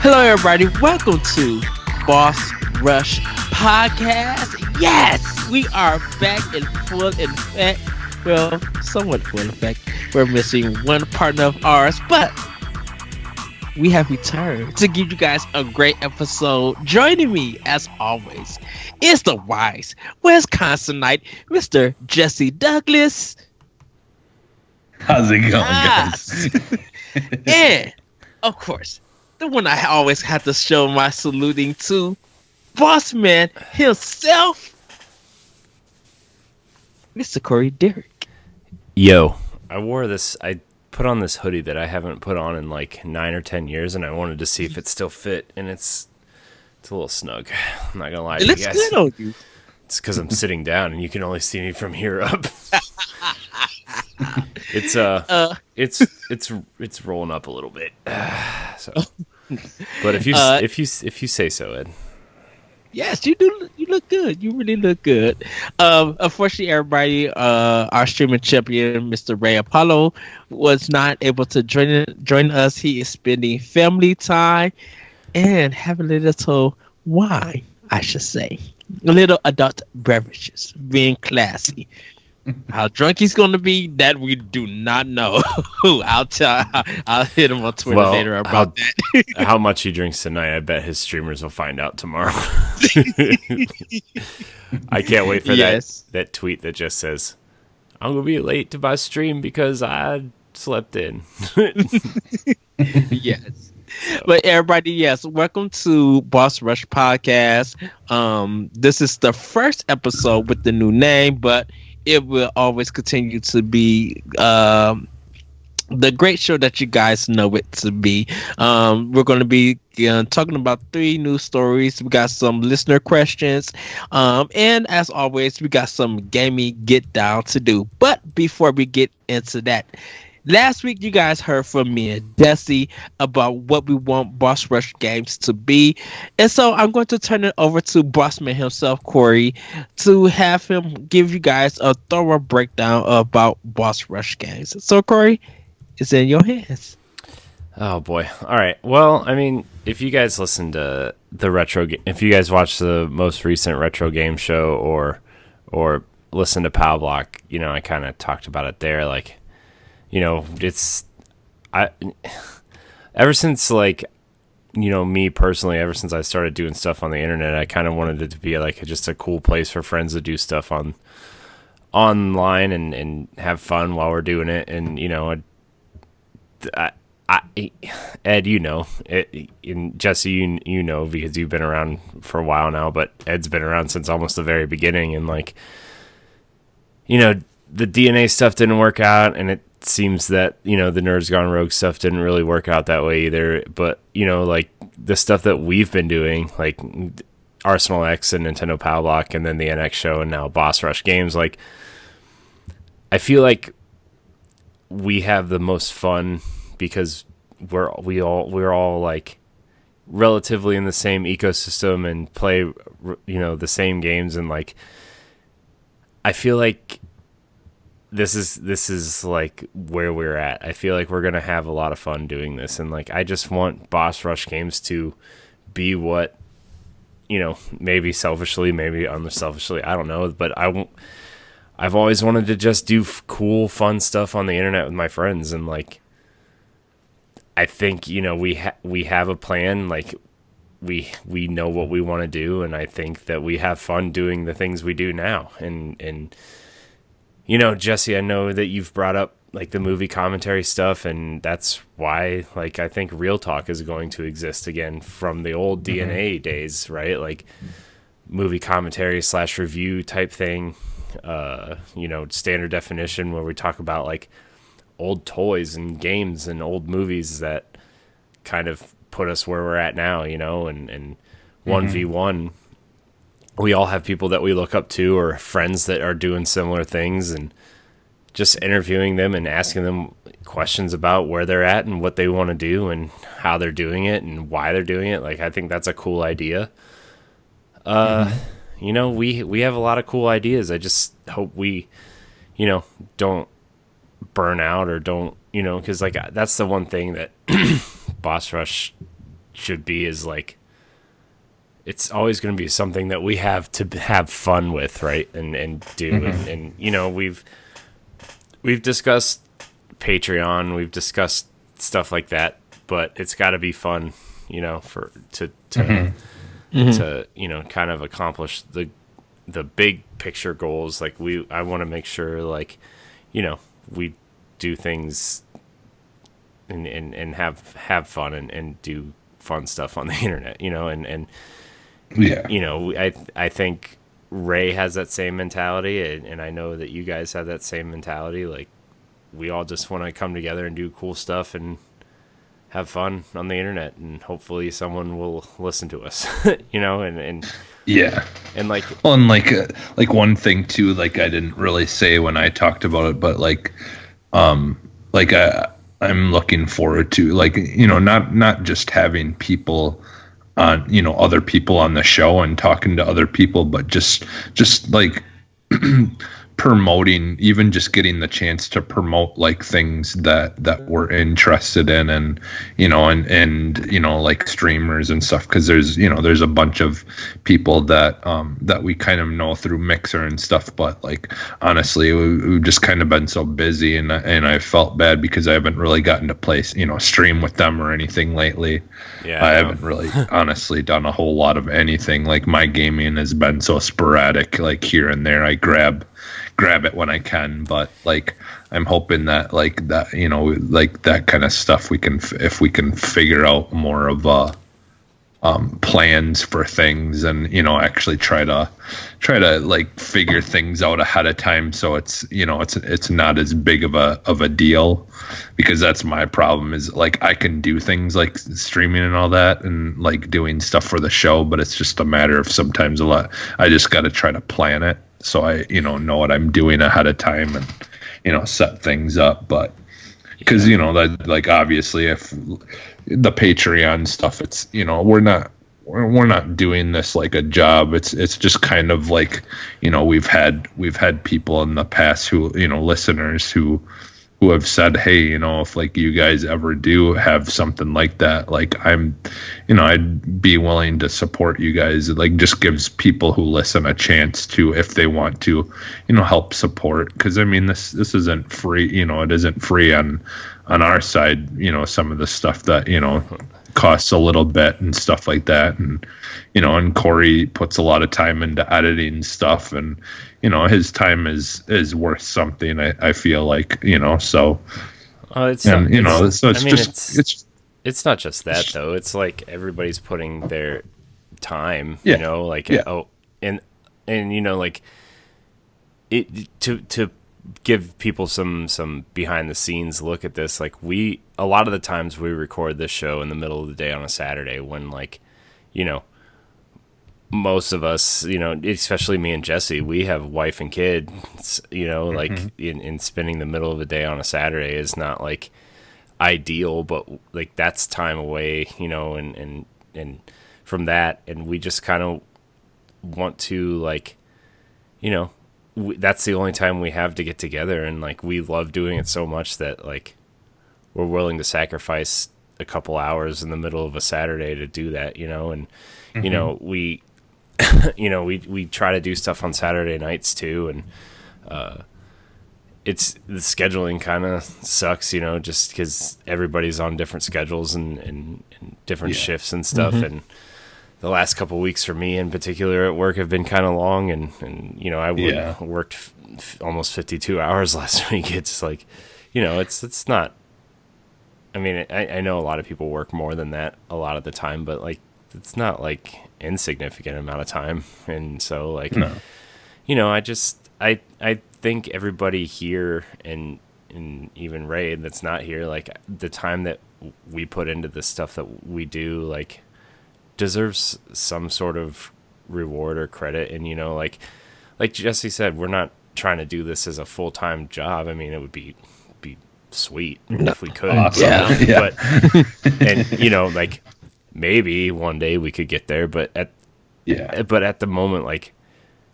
Hello, everybody. Welcome to Boss Rush Podcast. Yes, we are back in full effect. Well, somewhat full effect. We're missing one partner of ours, but we have returned to give you guys a great episode. Joining me, as always, is the wise Wisconsinite, Mr. Jesse Douglas. How's it going, Yes. guys? And, of course, the one I always have to show my saluting to, boss man himself, Mr. Corey Derrick. Yo, I put on this hoodie that I haven't put on in like 9 or 10 years, and I wanted to see if it still fit, and it's a little snug. I'm not gonna lie to you guys. It looks good on you. It's because I'm sitting down, and you can only see me from here up. It's it's rolling up a little bit. So, but if you say so, Ed. Yes, you do. You look good. You really look good. Unfortunately, everybody, our streaming champion, Mr. Ray Apollo, was not able to join us. He is spending family time and having a little wine, I should say, a little adult beverages, being classy. How drunk he's going to be, that we do not know. I'll hit him on Twitter later about that. How much he drinks tonight, I bet his streamers will find out tomorrow. I can't wait for that tweet that just says, I'm going to be late to my stream because I slept in. Yes. But everybody, yes, welcome to Boss Rush Podcast. This is the first episode with the new name, but it will always continue to be the great show that you guys know it to be. We're going to be talking about 3 news stories. We got some listener questions. And as always, we got some gaming get down to do. But before we get into that, last week you guys heard from me and Jesse about what we want Boss Rush games to be. And so I'm going to turn it over to Bossman himself, Corey, to have him give you guys a thorough breakdown about Boss Rush games. So Corey, it's in your hands. Oh boy. All right. Well, I mean, if you guys listen to if you guys watch the most recent retro game show or listen to Pow Block, I kind of talked about it there. Like, ever since me personally, ever since I started doing stuff on the internet, I kind of wanted it to be like just a cool place for friends to do stuff online and have fun while we're doing it. And, Ed, and Jesse, because you've been around for a while now, but Ed's been around since almost the very beginning. And the DNA stuff didn't work out, and it seems that the Nerds Gone Rogue stuff didn't really work out that way either. But the stuff that we've been doing, like Arsenal X and Nintendo Pow Block, and then the NX show, and now Boss Rush Games, I feel like we have the most fun because we're all like relatively in the same ecosystem and play the same games, and I feel like this is like where we're at. I feel like we're gonna have a lot of fun doing this, and I just want Boss Rush Games to be what, maybe selfishly, maybe unselfishly, I don't know, but I've always wanted to just do cool, fun stuff on the internet with my friends, and I think we have a plan. We know what we want to do, and I think that we have fun doing the things we do now, and. Jesse, I know that you've brought up the movie commentary stuff, and that's why I think Real Talk is going to exist again from the old DNA days, right? Movie commentary / review type thing, standard definition where we talk about old toys and games and old movies that kind of put us where we're at now, and 1v1. We all have people that we look up to or friends that are doing similar things, and just interviewing them and asking them questions about where they're at and what they want to do and how they're doing it and why they're doing it. I think that's a cool idea. We have a lot of cool ideas. I just hope we, don't burn out or don't, because that's the one thing that Boss Rush should be is like, it's always going to be something that we have to have fun with, right? And do. And you know, we've discussed Patreon, we've discussed stuff like that, but it's got to be fun, you know, to you know, kind of accomplish the big picture goals. Like I want to make sure, like, you know, we do things and have fun and do fun stuff on the internet, you know, and Yeah. you know, I think Ray has that same mentality, and I know that you guys have that same mentality. Like, we all just want to come together and do cool stuff and have fun on the internet, and hopefully someone will listen to us, you know, and Yeah. and like, Well, and like one thing too, like I didn't really say when I talked about it, but like I'm looking forward to, like, you know, not just having people on, you know, other people on the show and talking to other people, but just like promoting, even just getting the chance to promote like things that we're interested in, and you know, and you know, like streamers and stuff, because there's a bunch of people that we kind of know through Mixer and stuff, but like honestly we've just kind of been so busy, and I felt bad because I haven't really gotten to play, you know, stream with them or anything lately. yeah, I haven't really honestly done a whole lot of anything. Like, my gaming has been so sporadic, like here and there I grab it when I can, but like I'm hoping that, like, that, you know, like that kind of stuff if we can figure out more of plans for things, and you know, actually try to like figure things out ahead of time, so it's, you know, it's not as big of a deal, because that's my problem, is like I can do things like streaming and all that and like doing stuff for the show, but it's just a matter of sometimes I just got to try to plan it, so I, you know what I'm doing ahead of time, and you know, set things up. But because you know, that, like, obviously if the Patreon stuff, it's, you know, we're not doing this like a job. It's just kind of like, you know, we've had people in the past who, you know, listeners who have said, hey, you know, if like you guys ever do have something like that, like I'd be willing to support you guys. It like just gives people who listen a chance to, if they want to, you know, help support. Because I mean, this isn't free, you know, it isn't free on our side, you know, some of the stuff that, you know, costs a little bit and stuff like that. And, you know, and Corey puts a lot of time into editing stuff, and, you know, his time is worth something, I feel like, you know, so, it's and, you know, so it's not just that though. It's like everybody's putting their time, Yeah. you know, like, Yeah. and you know, like it to give people some behind the scenes look at this. Like, a lot of the times we record this show in the middle of the day on a Saturday, when, like, you know, most of us, you know, especially me and Jesse, we have wife and kids, you know, like in spending the middle of the day on a Saturday is not like ideal, but like that's time away, you know, and from that, and we just kind of want to, like, you know, that's the only time we have to get together, and like we love doing it so much that like we're willing to sacrifice a couple hours in the middle of a Saturday to do that, you know. And you know, we you know, we try to do stuff on Saturday nights too, and it's, the scheduling kind of sucks, you know, just because everybody's on different schedules and different shifts and stuff. And the last couple of weeks for me in particular at work have been kind of long, and you know, I worked almost 52 hours last week. It's like, you know, it's not, I mean, I know a lot of people work more than that a lot of the time, but like it's not like insignificant amount of time. And so like, you know, I think everybody here, and even Ray that's not here, like the time that we put into the stuff that we do, like, deserves some sort of reward or credit. And you know, like Jesse said, we're not trying to do this as a full-time job. I mean, it would be sweet if we could. Awesome. But and you know, like maybe one day we could get there, but at the moment, like,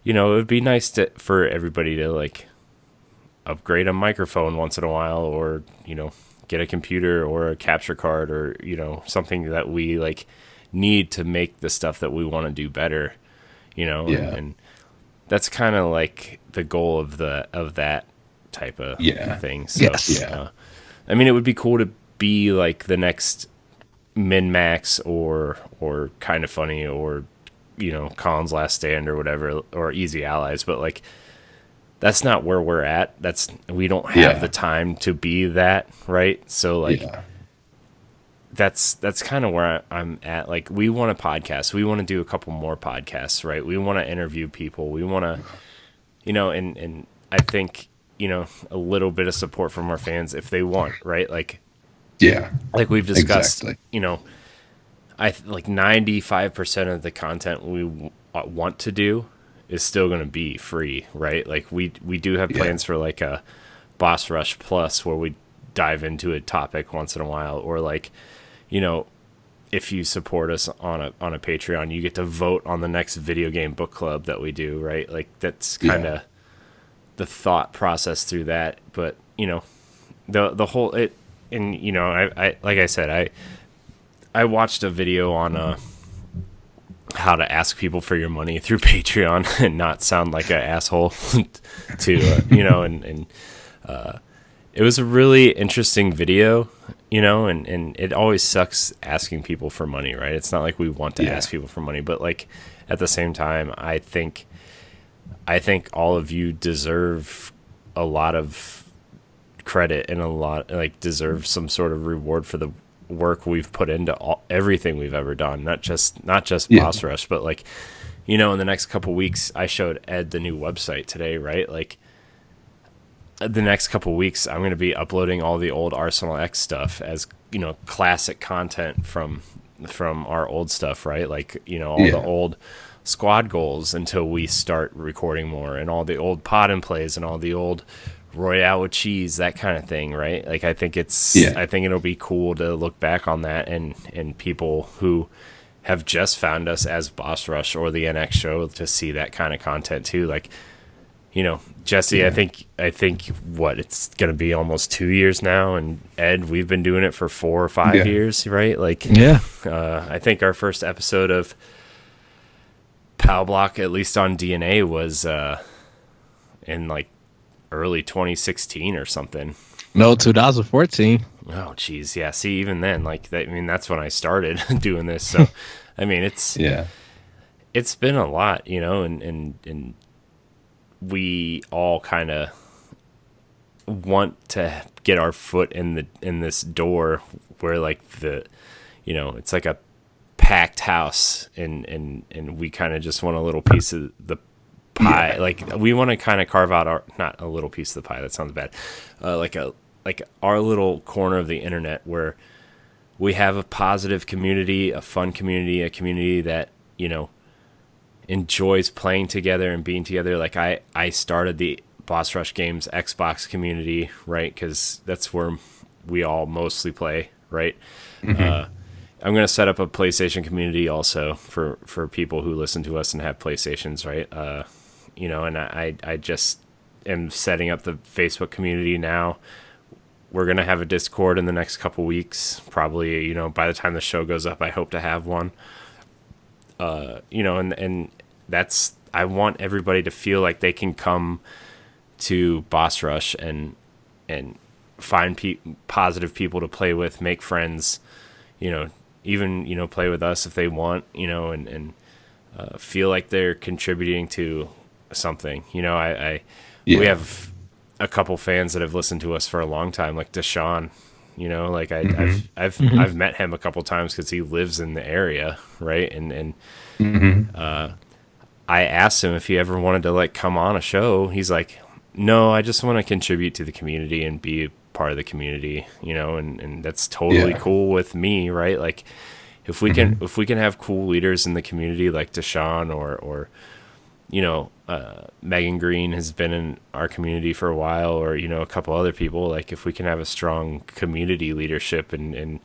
you know, it would be nice for everybody to like upgrade a microphone once in a while, or, you know, get a computer or a capture card or, something that we like need to make the stuff that we want to do better, and that's kind of like the goal of that type of thing. So, I mean, it would be cool to be like the next Min-Max or Kind of Funny or, Colin's Last Stand or whatever, or Easy Allies, but like, that's not where we're at. We don't have the time to be that, right? So like, that's kind of where I'm at. Like, we want a podcast. We want to do a couple more podcasts, right? We want to interview people. We want to, and I think, a little bit of support from our fans if they want, right? Like, like we've discussed, like 95% of the content we want to do is still going to be free, right? Like we do have plans for like a Boss Rush Plus where we dive into a topic once in a while, or like, if you support us on a Patreon, you get to vote on the next video game book club that we do, right? Like that's kind of the thought process through that. But the whole it, and I like I said, I watched a video on how to ask people for your money through Patreon and not sound like an asshole to it was a really interesting video, and it always sucks asking people for money, right? It's not like we want to ask people for money, but like at the same time, I think all of you deserve a lot of credit and deserve some sort of reward for the work we've put into everything we've ever done, not just Boss Rush, but like, in the next couple weeks, I showed Ed the new website today, right? Like the next couple weeks, I'm going to be uploading all the old Arsenal X stuff as, classic content from our old stuff, right? Like, all the old squad goals until we start recording more, and all the old pod and plays and all the old Royale with cheese, that kind of thing, right? Like, I think it'll be cool to look back on that, and people who have just found us as Boss Rush or the NX show to see that kind of content too. Like, Jesse, I think what, it's going to be almost 2 years now, and Ed, we've been doing it for 4 or 5 years, right? Like, I think our first episode of Pal Block, at least on DNA, was in like early 2016 or something. No, 2014. Oh, geez. Yeah. See, even then, like, that's when I started doing this. So, I mean, it's been a lot, and we all kind of want to get our foot in this door where like it's like a packed house, and we kind of just want a little piece of the pie. Like, we want to kind of carve out not a little piece of the pie, that sounds bad, like our little corner of the internet where we have a positive community, a fun community, a community that enjoys playing together and being together. Like, I started the Boss Rush Games Xbox community, right? Because that's where we all mostly play, right? I'm going to set up a PlayStation community also for people who listen to us and have PlayStations, right? And I just am setting up the Facebook community now. We're going to have a Discord in the next couple weeks. Probably, by the time the show goes up, I hope to have one. And that's, I want everybody to feel like they can come to Boss Rush and find positive people to play with, make friends, even, play with us if they want, and feel like they're contributing to something. We have a couple fans that have listened to us for a long time, like Deshaun. I've met him a couple times because he lives in the area, right? And I asked him if he ever wanted to like come on a show. He's like, no, I just want to contribute to the community and be part of the community, and that's totally cool with me, right? Like, if we can have cool leaders in the community like Deshaun or Megan Green has been in our community for a while, or a couple other people, like, if we can have a strong community leadership and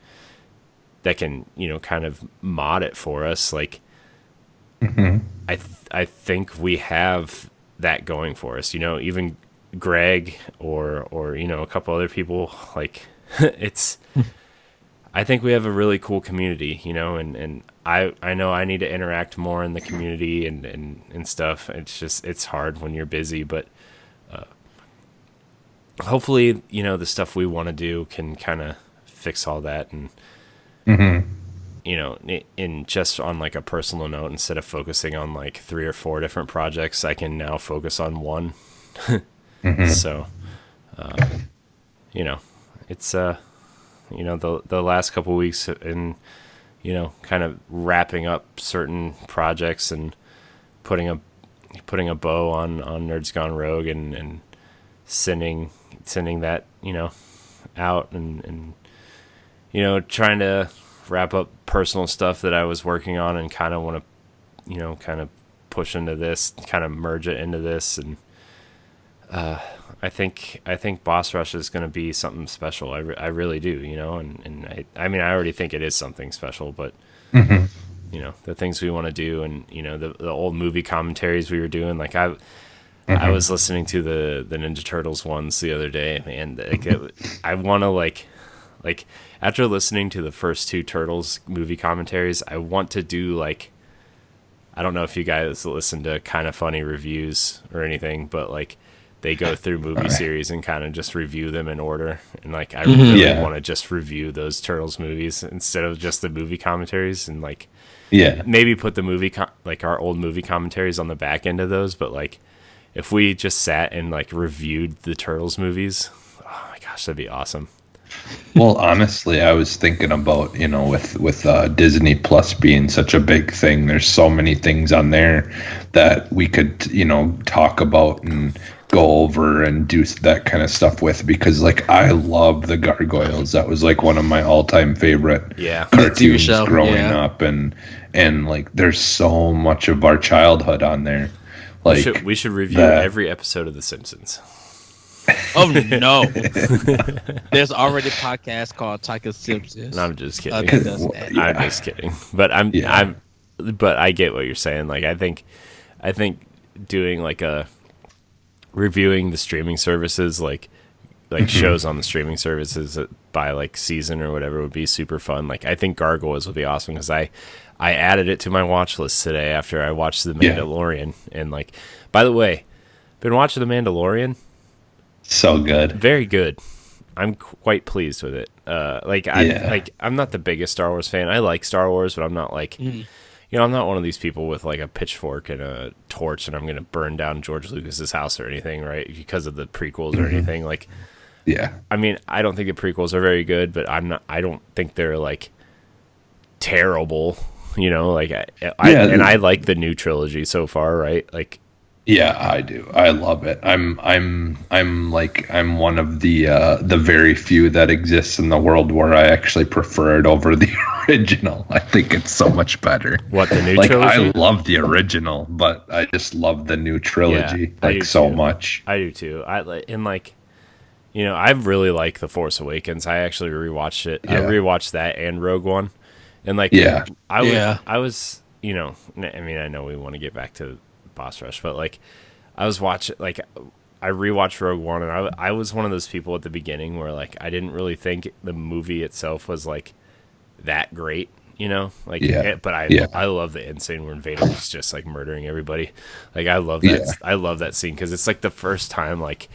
that can kind of mod it for us, like, I think we have that going for us. Even Greg or a couple other people, like, I think we have a really cool community, you know, and I know I need to interact more in the community and stuff. It's hard when you're busy, but hopefully, you know, the stuff we want to do can kind of fix all that. And, you know, in just on like a personal note, instead of focusing on like 3 or 4 different projects, I can now focus on one. So, you know, it's, you know, the last couple of weeks in, you know, kind of wrapping up certain projects and putting a bow on Nerds Gone Rogue and sending that, you know, out and, you know, trying to wrap up personal stuff that I was working on and kind of want to, you know, kind of push into this, kind of merge it into this. And, I think Boss Rush is going to be something special. I really do, you know, and I mean, I already think it is something special, but you know, the things we want to do and, you know, the old movie commentaries we were doing, like I was listening to the Ninja Turtles ones the other day, man. Like I want to like after listening to the first 2 Turtles movie commentaries, I want to do like, I don't know if you guys listen to Kind of Funny reviews or anything, but like they go through movie series and kind of just review them in order. And like, I really want to just review those Turtles movies instead of just the movie commentaries and like, maybe put the movie, like our old movie commentaries on the back end of those. But like, if we just sat and like reviewed the Turtles movies, oh my gosh, that'd be awesome. Well, honestly, I was thinking about, you know, with Disney Plus being such a big thing, there's so many things on there that we could, you know, talk about and go over and do that kind of stuff with, because like I love the Gargoyles. That was like one of my all-time favorite cartoons growing up, and like there's so much of our childhood on there. Like we should review every episode of The Simpsons. Oh no! There's already a podcast called Tyka Simpsons. No, I'm just kidding. I'm just kidding. But but I get what you're saying. Like I think doing like a reviewing the streaming services, like shows on the streaming services by like season or whatever would be super fun. Like I think Gargoyles would be awesome because I added it to my watch list today after I watched The Mandalorian. And like, by the way, been watching The Mandalorian. So good. Very good. I'm quite pleased with it. I'm not the biggest Star Wars fan. I like Star Wars, but I'm not like, you know, I'm not one of these people with like a pitchfork and a torch and I'm going to burn down George Lucas's house or anything, right? Because of the prequels or anything. Like, I mean, I don't think the prequels are very good, but I don't think they're like terrible, you know, like I like the new trilogy so far, right? Like, yeah, I do. I love it. I'm one of the very few that exists in the world where I actually prefer it over the original. I think it's so much better. What, the new trilogy? I love the original, but I just love the new trilogy so much. I do too. You know, I really like The Force Awakens. I actually rewatched it. I rewatched that and Rogue One, and like I was, you know, I mean, I know we want to get back to Boss Rush, but like I was watching, like I rewatched Rogue One, and I was one of those people at the beginning where like I didn't really think the movie itself was like that great, you know, like but I love the end scene where Vader is just like murdering everybody. Like I love that I love that scene because it's like the first time like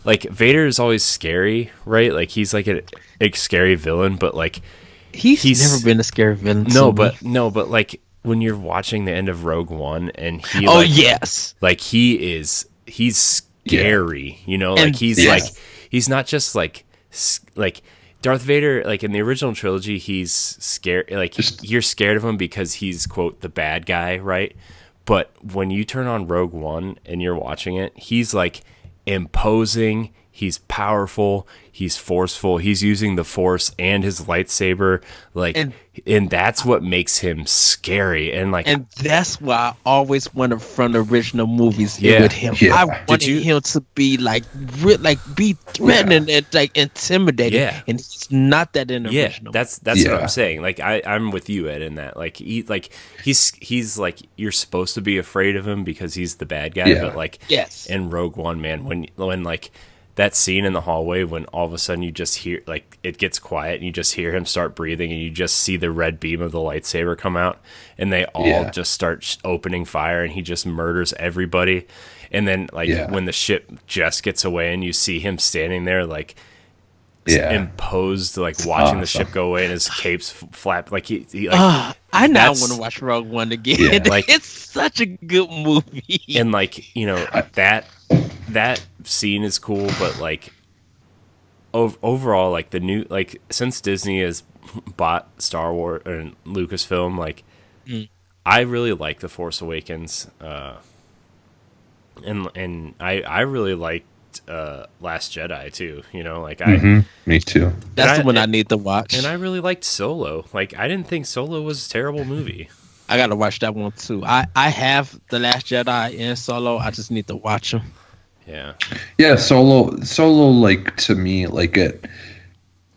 Vader is always scary, right? Like he's like a scary villain, but like he's never been a scary villain. But like when you're watching the end of Rogue One and he like he's scary, you know, like like he's not just like Darth Vader, like in the original trilogy, he's scared, like you're scared of him because he's quote the bad guy, right? But when you turn on Rogue One and you're watching it, he's like imposing, he's powerful, he's forceful, he's using the Force and his lightsaber, like, and that's what makes him scary. And that's why I always wanted from the original movies with him. I wanted him to be like be threatening and like intimidating, and he's not that in the original. That's what I'm saying. Like I'm with you, Ed, in that. Like he's like you're supposed to be afraid of him because he's the bad guy, but like in Rogue One, man, when like that scene in the hallway when all of a sudden you just hear, like, it gets quiet and you just hear him start breathing and you just see the red beam of the lightsaber come out and they all just start opening fire and he just murders everybody. And then, like, when the ship just gets away and you see him standing there, like, imposed, like, it's watching the ship go away and his cape's flap, like, he like, I now want to watch Rogue One again. Yeah. Like, it's such a good movie. And, like, you know, that scene is cool, but, like, overall, like, the new, like, since Disney has bought Star Wars and Lucasfilm, like, I really like The Force Awakens, and I really liked Last Jedi too, you know, like me too. That's the one I need to watch. And I really liked Solo. Like, I didn't think Solo was a terrible movie. I gotta watch that one too. I have The Last Jedi and Solo. I just need to watch them. Yeah, Solo, like, to me, like, it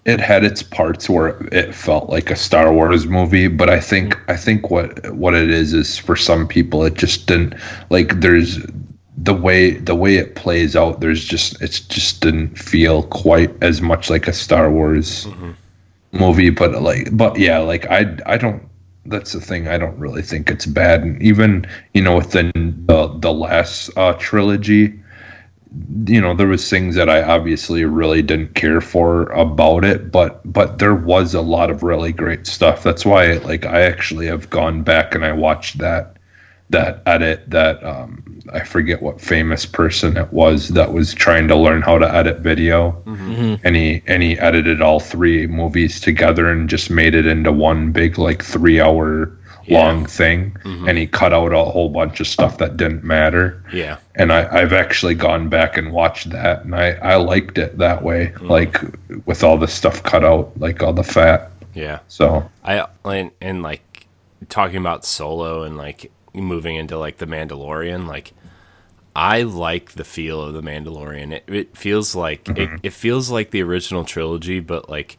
had its parts where it felt like a Star Wars movie, but I think what it is for some people it just didn't, like, there's the way it plays out, it just didn't feel quite as much like a Star Wars movie, but yeah, like, I don't, that's the thing, I don't really think it's bad. And even, you know, within the last trilogy, you know, there was things that I obviously really didn't care for about it, but there was a lot of really great stuff. That's why, like, I actually have gone back and I watched that edit that I forget what famous person it was that was trying to learn how to edit video, and he edited all three movies together and just made it into one big, like, 3-hour long thing, and he cut out a whole bunch of stuff that didn't matter. And I've actually gone back and watched that, and I liked it that way, like, with all the stuff cut out, like all the fat. So and like, talking about Solo and, like, moving into, like, the Mandalorian, like, I like the feel of the Mandalorian. It feels like it feels like the original trilogy, but, like,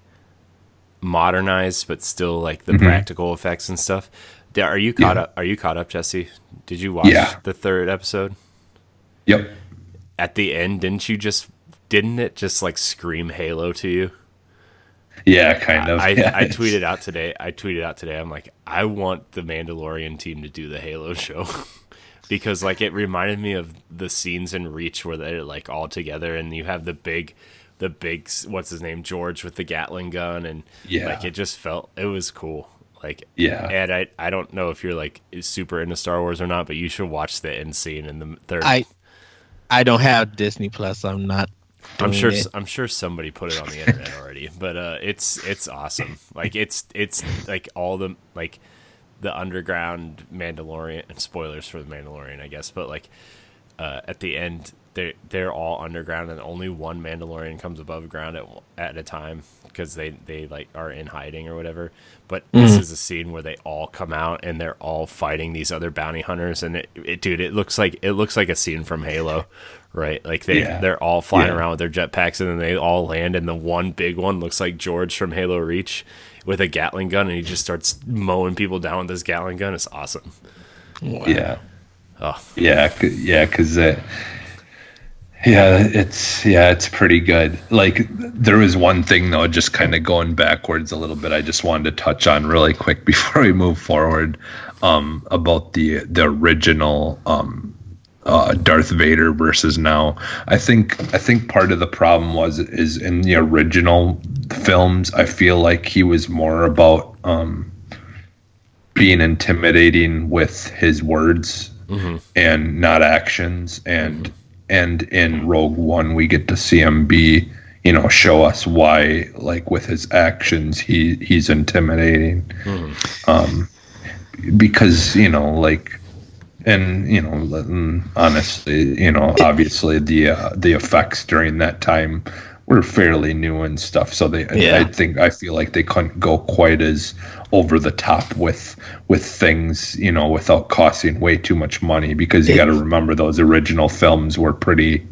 modernized, but still, like, the practical effects and stuff. Are you caught up? Are you caught up, Jesse? Did you watch the third episode? Yep. At the end, didn't it just like scream Halo to you? Yeah, kind of. I tweeted out today. I'm like, I want the Mandalorian team to do the Halo show. Because, like, it reminded me of the scenes in Reach where they're, like, all together and you have the big what's his name, George, with the Gatling gun, and like, it just felt, it was cool. Like, and I don't know if you're, like, super into Star Wars or not, but you should watch the end scene in the third. I don't have Disney Plus. I'm not. I'm sure somebody put it on the internet already, but it's awesome. Like, it's like all the, like, the underground Mandalorian, and spoilers for the Mandalorian, I guess, but, like, at the end, they're all underground and only one Mandalorian comes above ground at a time because they like are in hiding or whatever. But this is a scene where they all come out and they're all fighting these other bounty hunters, and it looks like a scene from Halo, right? Like, they're all flying around with their jetpacks, and then they all land, and the one big one looks like George from Halo Reach with a Gatling gun, and he just starts mowing people down with this Gatling gun. It's awesome. Wow. Because it's pretty good. Like, there was one thing, though, just kind of going backwards a little bit, I just wanted to touch on really quick before we move forward, about the original Darth Vader versus now. I think part of the problem is in the original films, I feel like he was more about being intimidating with his words and not actions, and in Rogue One we get to see him be, you know, show us why, like, with his actions he's intimidating, because, you know, like, and, you know, honestly, you know, obviously the effects during that time were fairly new and stuff, so I feel like they couldn't go quite as over the top with things, you know, without costing way too much money, because you got to remember those original films were pretty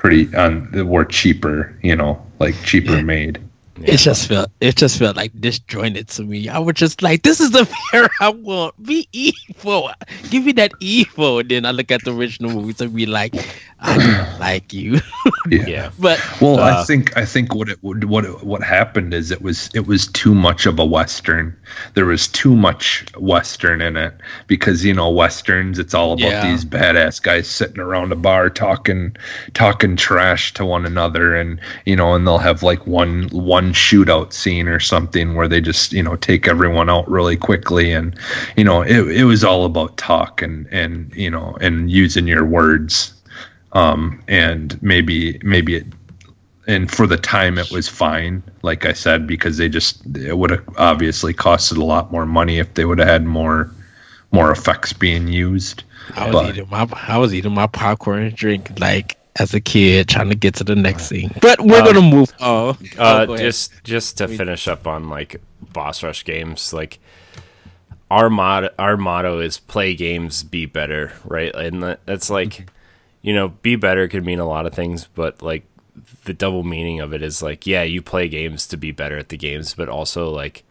were cheaper, you know, like cheaper made. It just felt like disjointed to me. I was just like, this is the fear I want. Be evil. Give me that evil. And then I look at the original movies and be like, I don't like you. Yeah. But well, I think what happened is it was too much of a Western. There was too much Western in it because Westerns, it's all about these badass guys sitting around a bar talking trash to one another, and and they'll have like one shootout scene or something where they just take everyone out really quickly, and it was all about talk and using your words. And maybe it, and for the time it was fine, like I said, because it would have obviously costed a lot more money if they would have had more effects being used. I was eating my popcorn and drink like as a kid, trying to get to the next scene. But we're gonna move on. Just to finish up on like Boss Rush games, like our motto is play games, be better, right? And that's like. Be better could mean a lot of things, but like the double meaning of it is like, yeah, you play games to be better at the games, but also like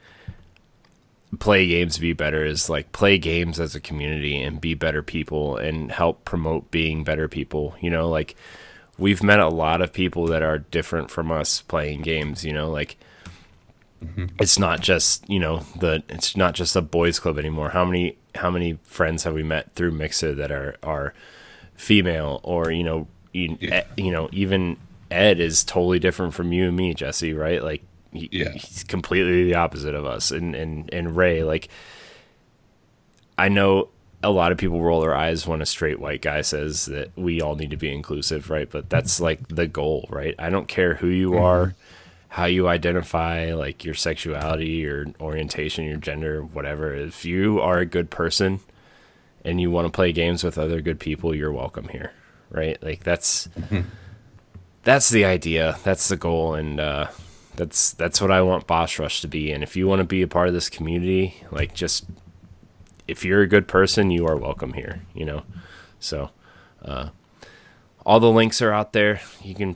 play games, be better is like play games as a community and be better people and help promote being better people. Like we've met a lot of people that are different from us playing games, like it's not just, it's not just a boys club anymore. How many friends have we met through Mixer that are female, or even Ed is totally different from you and me, Jesse, right? Like he's completely the opposite of us, and Ray, like I know a lot of people roll their eyes when a straight white guy says that we all need to be inclusive, right? But that's like the goal, right? I don't care who you are, how you identify, like your sexuality, your orientation, your gender, whatever. If you are a good person and you want to play games with other good people, you're welcome here, right? Like that's the idea, that's the goal, and that's what I want Boss Rush to be. And if you want to be a part of this community, like just if you're a good person, you are welcome here, So all the links are out there. You can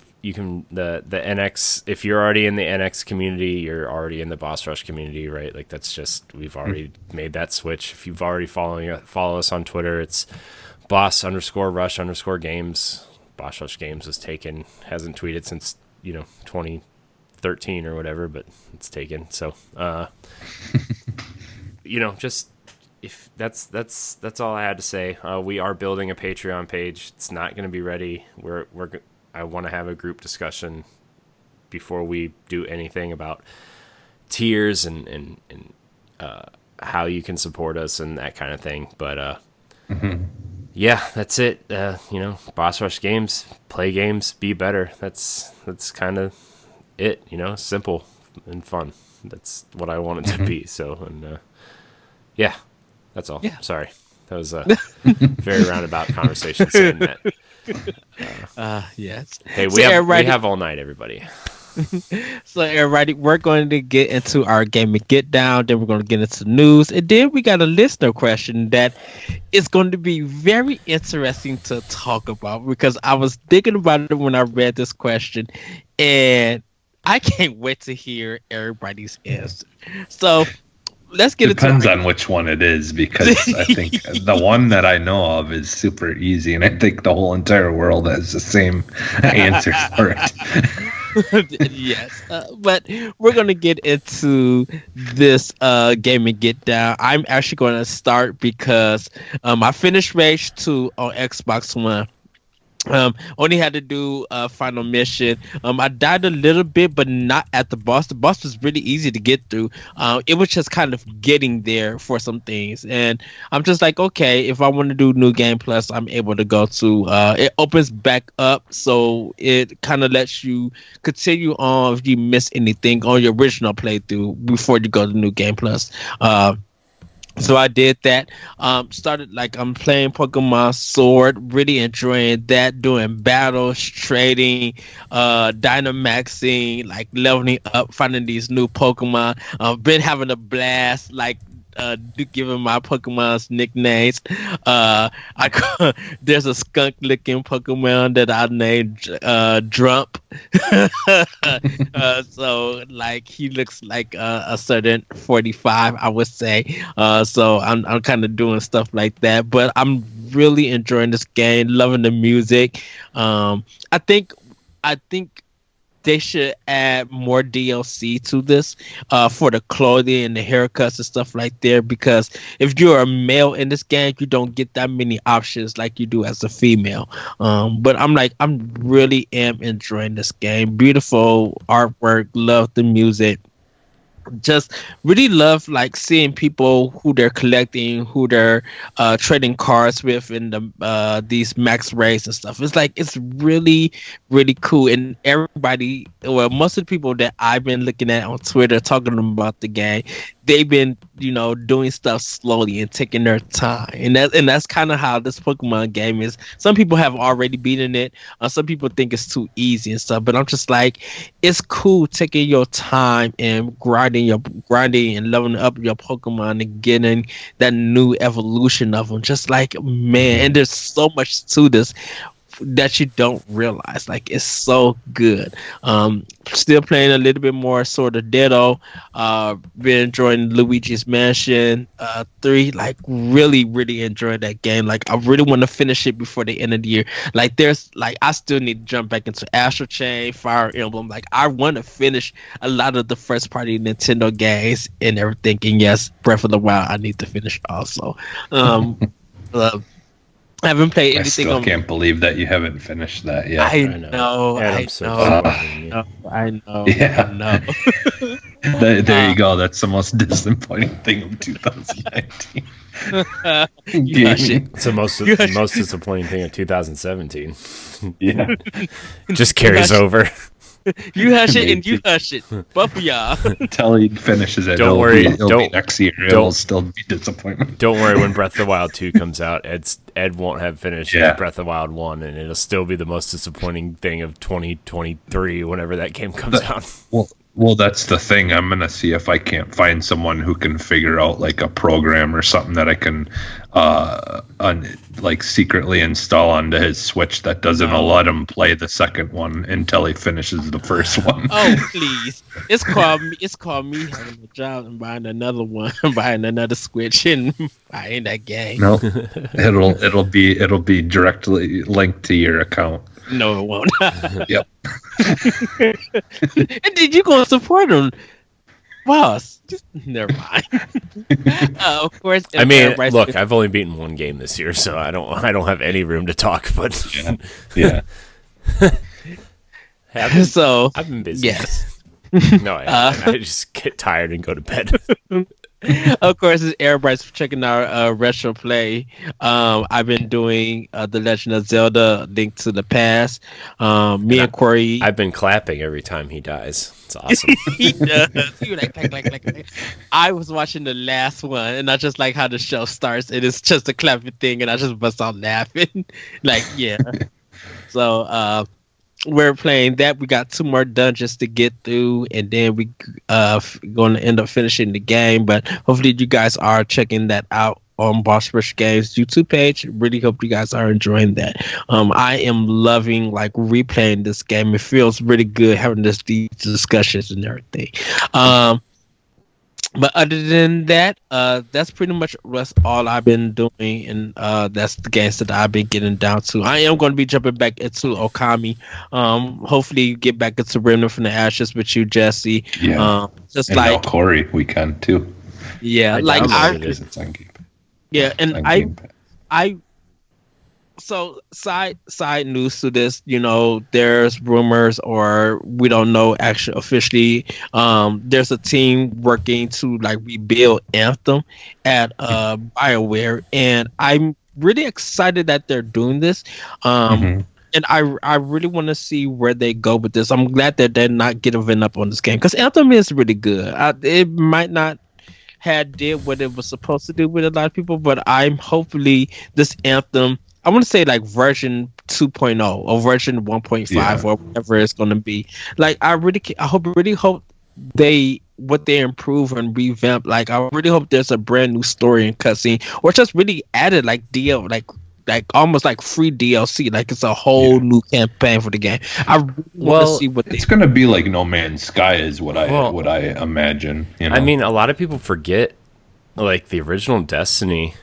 the NX, if you're already in the NX community, you're already in the Boss Rush community, right? Like that's just, we've already made that switch. If you've already follow us on Twitter, it's boss_rush_games. Boss Rush Games was taken, hasn't tweeted since 2013 or whatever, but it's taken. So just if that's all I had to say. We are building a Patreon page. It's not going to be ready. I want to have a group discussion before we do anything about tiers and how you can support us and that kind of thing. But yeah, that's it. Boss Rush Games, play games, be better. That's kind of it. Simple and fun. That's what I want it to be. So, and yeah, that's all. Yeah. Sorry, that was a very roundabout conversation saying that. Yes. Hey, we have all night, everybody. So everybody, we're going to get into our gaming get down, then we're going to get into news, and then we got a listener question that is going to be very interesting to talk about, because I was thinking about it when I read this question, and I can't wait to hear everybody's answer. So let's get Depends on which one it is, because I think the one that I know of is super easy, and I think the whole entire world has the same answer for it. Yes, but we're gonna get into this gaming get down. I'm actually going to start because I finished Rage 2 on Xbox One. Only had to do a final mission. I died a little bit, but not at the boss. The boss was really easy to get through. It was just kind of getting there for some things, and I'm just like, okay, if I want to do New Game Plus, I'm able to go to. It opens back up, so it kind of lets you continue on if you miss anything on your original playthrough before you go to New Game Plus. So I did that. Started I'm playing Pokemon Sword, really enjoying that, doing battles, trading, Dynamaxing, leveling up, finding these new Pokemon. Been having a blast. giving my Pokemon's nicknames. There's a skunk-looking Pokemon that I named Drump. So like he looks like a certain 45, I would say. So I'm kind of doing stuff like that, but I'm really enjoying this game, loving the music. I think they should add more DLC to this for the clothing and the haircuts and stuff like that, because if you're a male in this game, you don't get that many options like you do as a female. But I'm really am enjoying this game. Beautiful artwork, love the music. Just really love like seeing people who they're collecting, who they're trading cards with in the these max rays and stuff. It's like it's really cool, and everybody, well, most of the people that I've been looking at on Twitter talking about the game, they've been doing stuff slowly and taking their time, and that's kind of how this Pokemon game is. Some people have already beaten it. Some people think it's too easy and stuff, but I'm just like, it's cool taking your time and grinding and leveling up your Pokemon and getting that new evolution of them. Just like, man, and there's so much to this that you don't realize. Like, it's so good. Still playing a little bit more sort of Ditto. Been enjoying Luigi's Mansion 3. Like, really enjoyed that game. Like, I really want to finish it before the end of the year. Like, I still need to jump back into Astral Chain, Fire Emblem. Like, I want to finish a lot of the first party Nintendo games and everything. And yes, Breath of the Wild I need to finish also. I haven't played anything. I still can't believe that you haven't finished that yet. I know. Yeah. There you go. That's the most disappointing thing of 2019. It's the most disappointing thing of 2017. Yeah. Just carries over. You hush it and you hush it. Both of y'all. Until he finishes it. Don't worry. It'll be next year. It'll still be disappointment. Don't worry, when Breath of the Wild 2 comes out, Ed won't have finished Breath of the Wild 1, and it'll still be the most disappointing thing of 2023 whenever that game comes out. Well, that's the thing. I'm going to see if I can't find someone who can figure out like a program or something that I can like secretly install onto his Switch that doesn't let him play the second one until he finishes the first one. Oh, please. It's called me having a job and buying another one, buying another Switch and buying that game. No. It'll be directly linked to your account. No, it won't. Yep. And did you go support him? Boss, just never mind. Of course. I mean, look, I've only beaten one game this year, so I don't have any room to talk. But yeah. I've been busy. Yes. No, I just get tired and go to bed. Of course, as everybody's checking our retro play, I've been doing The Legend of Zelda: Link to the Past. Me and Corey, I've been clapping every time he dies. It's awesome. He does. He like, clack. I was watching the last one, and I just like how the show starts. It is just a clapping thing, and I just bust out laughing. Like, yeah. So, we're playing that. We got 2 more dungeons to get through, and then we going to end up finishing the game. But hopefully you guys are checking that out on Boss Rush Games YouTube page. Really hope you guys are enjoying that. I am loving like replaying this game. It feels really good having these discussions and everything. But other than that, that's pretty much all I've been doing, and that's the games that I've been getting down to. I am going to be jumping back into Okami. Hopefully, get back into Remnant from the Ashes with you, Jesse. Yeah. Just and like Corey, we can too. Yeah, So side news to this, there's rumors, or we don't know actually officially. There's a team working to like rebuild Anthem at BioWare, and I'm really excited that they're doing this. And I really want to see where they go with this. I'm glad that they're not giving up on this game, because Anthem is really good. It might not did what it was supposed to do with a lot of people, but I'm hopefully this Anthem, I want to say like version 2.0 or version 1.5 or whatever it's going to be. Like, I really hope they what they improve and revamp. Like I really hope there's a brand new story and cutscene, or just really added like DL, like almost like free DLC. Like it's a whole new campaign for the game. I really want to see what it's going to be like No Man's Sky is what I imagine. You know? I mean, a lot of people forget like the original Destiny,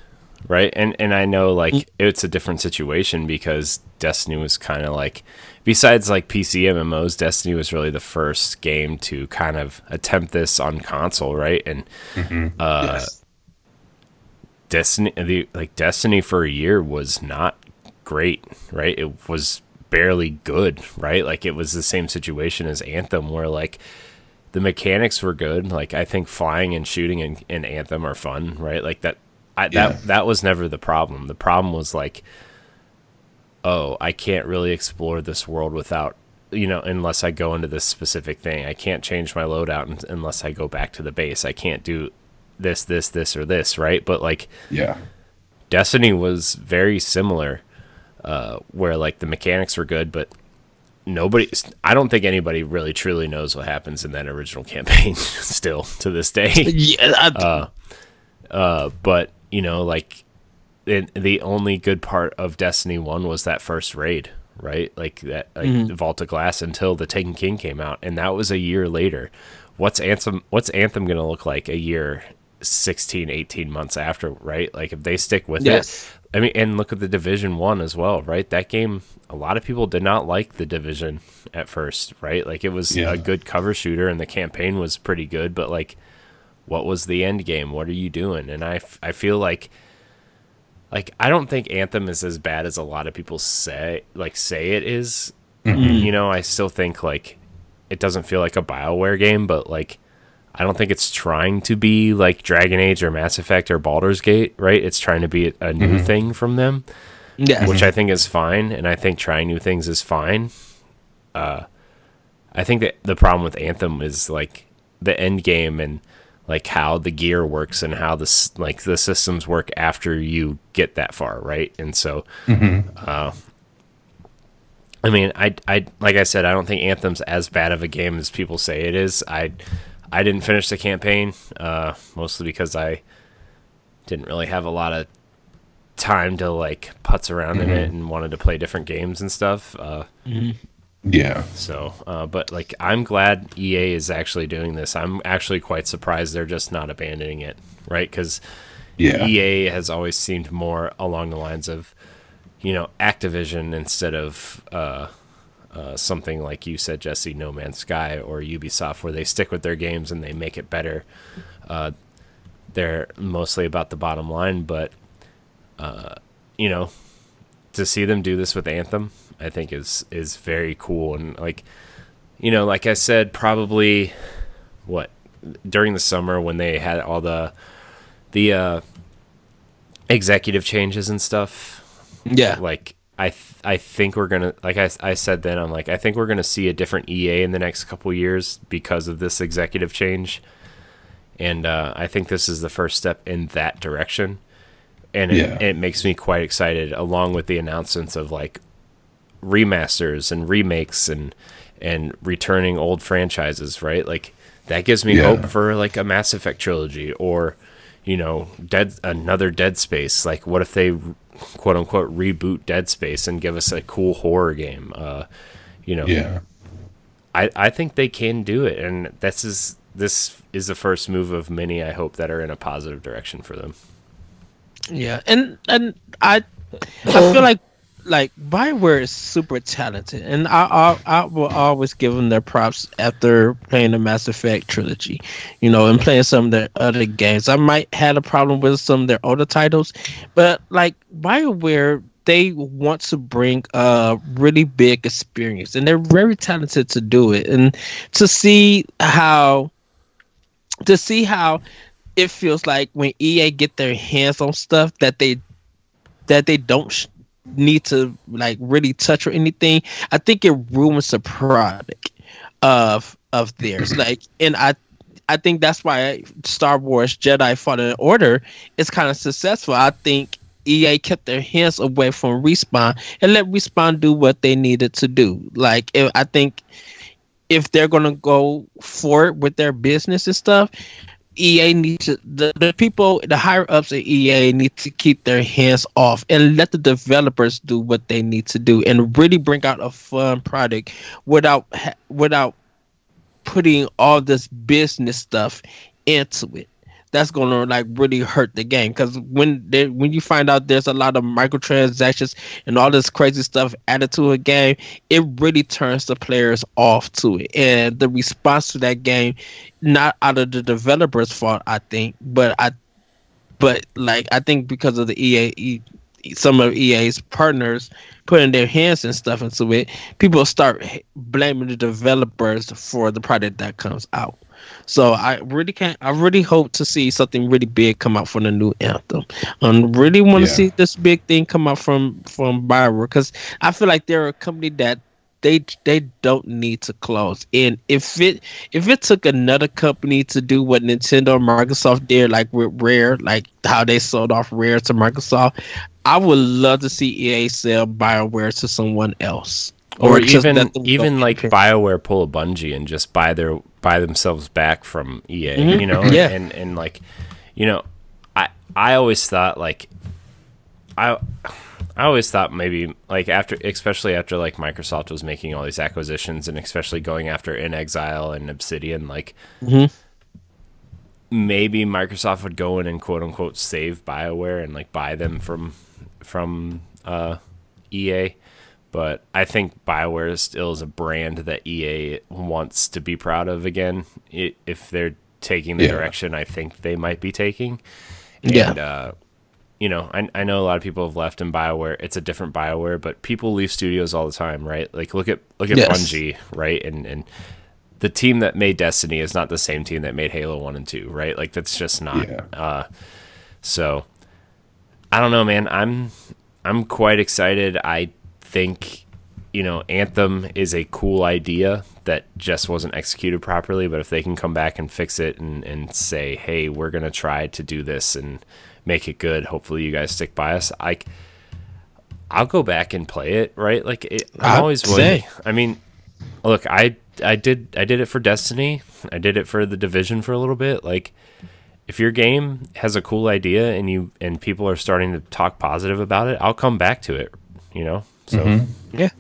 right? And I know like it's a different situation because Destiny was kind of like, besides like PC MMOs, Destiny was really the first game to kind of attempt this on console, right? And Yes. Destiny for a year was not great, right? It was barely good, right? Like it was the same situation as Anthem where like the mechanics were good. Like I think flying and shooting in Anthem are fun, right? Like that was never the problem. The problem was like, oh, I can't really explore this world without, unless I go into this specific thing. I can't change my loadout unless I go back to the base. I can't do this, or this, right? But like, Destiny was very similar, where like the mechanics were good, but I don't think anybody really truly knows what happens in that original campaign still to this day. But like the only good part of Destiny 1 was that first raid, right? Like that Vault of Glass until the Taken King came out, and that was a year later. What's Anthem going to look like a year, 16, 18 months after, right? Like if they stick with it. I mean, and look at the Division 1 as well, right? That game, a lot of people did not like the Division at first, right? Like it was a good cover shooter and the campaign was pretty good, but like what was the end game? What are you doing? And I feel like I don't think Anthem is as bad as a lot of people say it is. I still think like it doesn't feel like a BioWare game, but like I don't think it's trying to be like Dragon Age or Mass Effect or Baldur's Gate, right? It's trying to be a new thing from them, which I think is fine, and I think trying new things is fine. I think that the problem with Anthem is like the end game and like how the gear works and how the systems work after you get that far, right? And so, I mean, I like I said, I don't think Anthem's as bad of a game as people say it is. I didn't finish the campaign, mostly because I didn't really have a lot of time to like putz around in it and wanted to play different games and stuff. So, but like, I'm glad EA is actually doing this. I'm actually quite surprised they're just not abandoning it, right? Because EA has always seemed more along the lines of, Activision instead of something like you said, Jesse, No Man's Sky or Ubisoft, where they stick with their games and they make it better. They're mostly about the bottom line, but to see them do this with Anthem, I think is very cool. And like, like I said, probably during the summer when they had all the executive changes and stuff. Yeah. Like I think we're gonna, like I said then, I'm like, I think we're gonna see a different EA in the next couple years because of this executive change, and I think this is the first step in that direction, and it makes me quite excited, along with the announcements of like remasters and remakes and returning old franchises, right? Like that gives me hope for like a Mass Effect trilogy or another Dead Space. Like what if they quote unquote reboot Dead Space and give us a cool horror game? I think they can do it, and this is the first move of many, I hope, that are in a positive direction for them. Yeah, and I feel like BioWare is super talented, and I will always give them their props after playing the Mass Effect trilogy, and playing some of their other games. I might have a problem with some of their older titles, but like BioWare, they want to bring a really big experience, and they're very talented to do it. And to see how it feels like when EA get their hands on stuff that they don't need to like really touch or anything, I think it ruins the product of theirs. Like, and I think that's why Star Wars Jedi Fallen Order is kind of successful. I think EA kept their hands away from Respawn and let Respawn do what they needed to do. Like, I think if they're gonna go forward with their business and stuff, EA needs to the people, the higher ups at EA need to keep their hands off and let the developers do what they need to do and really bring out a fun product without putting all this business stuff into it. That's gonna like really hurt the game because when you find out there's a lot of microtransactions and all this crazy stuff added to a game, it really turns the players off to it. And the response to that game, not out of the developers' fault, I think, but like I think because of the some of EA's partners putting their hands and stuff into it, people start blaming the developers for the product that comes out. So I really hope to see something really big come out from the new Anthem. I really want to see this big thing come out from Bioware because I feel like they're a company that they don't need to close. And if it took another company to do what Nintendo or Microsoft did, like with Rare, like how they sold off Rare to Microsoft, I would love to see EA sell Bioware to someone else. Or even like BioWare pull a Bungie and just buy themselves back from EA, you know? Yeah. And like, you know, I always thought like I always thought maybe like especially after like Microsoft was making all these acquisitions and especially going after In Exile and Obsidian, like maybe Microsoft would go in and quote unquote save BioWare and like buy them from EA. But I think BioWare still is a brand that EA wants to be proud of again. If they're taking the direction I think they might be taking. And, you know, I know a lot of people have left in BioWare. It's a different BioWare, but people leave studios all the time, right? Like look at Bungie, right? And the team that made Destiny is not the same team that made Halo 1 and 2, right? Like that's just not. So I don't know, man. I'm quite excited. I think, you know, Anthem is a cool idea that just wasn't executed properly, but if they can come back and fix it and say, hey, we're going to try to do this and make it good, hopefully you guys stick by us, I'll go back and play it, right? Like I'm always willing. I mean, look, I did it for Destiny. I did it for The Division for a little bit. Like if your game has a cool idea and people are starting to talk positive about it, I'll come back to it, you know? So I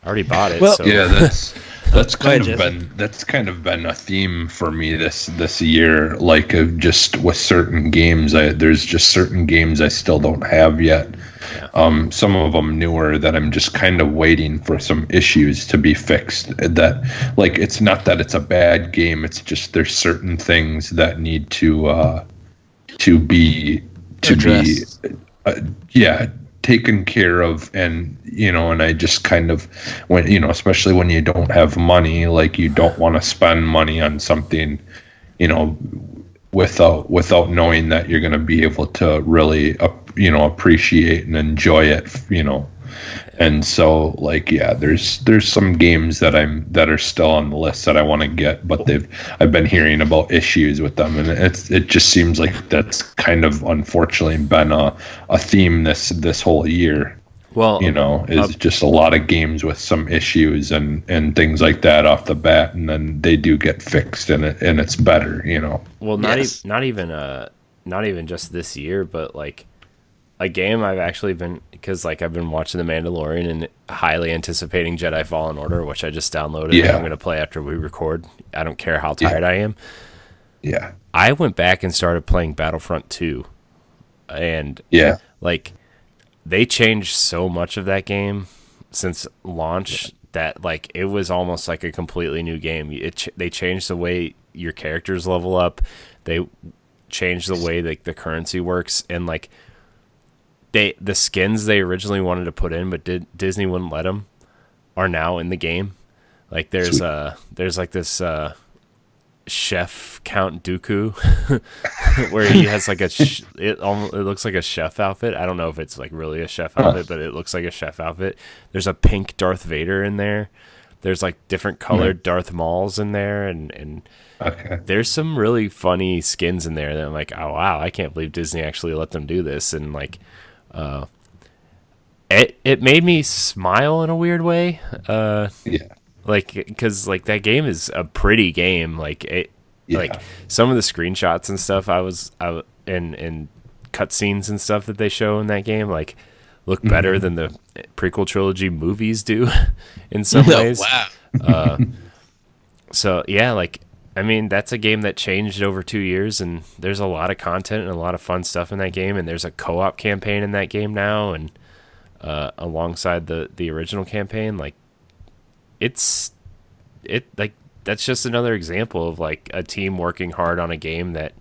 already bought it. Well, so. Yeah, that's kind of been a theme for me this year. Like just with certain games, there's just certain games I still don't have yet. Yeah. Some of them newer that I'm just kind of waiting for some issues to be fixed. That like it's not that it's a bad game. It's just there's certain things that need to be taken care of. And you know, and I just kind of when, you know, especially when you don't have money, like you don't want to spend money on something, you know, without knowing that you're going to be able to really you know, appreciate and enjoy it, you know. And so like there's some games that are still on the list that I want to get, but I've been hearing about issues with them, and it just seems like that's kind of unfortunately been a theme this whole year. Well, you know, is just a lot of games with some issues and things like that off the bat, and then they do get fixed and it's better, you know. Well, not even just this year, but like a game I've actually been, because like I've been watching The Mandalorian and highly anticipating Jedi Fallen Order, which I just downloaded and I'm going to play after we record. I don't care how tired I am. Yeah. I went back and started playing Battlefront 2. And like they changed so much of that game since launch that like it was almost like a completely new game. They changed the way your characters level up. They changed the way like the currency works, and like the skins they originally wanted to put in, but Disney wouldn't let them, are now in the game. Like there's like this chef Count Dooku where he has like it looks like a chef outfit. I don't know if it's like really a chef outfit, but it looks like a chef outfit. There's a pink Darth Vader in there. There's like different colored Darth Mauls in there, and there's some really funny skins in there that I'm like, oh wow, I can't believe Disney actually let them do this. And like it made me smile in a weird way. like because like that game is a pretty game. Like it, like Yeah. some of the screenshots and stuff and cutscenes and stuff that they show in that game like look better than the prequel trilogy movies do in some ways. Wow. So yeah, like I mean that's a game that changed over 2 years, and there's a lot of content and a lot of fun stuff in that game, and there's a co-op campaign in that game now, and alongside the original campaign, like like that's just another example of like a team working hard on a game that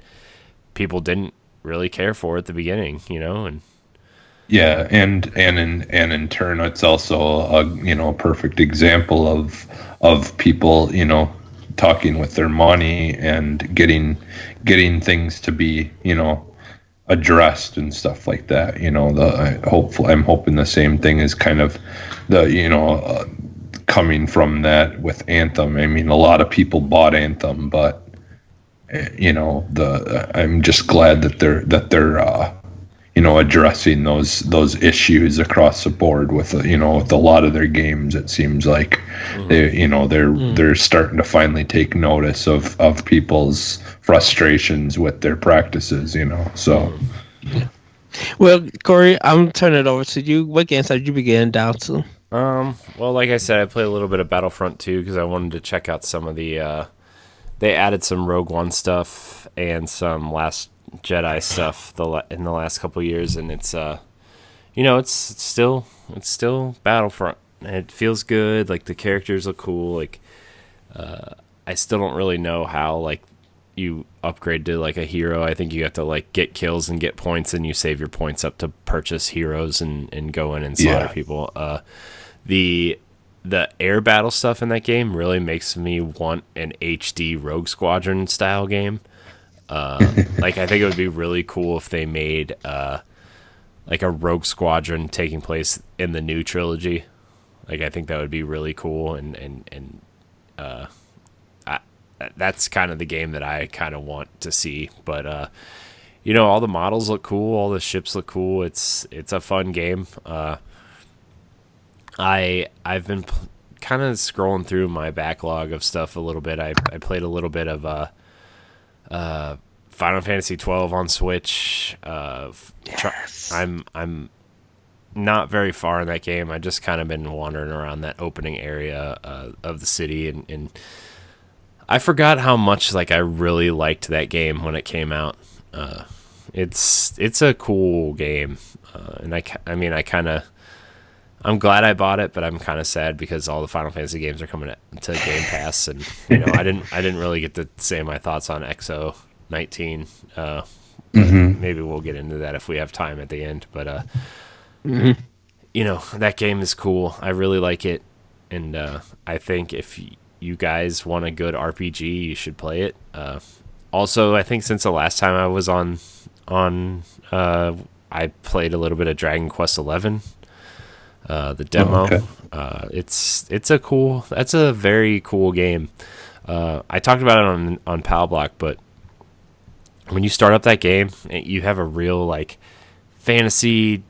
people didn't really care for at the beginning, you know, and Yeah, and in turn, it's also a perfect example of people talking with their money and getting things to be addressed and stuff like that. I'm hoping the same thing is kind of the coming from that with Anthem. I mean, a lot of people bought Anthem, but I'm just glad that they're addressing those issues across the board with with a lot of their games. It seems like they're starting to finally take notice of people's frustrations with their practices. So. Well, Corey, I'm turning it over to you. What games have you been getting down to? Well, like I said, I played a little bit of Battlefront 2 because I wanted to check out some of the. They added some Rogue One stuff and some Last Jedi stuff in the last couple of years, and it's it's still Battlefront. It feels good. Like the characters look cool. Like I still don't really know how like you upgrade to like a hero. I think you have to like get kills and get points, and you save your points up to purchase heroes and go in and slaughter people. The air battle stuff in that game really makes me want an HD Rogue Squadron style game. Like I think it would be really cool if they made like a Rogue Squadron taking place in the new trilogy. Like I think that would be really cool, and that's kind of the game that I kind of want to see. But all the models look cool, all the ships look cool. It's a fun game. I've been kind of scrolling through my backlog of stuff a little bit. I played a little bit of Final Fantasy 12 on Switch. Yes. I'm not very far in that game. I just kind of been wandering around that opening area of the city, and I forgot how much like I really liked that game when it came out. It's a cool game, and I'm glad I bought it, but I'm kind of sad because all the Final Fantasy games are coming to Game Pass, and I didn't really get to say my thoughts on XO 19. Maybe we'll get into that if we have time at the end. But that game is cool. I really like it, and I think if you guys want a good RPG, you should play it. Also, I think since the last time I was on, I played a little bit of Dragon Quest 11. The demo. Okay. That's a very cool game. I talked about it on Pal Block, but when you start up that game, you have a real like fantasy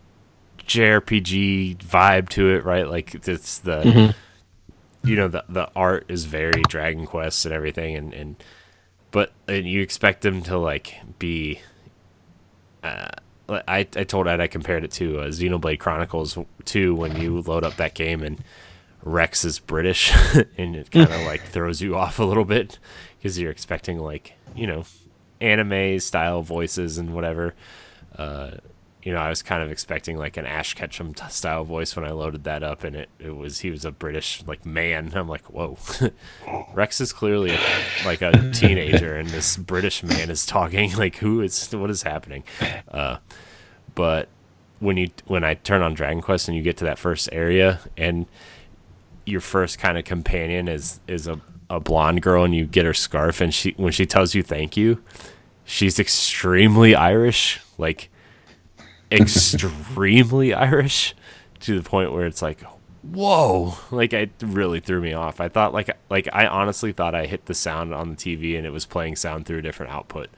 JRPG vibe to it, right? Like it's the the art is very Dragon Quest and everything, but you expect them to like be. I told Ed I compared it to Xenoblade Chronicles 2 when you load up that game and Rex is British and it kind of like throws you off a little bit because you're expecting like anime style voices and whatever. I was kind of expecting like an Ash Ketchum style voice when I loaded that up, and he was a British like man. I'm like, whoa, Rex is clearly like a teenager, and this British man is talking. Like, what is happening? But when I turn on Dragon Quest and you get to that first area, and your first kind of companion is a blonde girl, and you get her scarf, and when she tells you thank you, she's extremely Irish, like. Extremely Irish to the point where it's like, whoa, like it really threw me off. I thought like I honestly thought I hit the sound on the TV and it was playing sound through a different output.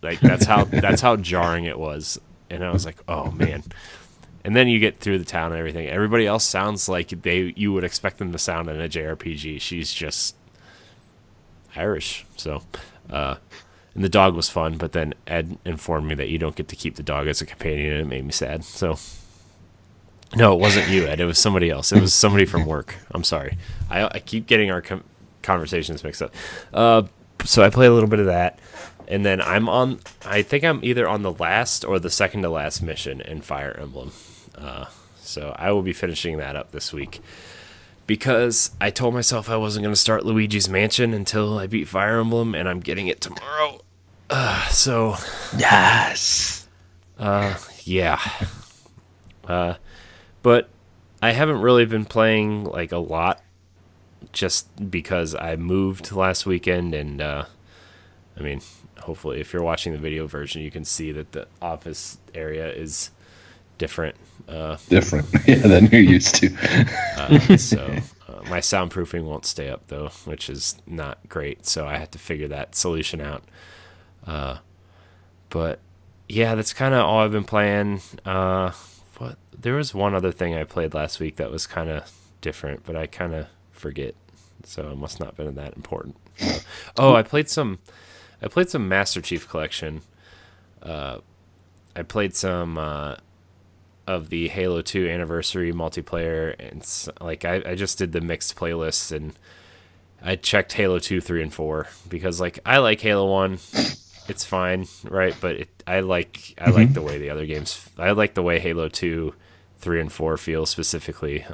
Like that's how jarring it was. And I was like, oh man. And then you get through the town and everything. Everybody else sounds like you would expect them to sound in a JRPG. She's just Irish. So, and the dog was fun, but then Ed informed me that you don't get to keep the dog as a companion, and it made me sad. So, no, it wasn't you, Ed. It was somebody else. It was somebody from work. I'm sorry. I keep getting our conversations mixed up. So I play a little bit of that. And then I think I'm either on the last or the second to last mission in Fire Emblem. So I will be finishing that up this week. Because I told myself I wasn't going to start Luigi's Mansion until I beat Fire Emblem, and I'm getting it tomorrow. So... Yes! Yeah. But I haven't really been playing, like, a lot, just because I moved last weekend, and, I mean... Hopefully, if you're watching the video version, you can see that the office area is different. Different, than you're used to. So my soundproofing won't stay up, though, which is not great. So I have to figure that solution out. But, yeah, that's kind of all I've been playing. There was one other thing I played last week that was kind of different, but I kind of forget. So it must not have been that important. So, I played some Master Chief Collection. I played some of the Halo 2 Anniversary multiplayer, and I just did the mixed playlists, and I checked Halo 2, 3, and 4 because I like Halo 1. It's fine, right? But I like the way the other games. I like the way Halo 2, 3, and 4 feel specifically.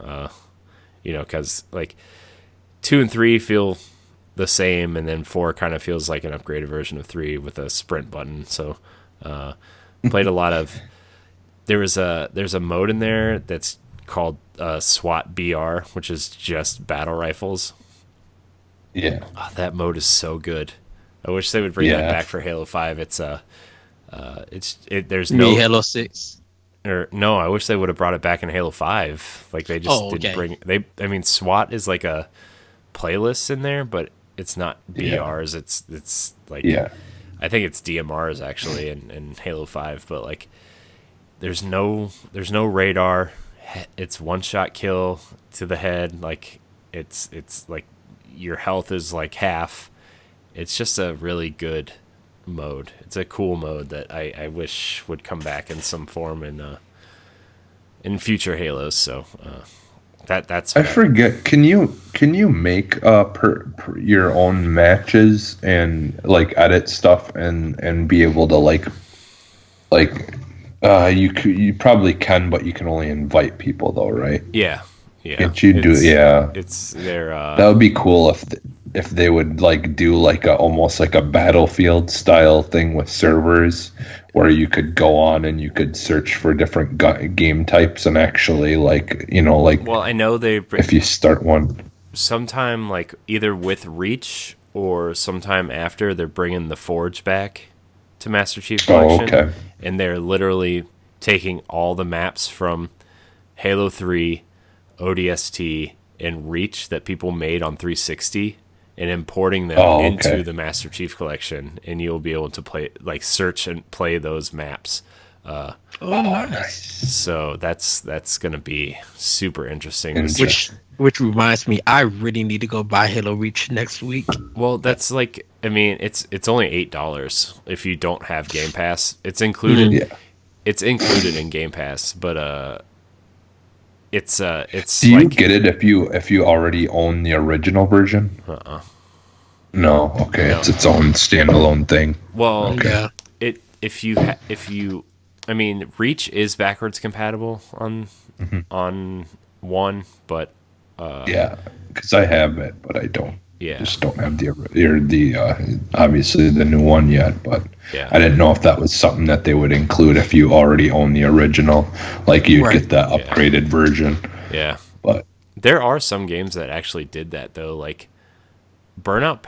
Because 2 and 3 feel the same, and then 4 kind of feels like an upgraded version of 3 with a sprint button. So played a lot of there's a mode in there that's called SWAT BR, which is just battle rifles. That mode is so good. I wish they would bring that back for Halo 5. There's no Halo 6. Or no, I wish they would have brought it back in Halo 5. They just didn't bring SWAT is like a playlist in there, but it's not BRs. It's I think it's DMRs actually in Halo 5, but there's no radar. It's one shot kill to the head. It's your health is half. It's just a really good mode. It's a cool mode that I wish would come back in some form in future Halos. So That's I forget. Can you make your own matches and edit stuff and be able to you probably can, but you can only invite people though, right? Yeah. Can't you do? Yeah, it's their. That would be cool if they would do almost like a Battlefield style thing with servers where you could go on and you could search for different game types and actually Well, I know if you start one sometime either with Reach or sometime after, they're bringing the Forge back to Master Chief Collection. Oh, okay. And they're literally taking all the maps from Halo 3, ODST, and Reach that people made on 360 and importing them into the Master Chief Collection, and you'll be able to play search and play those maps. Nice. So that's going to be super interesting. Which reminds me, I really need to go buy Halo Reach next week. Well, that's it's only $8 if you don't have Game Pass. It's included. Yeah. It's included in Game Pass, but it's do you get it if you already own the original version? No. Okay, no. It's its own standalone thing. Well, yeah. If you Reach is backwards compatible on 1, but because I have it, but I don't. Yeah, just don't have the obviously the new one yet. But I didn't know if that was something that they would include if you already own the original, you'd get the upgraded version. Yeah, but there are some games that actually did that though, Burnout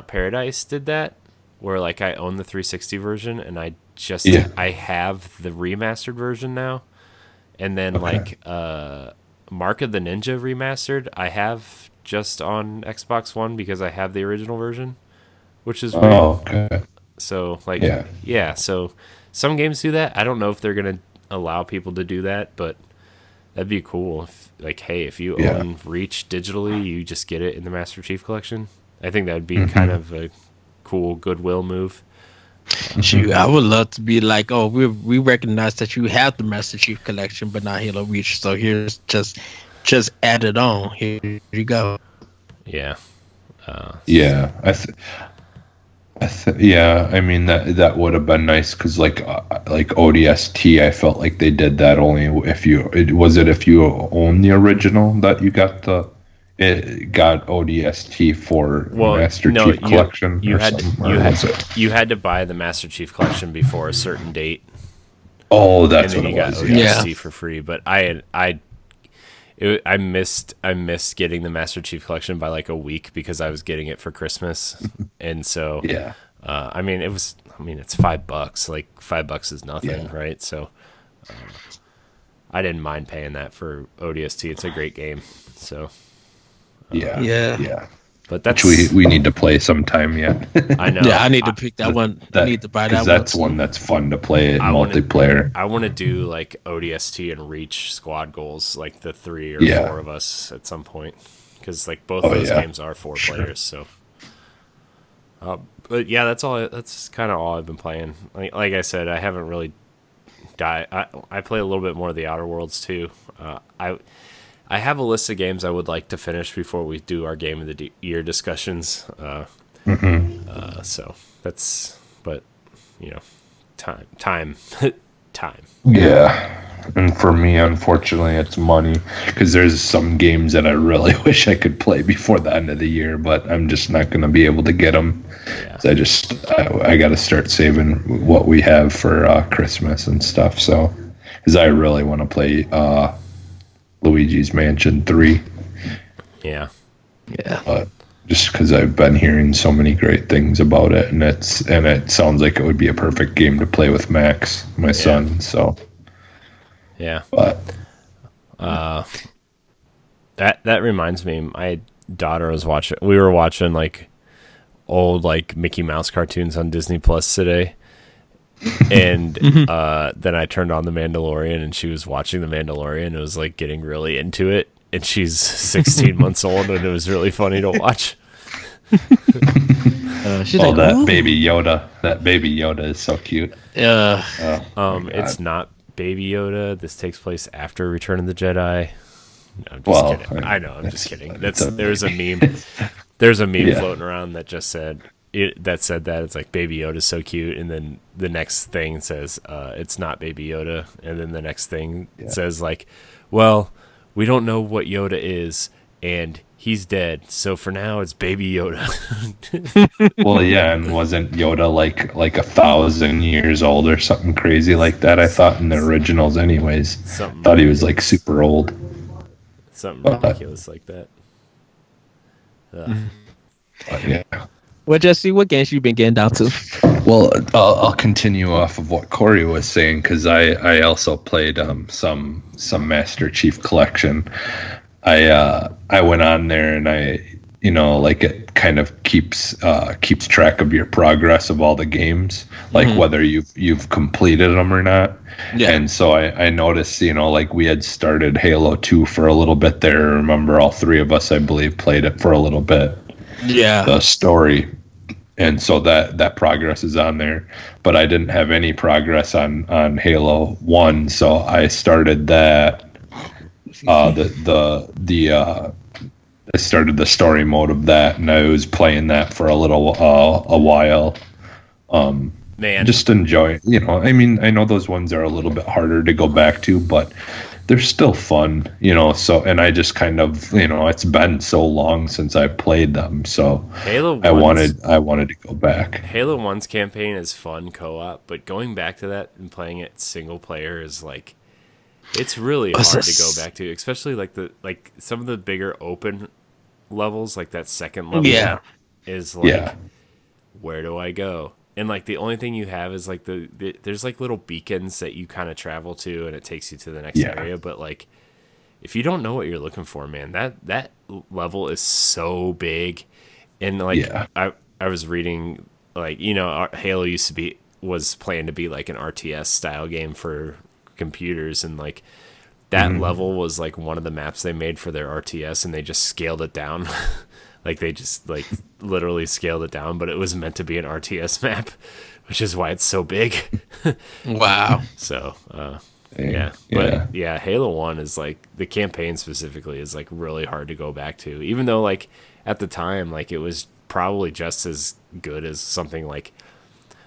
Paradise did that, where I own the 360 version and I have the remastered version now, and then Mark of the Ninja Remastered I have just on Xbox One because I have the original version, which is weird. Oh, okay. So so some games do that. I don't know if they're gonna allow people to do that, but that'd be cool. If you own Reach digitally, you just get it in the Master Chief Collection. I think that'd be kind of a cool goodwill move. Shoot, I would love to be like, oh, we recognize that you have the Master Chief Collection, but not Halo Reach. So here's just add it on. Here you go. Yeah. Yeah, I mean that would have been nice because like ODST, I felt like they did that only if you own the original that you got got ODST for Master Chief Collection. You had to buy the Master Chief Collection before a certain date. Oh, that's and then what you it got was. ODST for free. But I missed getting the Master Chief Collection by like a week because I was getting it for Christmas, and so yeah. I mean it's $5. Like $5 is nothing, right? So I didn't mind paying that for ODST. It's a great game. So yeah. But that's we need to play sometime yet. I know. Yeah, I need to pick that one. I need to buy that one. That's one that's fun to play multiplayer. I want to do like ODST and Reach squad goals, like the 3 or 4 of us at some point, because like both those games are 4 players. So, but yeah, that's all. That's kind of all I've been playing. Like I said, I haven't really died. I play a little bit more of the Outer Worlds too. I have a list of games I would like to finish before we do our Game of the Year discussions. So that's, but time. Yeah. And for me, unfortunately, it's money because there's some games that I really wish I could play before the end of the year, but I'm just not going to be able to get them. Yeah. So I got to start saving what we have for Christmas and stuff. So, because I really want to play Luigi's Mansion 3. Yeah. But just because I've been hearing so many great things about it, and it sounds like it would be a perfect game to play with Max, my son. So. Yeah. But that reminds me, my daughter was watching. We were watching like old like Mickey Mouse cartoons on Disney Plus today. And then I turned on The Mandalorian, and she was watching The Mandalorian. It was like getting really into it, and she's 16 months old, and it was really funny to watch. She's like, that baby Yoda. That baby Yoda is so cute. Yeah. It's not Baby Yoda. This takes place after Return of the Jedi. No, I'm just kidding. I know. I'm just kidding. There's a meme. There's a meme floating around that just said. It's like Baby Yoda's so cute, and then the next thing says it's not Baby Yoda, and then the next thing says like, well, we don't know what Yoda is, and he's dead, so for now it's Baby Yoda. Well, and wasn't Yoda like 1,000 years old or something crazy like that? I thought in the originals, anyways. Thought he was like super old. Something ridiculous like that. Yeah. Well, Jesse, what games you been getting down to? Well, I'll continue off of what Corey was saying because I also played some Master Chief Collection. I went on there and it kind of keeps track of your progress of all the games, like whether you've completed them or not. Yeah. And so I noticed, like we had started Halo 2 for a little bit there. Remember, all 3 of us, I believe, played it for a little bit. Yeah, the story, and so that progress is on there, but I didn't have any progress on Halo 1, so I started that. I started the story mode of that, and I was playing that for a while. Man, just enjoying. I mean, I know those ones are a little bit harder to go back to, but they're still fun, So, and I just kind of, it's been so long since I played them, so I wanted to go back. Halo 1's campaign is fun co-op, but going back to that and playing it single player is like, it's really hard to go back to, especially like some of the bigger open levels, like that second level is like, where do I go? And like the only thing you have is like there's like little beacons that you kind of travel to, and it takes you to the next area. But like, if you don't know what you're looking for, man, that level is so big. And like I was reading, like Halo was planned to be like an RTS style game for computers, and like that level was like one of the maps they made for their RTS, and they just scaled it down. Like they just like literally scaled it down, but it was meant to be an RTS map, which is why it's so big. Wow. So but yeah, Halo 1 is like, the campaign specifically is like really hard to go back to, even though like at the time, like it was probably just as good as something like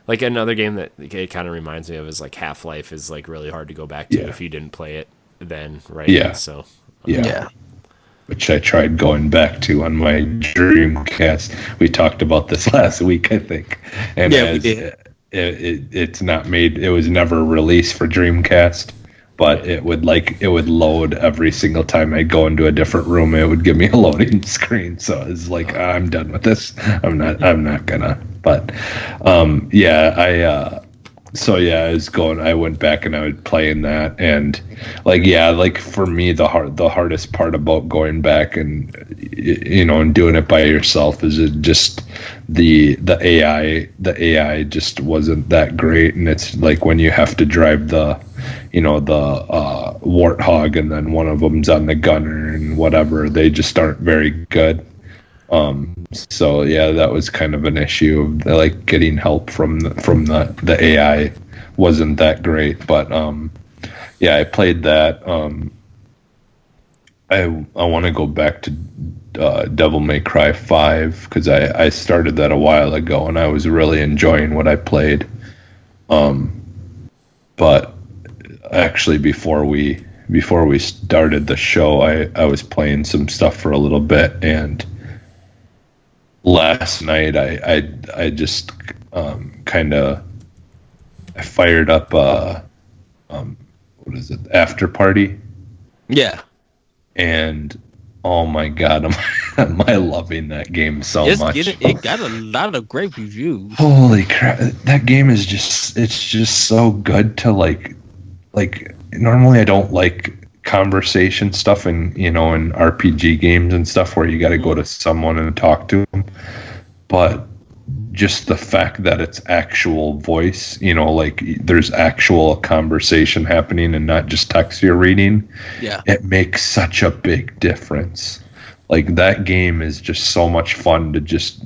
another game that it kind of reminds me of is like Half-Life is like really hard to go back to if you didn't play it then, right? Yeah. So yeah. Which I tried going back to on my Dreamcast. We talked about this last week, I think. And we did. It's not made. It was never released for Dreamcast, but it would load every single time I go into a different room. It would give me a loading screen. So it's like, I'm done with this. I'm not gonna. But I went back and I was playing that, and like for me, the hardest part about going back and and doing it by yourself is it just the AI just wasn't that great. And it's like when you have to drive the Warthog, and then one of them's on the gunner and whatever, they just aren't very good. So yeah, that was kind of an issue. Like getting help from the AI wasn't that great, but I played that. I want to go back to Devil May Cry 5 because I started that a while ago and I was really enjoying what I played. But actually, before we started the show, I was playing some stuff for a little bit, and last night I just kind of fired up what is it, Afterparty? Yeah. And oh my god, am I loving that game so much. It got a lot of great reviews. Holy crap, that game is just so good to like normally I don't like conversation stuff in RPG games and stuff where you got to go to someone and talk to them, but just the fact that it's actual voice, like there's actual conversation happening and not just text you're reading, it makes such a big difference. Like that game is just so much fun to just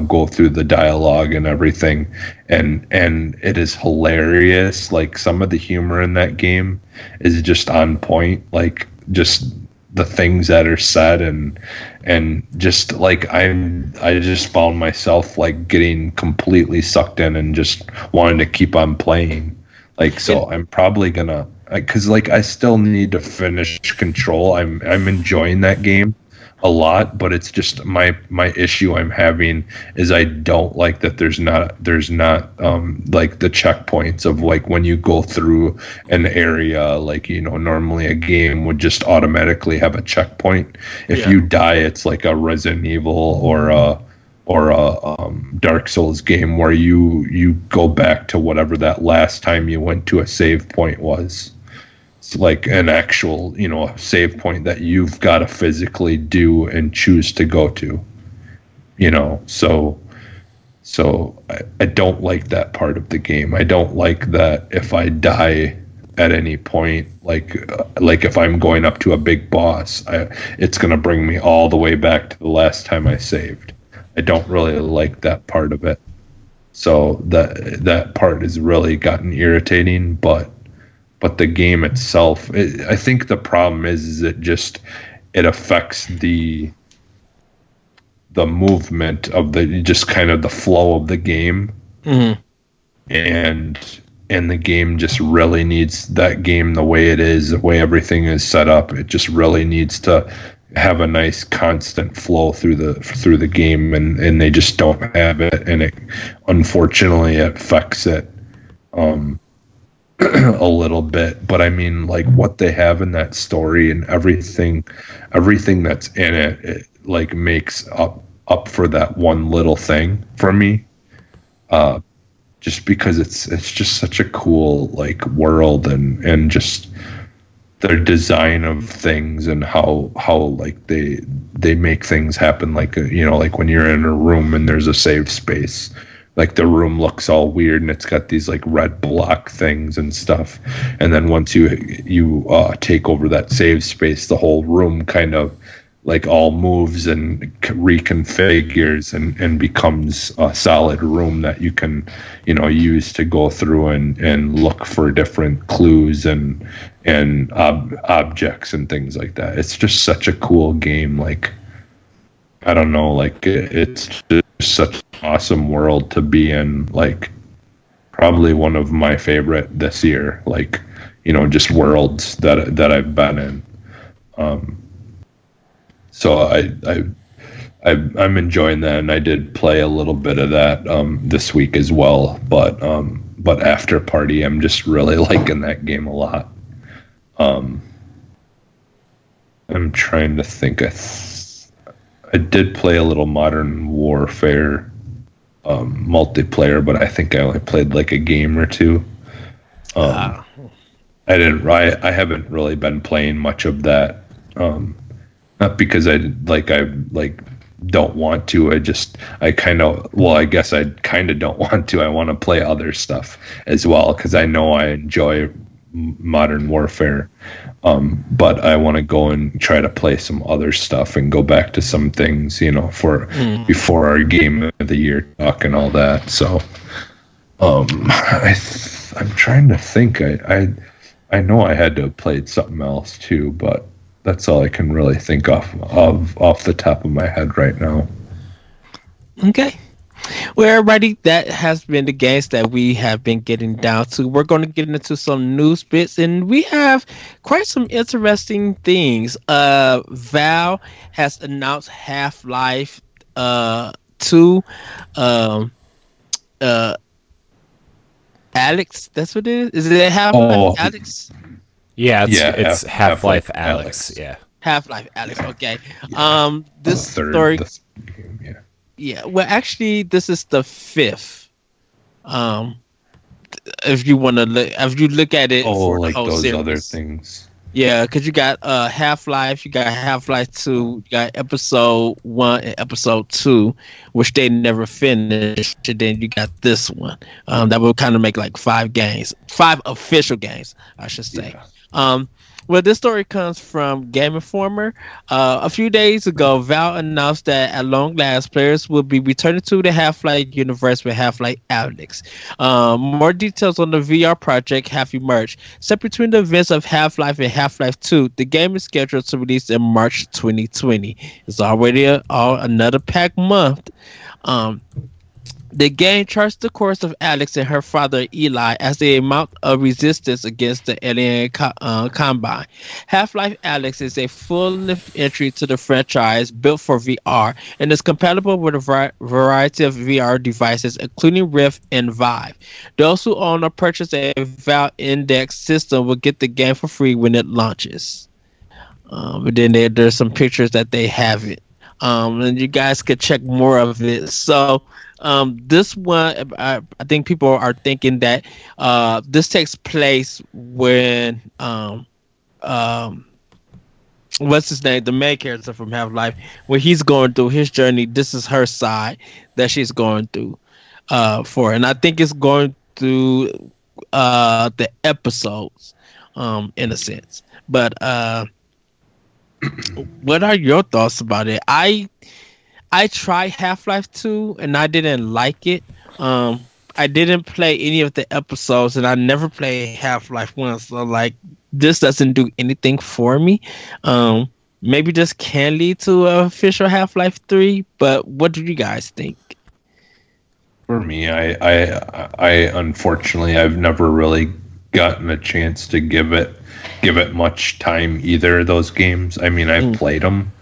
go through the dialogue and everything, and it is hilarious. Like some of the humor in that game is just on point, like just the things that are said, and just like I just found myself like getting completely sucked in and just wanting to keep on playing. Like so I'm probably gonna, because like I still need to finish Control. I'm enjoying that game a lot, but it's just my issue I'm having is I don't like that there's not like the checkpoints of like when you go through an area, like normally a game would just automatically have a checkpoint. If you die, it's like a Resident Evil or a Dark Souls game where you go back to whatever that last time you went to a save point was. Like an actual, save point that you've got to physically do and choose to go to, so I don't like that part of the game. I don't like that if I die at any point, like if I'm going up to a big boss, it's going to bring me all the way back to the last time I saved. I don't really like that part of it. So that part has really gotten irritating, but the game itself, I think the problem is it affects the movement of just kind of the flow of the game. Mm-hmm. And the game just really needs, that game the way it is, the way everything is set up, it just really needs to have a nice constant flow through the game, and they just don't have it, and it unfortunately affects it a little bit. But I mean, like what they have in that story and everything that's in it like makes up for that one little thing for me, just because it's just such a cool like world, and just their design of things and how like they make things happen, like like when you're in a room and there's a save space like the room looks all weird and it's got these like red block things and stuff. And then once you take over that save space, the whole room kind of like all moves and reconfigures and becomes a solid room that you can, use to go through and look for different clues and objects and things like that. It's just such a cool game. Like, I don't know, like it's just such an awesome world to be in. Like, probably one of my favorite this year. Like, just worlds that I've been in. So I'm enjoying that, and I did play a little bit of that this week as well. But Afterparty, I'm just really liking that game a lot. I'm trying to think. I did play a little Modern Warfare multiplayer, but I think I only played like a game or two. I haven't really been playing much of that. Not because I don't want to. I guess I kind of don't want to. I want to play other stuff as well because I know I enjoy Modern Warfare. But I want to go and try to play some other stuff and go back to some things, before our game of the year talk and all that. So, I'm trying to think. I know I had to have played something else too, but that's all I can really think off the top of my head right now. Okay. Well, everybody, that has been the games that we have been getting down to. We're going to get into some news bits, and we have quite some interesting things. Valve has announced Half-Life 2. Alyx, that's what it is? Is it Half-Life Alyx? Yeah, it's Half-Life Alyx. Yeah. Half-Life Alyx, okay. This story... Yeah, well, actually, this is the 5th. If you want to look at it, for like those series. Other things. Yeah, because you got Half-Life, you got Half-Life 2, you got Episode 1 and Episode 2, which they never finished. And then you got this one. That will kind of make like 5 official games, I should say. Yeah. Well, this story comes from Game Informer. A few days ago, Valve announced that at long last, players will be returning to the Half-Life universe with Half-Life Alyx. More details on the VR project have emerged. Set between the events of Half-Life and Half-Life 2, the game is scheduled to release in March 2020. It's already another packed month. The game charts the course of Alyx and her father Eli as they mount a resistance against the alien combine. Half-Life Alyx is a full-length entry to the franchise built for VR and is compatible with a variety of VR devices, including Rift and Vive. Those who own or purchase a Valve Index system will get the game for free when it launches. But then there's some pictures that they have it. And you guys could check more of it. So this one, I think people are thinking that this takes place when what's his name, the main character from Half-Life, when he's going through his journey. This is her side that she's going through for, and I think it's going through the episodes in a sense. But what are your thoughts about it? I tried Half-Life 2 and I didn't like it. I didn't play any of the episodes and I never played Half-Life 1. So like this doesn't do anything for me. Maybe this can lead to an official Half-Life 3, but what do you guys think? For me, I unfortunately I've never really gotten a chance to give it much time either of those games. I mean, I've played them,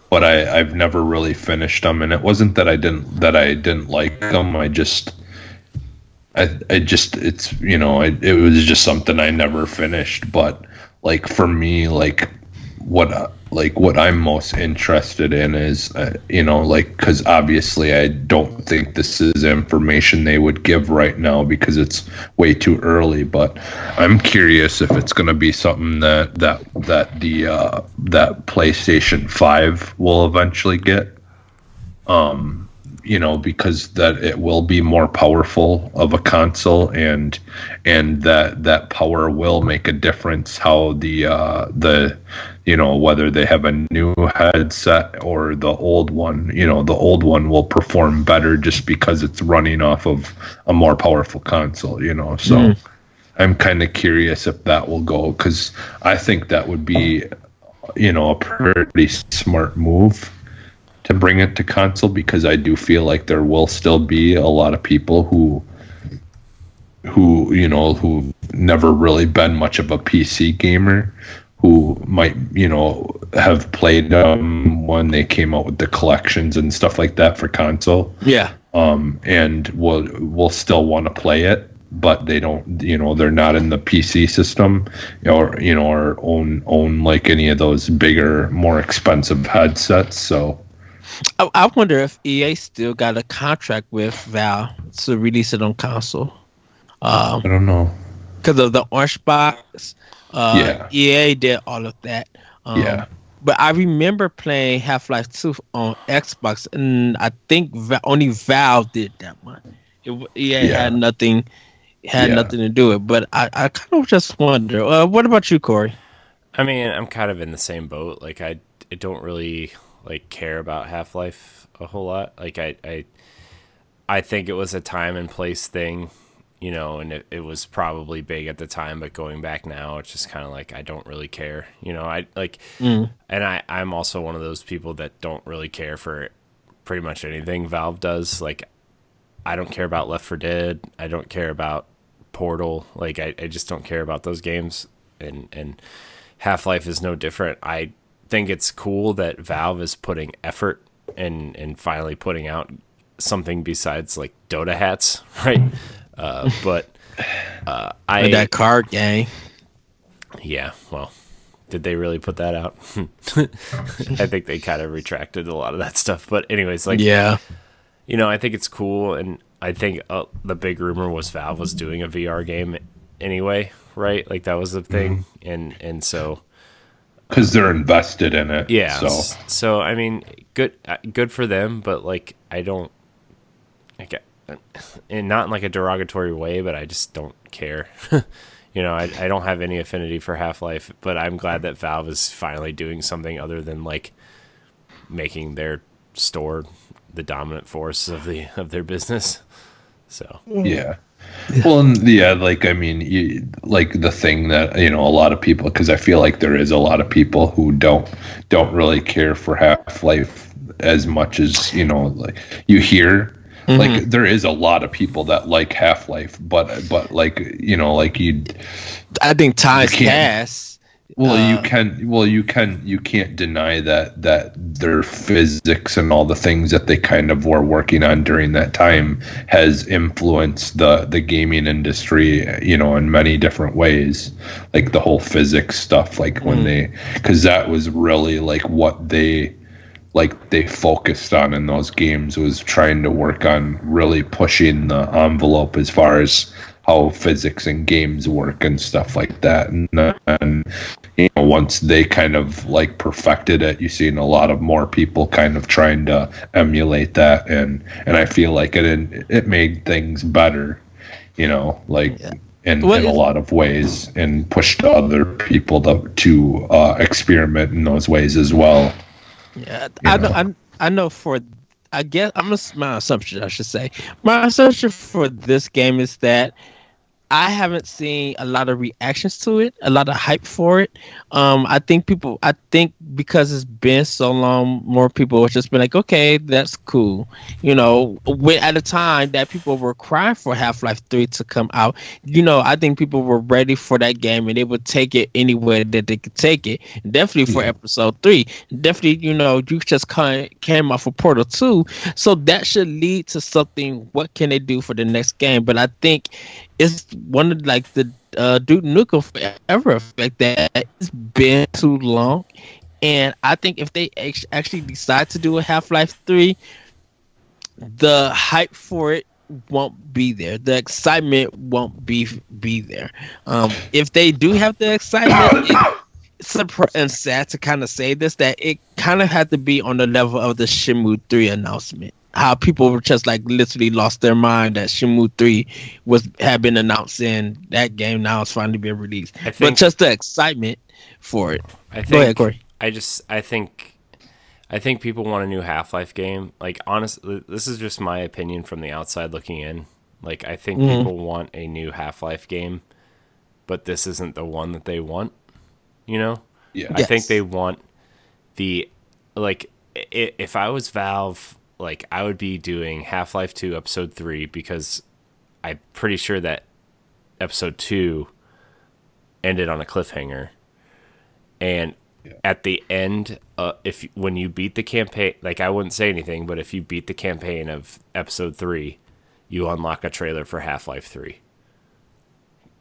but I've never really finished them. And it wasn't that I didn't like them. It was just something I never finished. But like for me, like what I'm most interested in is, because obviously I don't think this is information they would give right now because it's way too early. But I'm curious if it's going to be something that PlayStation 5 will eventually get. because that it will be more powerful of a console, and that power will make a difference how the whether they have a new headset or the old one, the old one will perform better just because it's running off of a more powerful console, so I'm kind of curious if that will go, because I think that would be a pretty smart move to bring it to console, because I do feel like there will still be a lot of people who've never really been much of a PC gamer, who might have played when they came out with the collections and stuff like that for console. Yeah. And will still want to play it, but they don't, they're not in the PC system, or own like any of those bigger, more expensive headsets. So I wonder if EA still got a contract with Valve to release it on console. I don't know, because of the Orange Box. EA did all of that. But I remember playing Half-Life 2 on Xbox, and I think only Valve did that one. EA had nothing to do with it. But I kind of just wonder. What about you, Corey? I mean, I'm kind of in the same boat. Like, I don't really care about Half-Life a whole lot. Like, I think it was a time and place thing, and it was probably big at the time, but going back now, it's just kind of like, I don't really care, and I'm also one of those people that don't really care for pretty much anything Valve does. Like, I don't care about Left 4 Dead. I don't care about Portal. Like, I just don't care about those games, and Half-Life is no different. I think it's cool that Valve is putting effort and finally putting out something besides like Dota hats, right? But that card game. Yeah, well, did they really put that out? I think they kind of retracted a lot of that stuff. But anyways, I think it's cool, and I think the big rumor was Valve was doing a VR game anyway, right? Like, that was the thing, and so. Because they're invested in it. Yeah. So I mean, good for them, but like, I don't, and not in like a derogatory way, but I just don't care. I don't have any affinity for Half-Life, but I'm glad that Valve is finally doing something other than like making their store the dominant force of their business. So yeah. Well, like, I mean, like the thing that, a lot of people, because I feel like there is a lot of people who don't really care for Half-Life as much as, like you hear, like there is a lot of people that like Half-Life, but like, like I think times pass. You can't deny that their physics and all the things that they kind of were working on during that time has influenced the gaming industry, in many different ways. Like the whole physics stuff, like because that was really like what they focused on in those games, was trying to work on really pushing the envelope as far as how physics and games work and stuff like that. And once they kind of like perfected it, you've seen a lot of more people kind of trying to emulate that, and I feel like it made things better, in a lot of ways, and pushed other people to experiment in those ways as well. Yeah, I know for, I guess my assumption, I should say, my assumption for this game is that I haven't seen a lot of reactions to it, a lot of hype for it. I think because it's been so long, more people have just been like, okay, that's cool. At a time that people were crying for Half-Life 3 to come out, I think people were ready for that game, and they would take it anywhere that they could take it. Definitely for Episode 3. Definitely, you just came off of Portal 2. So that should lead to something. What can they do for the next game? But I think it's one of like the Duke Nukem Forever effect, that it's been too long, and I think if they actually decide to do a Half-Life 3, the hype for it won't be there. The excitement won't be there. If they do have the excitement, it's sad to kind of say this, that it kind of had to be on the level of the Shenmue 3 announcement. how people were just like literally lost their mind that Shenmue 3 had been announced and that game now is finally being released. But just the excitement for it. Go ahead, Corey. I think people want a new Half-Life game. Like, honestly, this is just my opinion from the outside looking in. Like, I think people want a new Half-Life game, but this isn't the one that they want, you know? Yeah. I think they want if I was Valve, like, I would be doing Half-Life 2 Episode 3 because I'm pretty sure that Episode 2 ended on a cliffhanger. And at the end, when you beat the campaign, like, I wouldn't say anything, but if you beat the campaign of Episode 3, you unlock a trailer for Half-Life 3.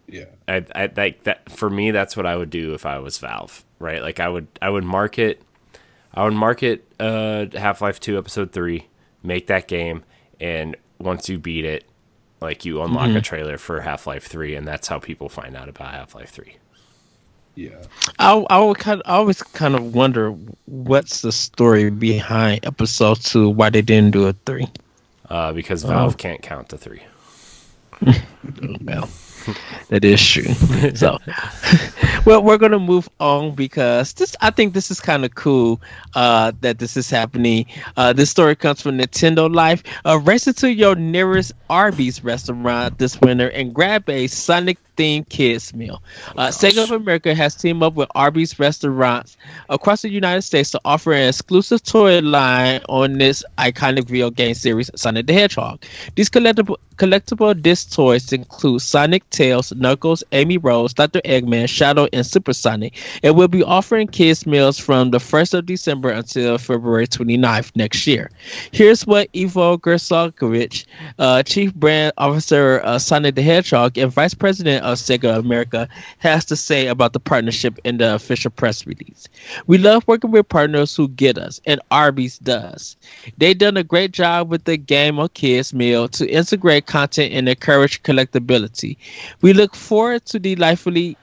Yeah. I like that. For me, that's what I would do if I was Valve, right? Like, I would market Half-Life 2 Episode 3, make that game, and once you beat it, like, you unlock a trailer for Half-Life 3, and that's how people find out about Half-Life 3. Yeah. I always kind of wonder what's the story behind Episode 2, why they didn't do a 3. Because Valve can't count to 3. Well, that is true. So, well, we're gonna move on because I think this is kind of cool that this is happening. This story comes from Nintendo Life. Race to your nearest Arby's restaurant this winter and grab a Sonic themed kids meal. Sega of America has teamed up with Arby's restaurants across the United States to offer an exclusive toy line on this iconic video game series, Sonic the Hedgehog. These collectible disc toys include Sonic, Tails, Knuckles, Amy Rose, Dr. Eggman, Shadow, and Super Sonic. And we'll be offering kids meals from the 1st of December until February 29th next year. Here's what Ivo Gersalkovich, Chief Brand Officer Sonic the Hedgehog and Vice President of Sega America, has to say about the partnership in the official press release. We love working with partners who get us, and Arby's does. They done a great job with the game or kids meal to integrate content and encourage collectability. We look forward to delighting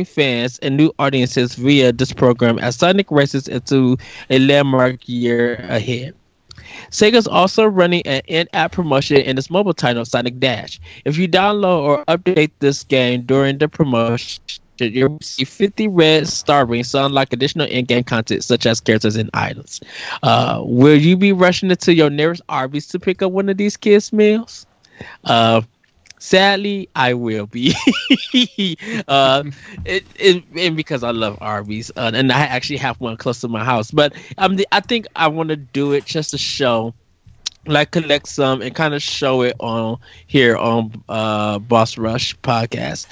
fans and new audiences via this program as Sonic races into a landmark year ahead. Sega's also running an in-app promotion in its mobile title, Sonic Dash. If you download or update this game during the promotion, you'll receive 50 red star rings to unlock additional in-game content such as characters and items. Will you be rushing into your nearest Arby's to pick up one of these kids' meals? Sadly, I will be. And because I love Arby's, and I actually have one close to my house. But I think I want to do it just to show, like, collect some and kind of show it on here on Boss Rush podcast,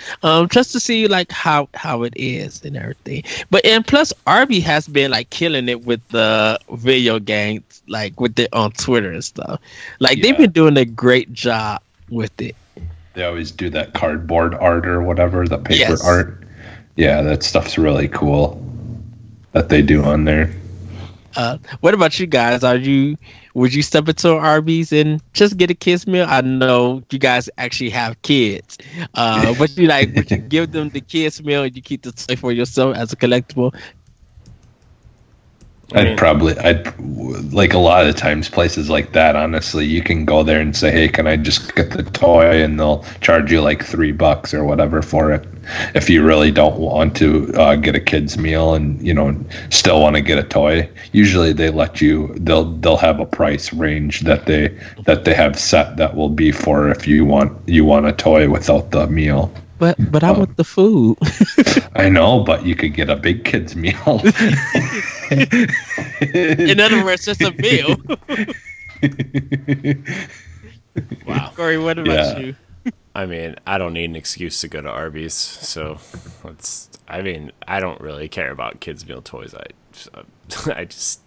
just to see like how it is and everything. But and plus, Arby has been like killing it with the video games, like with it on Twitter and stuff. Like they've been doing a great job with it. They always do that cardboard art or whatever, the paper art. Yeah, that stuff's really cool that they do on there. What about you guys? Would you step into Arby's and just get a kids meal? I know you guys actually have kids. But would you give them the kids meal and you keep the toy for yourself as a collectible? I'd like a lot of times places like that, honestly, you can go there and say, hey, can I just get the toy? And they'll charge you like $3 or whatever for it. If you really don't want to get a kid's meal and, still want to get a toy, usually they let you, they'll have a price range that they have set that will be for if you want a toy without the meal. But I want the food. I know, but you could get a big kid's meal. In other words, just a meal. Wow. Corey, what about you? I mean, I don't need an excuse to go to Arby's, so I don't really care about kids' meal toys. I just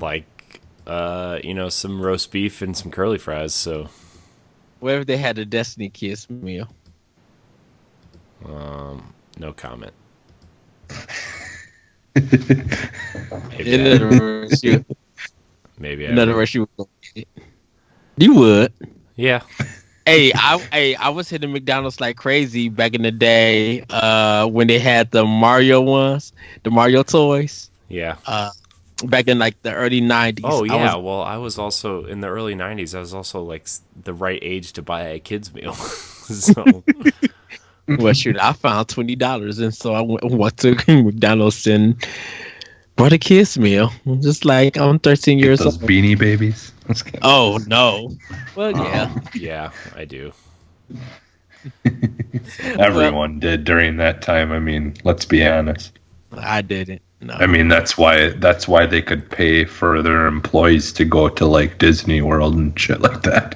like, some roast beef and some curly fries, so. What if they had a Destiny Kids meal? No comment. Maybe. In other words, you would go get it. You would. Yeah. Hey, I was hitting McDonald's like crazy back in the day when they had the Mario ones, the Mario toys. Yeah. back in like the early 90s. Oh yeah, well, I was also in the early '90s. I was also like the right age to buy a kids meal. So Well, shoot, I found $20, and so I went to McDonald's and bought a kids meal. I'm just like, I'm 13 Get years those old. Beanie Babies. Let's go. Oh no. Well, yeah. yeah, I do. Everyone did during that time. I mean, let's be honest. I didn't. No. I mean, that's why they could pay for their employees to go to like Disney World and shit like that.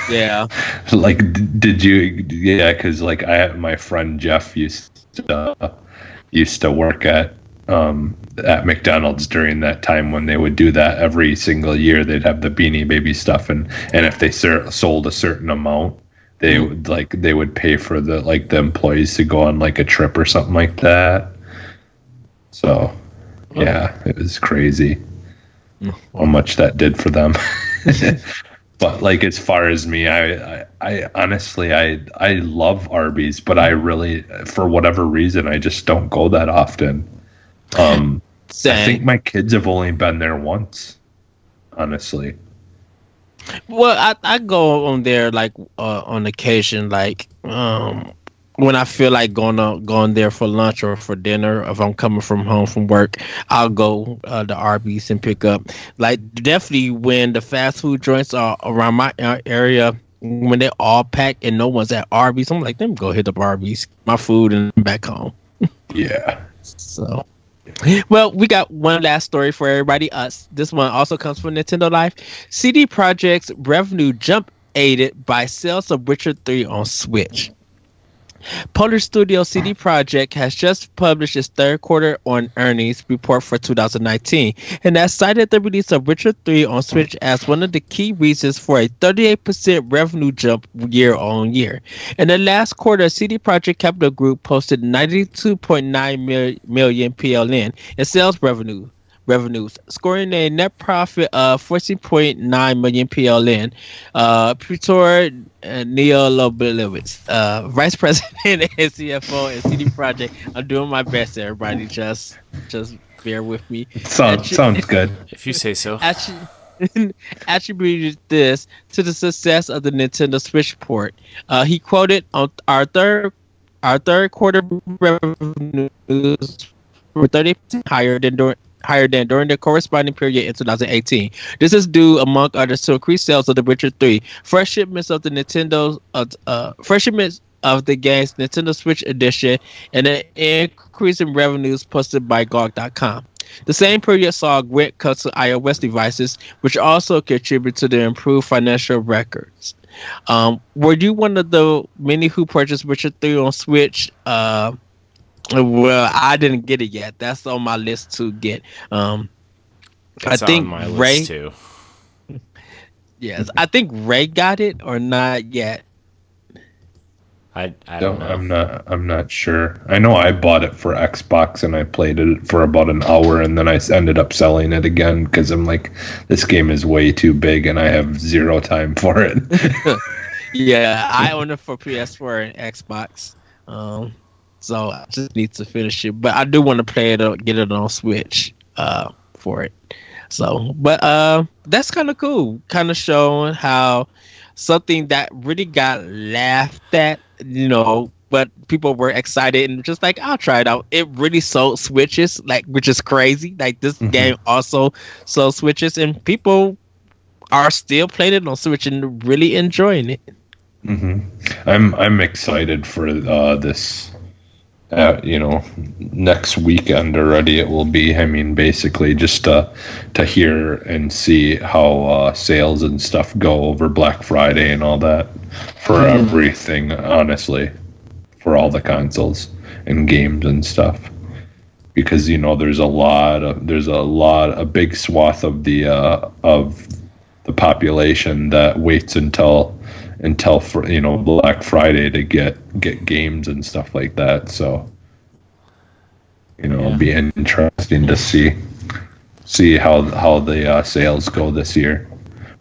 Yeah. Like, did you? Yeah, because like my friend Jeff used to work at McDonald's during that time when they would do that every single year. They'd have the Beanie Baby stuff, and if they sold a certain amount, they would pay for the employees to go on like a trip or something like that. So, yeah, it was crazy how much that did for them. But like, as far as me, I honestly, I love Arby's, but I really, for whatever reason, I just don't go that often. I think my kids have only been there once, honestly. Well, I go on there like on occasion, like when I feel like going there for lunch or for dinner. If I'm coming from home from work, I'll go to Arby's and pick up. Like, definitely when the fast food joints are around my area, when they're all packed and no one's at Arby's, I'm like, let me go hit up Arby's, my food, and back home. Yeah. So, well, we got one last story for everybody. This one also comes from Nintendo Life. CD Projekt's revenue jump aided by sales of Witcher 3 on Switch. Polar Studio CD Projekt has just published its third quarter on earnings report for 2019 and has cited the release of Witcher 3 on Switch as one of the key reasons for a 38% revenue jump year on year. In the last quarter, CD Projekt Capital Group posted 92.9 million PLN in sales revenues, scoring a net profit of 14.9 million PLN. Piotr Neolobelowitz, Vice President and CFO at CD Projekt. I'm doing my best, everybody. Just bear with me. Sounds good. If you say so. Attributed this to the success of the Nintendo Switch port. He quoted, on our third quarter revenues were 30% higher than during the corresponding period in 2018. This is due, among others, to increased sales of The Witcher 3, fresh shipments of the game's Nintendo Switch Edition, and an increase in revenues posted by GOG.com. The same period saw Gwent cut to iOS devices, which also contributed to the improved financial records. Were you one of the many who purchased Witcher 3 on Switch? Well, I didn't get it yet. That's on my list to get. I think on my Ray list too. Yes, I think Ray got it or not yet. I don't know. I'm not sure. I know I bought it for Xbox and I played it for about an hour and then I ended up selling it again because I'm like, this game is way too big and I have zero time for it. Yeah, I own it for PS4 and Xbox. So I just need to finish it, but I do want to play it, get it on Switch, for it. So, but that's kind of cool, kind of showing how something that really got laughed at, but people were excited and just like, I'll try it out. It really sold Switches, like, which is crazy. Like, this game also sold Switches, and people are still playing it on Switch and really enjoying it. I'm excited for this. Next weekend already it will be. I mean, basically just to hear and see how sales and stuff go over Black Friday and all that for everything, honestly, for all the consoles and games and stuff. Because there's a big swath of the population that waits until for Black Friday to get games and stuff like that. So it'll be interesting to see how the sales go this year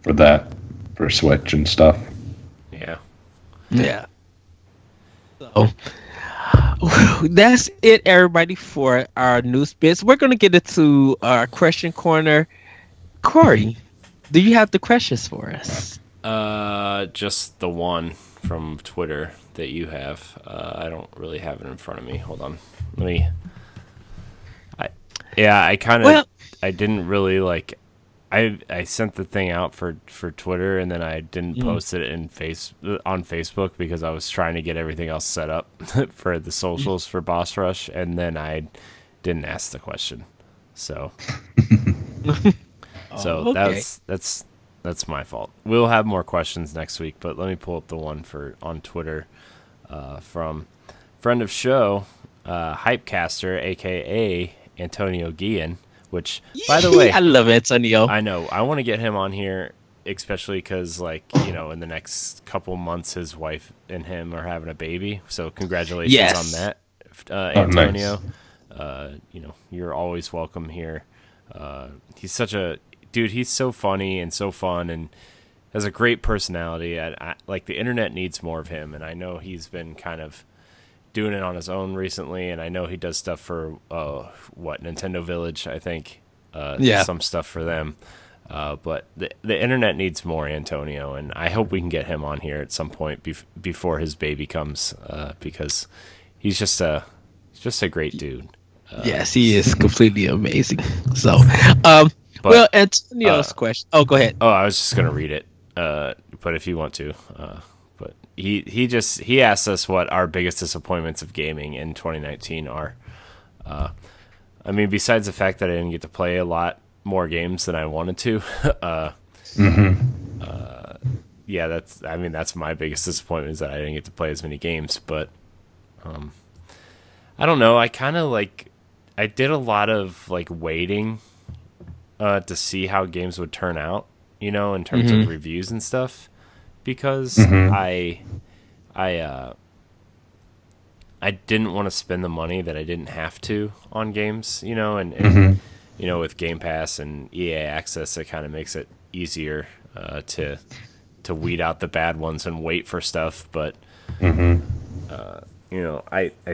for Switch and stuff. Yeah. Yeah. So, That's it, everybody, for our news bits. We're gonna get into our question corner. Corey, do you have the questions for us? Just the one from Twitter that you have. I don't really have it in front of me. Hold on. Let me. I kind of. Well, I didn't really like. I sent the thing out for Twitter, and then I didn't post it on Facebook because I was trying to get everything else set up for the socials for Boss Rush, and then I didn't ask the question. So okay. that's my fault. We'll have more questions next week, but let me pull up the one on Twitter from friend of show, Hypecaster, aka Antonio Guillen. Which, by the way, I love Antonio. I know I want to get him on here, especially because, like, in the next couple months, his wife and him are having a baby. So congratulations on that, Antonio. Nice. You're always welcome here. He's such a dude. He's so funny and so fun and has a great personality. Like, the internet needs more of him, and I know he's been kind of doing it on his own recently, and I know he does stuff for Nintendo Village, I think. Some stuff for them. But the internet needs more Antonio, and I hope we can get him on here at some point before his baby comes, because he's just a great dude. Yes, he is completely amazing. So, Antonio's question. Oh, go ahead. Oh, I was just gonna read it. But if you want to, but he asked us what our biggest disappointments of gaming in 2019 are. I mean, besides the fact that I didn't get to play a lot more games than I wanted to, yeah, that's my biggest disappointment, is that I didn't get to play as many games. But I don't know. I kind of I did a lot of waiting to see how games would turn out, in terms of reviews and stuff, because I didn't want to spend the money that I didn't have to on games, and with Game Pass and EA Access, it kind of makes it easier to weed out the bad ones and wait for stuff. But I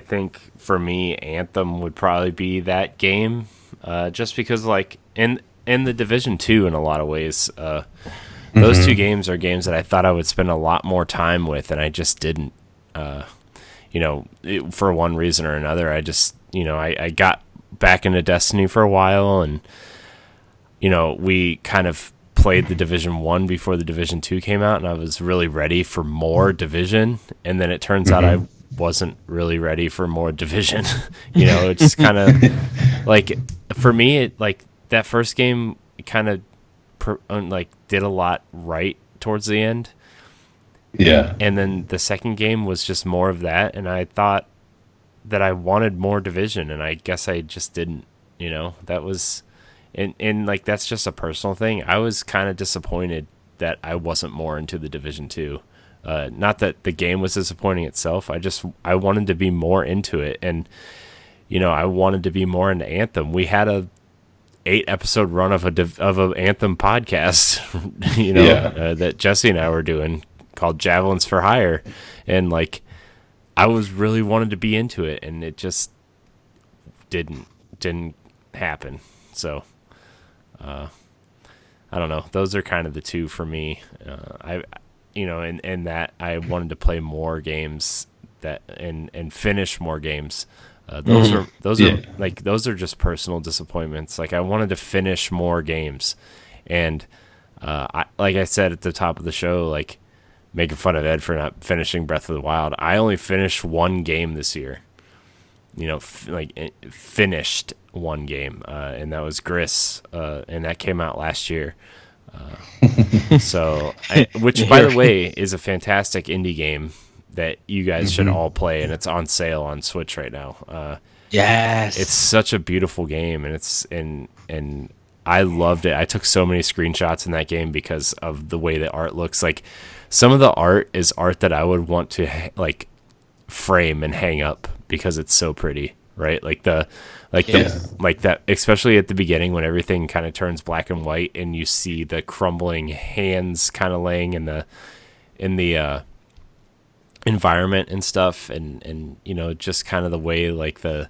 think for me, Anthem would probably be that game, just because in the Division 2 in a lot of ways, those two games are games that I thought I would spend a lot more time with, and I just didn't. For one reason or another, I just, I got back into Destiny for a while, and, we kind of played the Division 1 before the Division 2 came out, and I was really ready for more Division, and then it turns out I wasn't really ready for more Division. It's kind of, for me, that first game kind of, did a lot right towards the end. Yeah. And then the second game was just more of that, and I thought that I wanted more Division, and I guess I just didn't, that was, and that's just a personal thing. I was kind of disappointed that I wasn't more into the Division 2. Not that the game was disappointing itself. I wanted to be more into it, and, I wanted to be more into Anthem. We had a 8-episode run of a Anthem podcast, that Jesse and I were doing, called Javelins for Hire, and I was really wanted to be into it, and it just didn't happen. So I don't know. Those are kind of the two for me. In that I wanted to play more games and finish more games. Those are just personal disappointments. I wanted to finish more games, and like I said at the top of the show, making fun of Ed for not finishing Breath of the Wild. I only finished one game this year. Finished one game, and that was Gris, and that came out last year. Which, by the way, is a fantastic indie game that you guys should all play, and it's on sale on Switch right now. Yes, it's such a beautiful game, and and I loved it. I took so many screenshots in that game because of the way the art looks. Some of the art is art that I would want to frame and hang up because it's so pretty, right? That, especially at the beginning when everything kind of turns black and white and you see the crumbling hands kind of laying in the environment and stuff, and you know, just kind of the way like the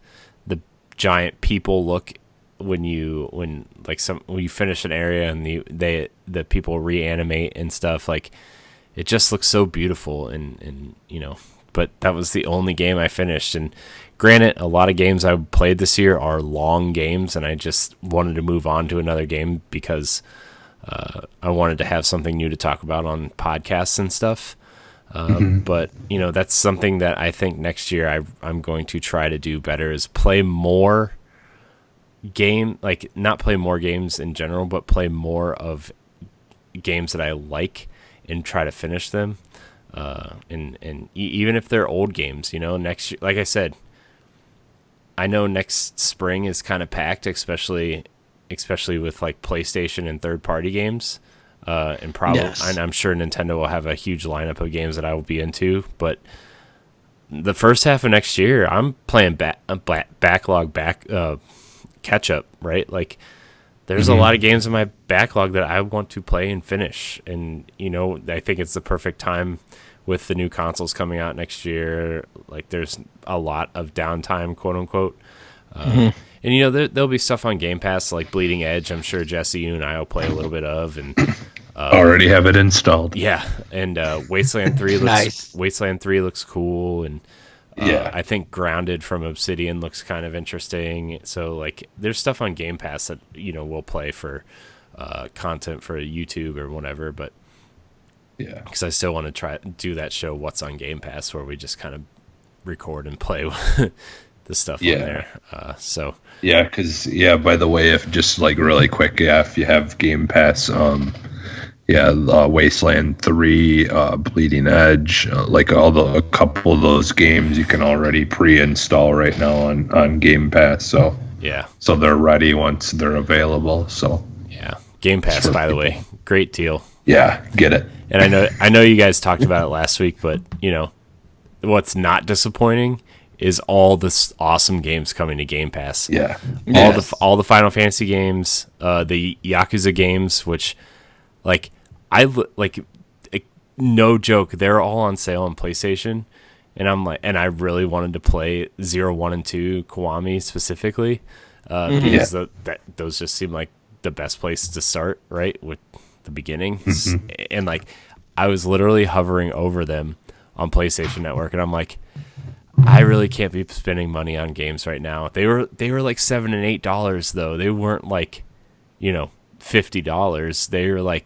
giant people look when you finish an area and the people reanimate and stuff. Like, it just looks so beautiful, and you know, but that was the only game I finished. And granted, a lot of games I played this year are long games, and I just wanted to move on to another game because I wanted to have something new to talk about on podcasts and stuff. But you know, that's something that I think next year I'm going to try to do better, is play more not play more games in general, but play more of games that I like and try to finish them. And even if they're old games, you know, next year, like I said, I know next spring is kind of packed, especially with like PlayStation and third party games. And probably, and I'm sure Nintendo will have a huge lineup of games that I will be into. But the first half of next year, I'm playing catch up, right? Like, there's a lot of games in my backlog that I want to play and finish. And, you know, I think it's the perfect time with the new consoles coming out next year. Like, there's a lot of downtime, quote unquote. And, you know, there'll be stuff on Game Pass like Bleeding Edge. I'm sure Jesse, you and I will play a little bit of, and already have it installed. Yeah, and Wasteland 3 looks Nice. Wasteland 3 looks cool, and I think Grounded from Obsidian looks kind of interesting. So like, there's stuff on Game Pass that, you know, we'll play for content for YouTube or whatever. But Yeah, because I still want to try do that show What's on Game Pass, where we just kind of record and play the stuff on there. So yeah, because by the way, if just like really quick, if you have Game Pass, Wasteland 3, Bleeding Edge, like a couple of those games you can already pre-install right now on Game Pass. So so they're ready once they're available. So Game Pass, by the way, great deal. Yeah, get it. And I know you guys talked about it last week, but you know what's not disappointing is all the awesome games coming to Game Pass. Yeah, all the Final Fantasy games, the Yakuza games, which like no joke, they're all on sale on PlayStation, and I really wanted to play 0, 1, and 2 Kiwami specifically, because those just seem like the best place to start, right, with the beginning. And like, I was literally hovering over them on PlayStation Network, and I'm like, I really can't be spending money on games right now. They were like $7 and $8 though. They weren't like, you know, $50. They were like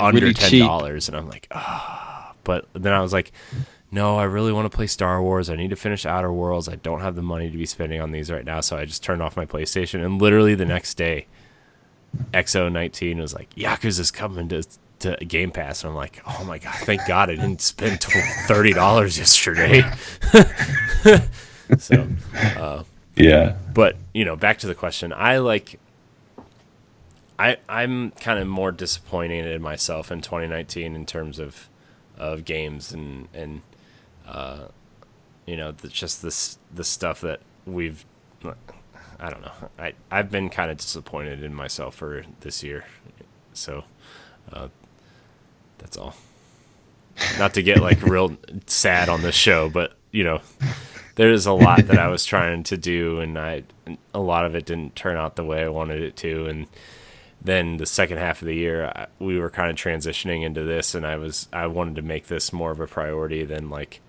under really $10, and I'm like, But then I was like, no, I really want to play Star Wars. I need to finish Outer Worlds. I don't have the money to be spending on these right now, so I just turned off my PlayStation. And literally the next day, XO19 was like, Yakuza's coming to Game Pass, and I'm like, oh my god, thank God I didn't spend $30 yesterday. So but you know, back to the question, I'm kind of more disappointed in myself in 2019 in terms of games and you know, just the stuff that we've, I don't know, I've been kind of disappointed in myself for this year. So that's all. Not to get like real sad on this show, but you know, there's a lot that I was trying to do, and a lot of it didn't turn out the way I wanted it to. And then the second half of the year, we were kind of transitioning into this, and I wanted to make this more of a priority than like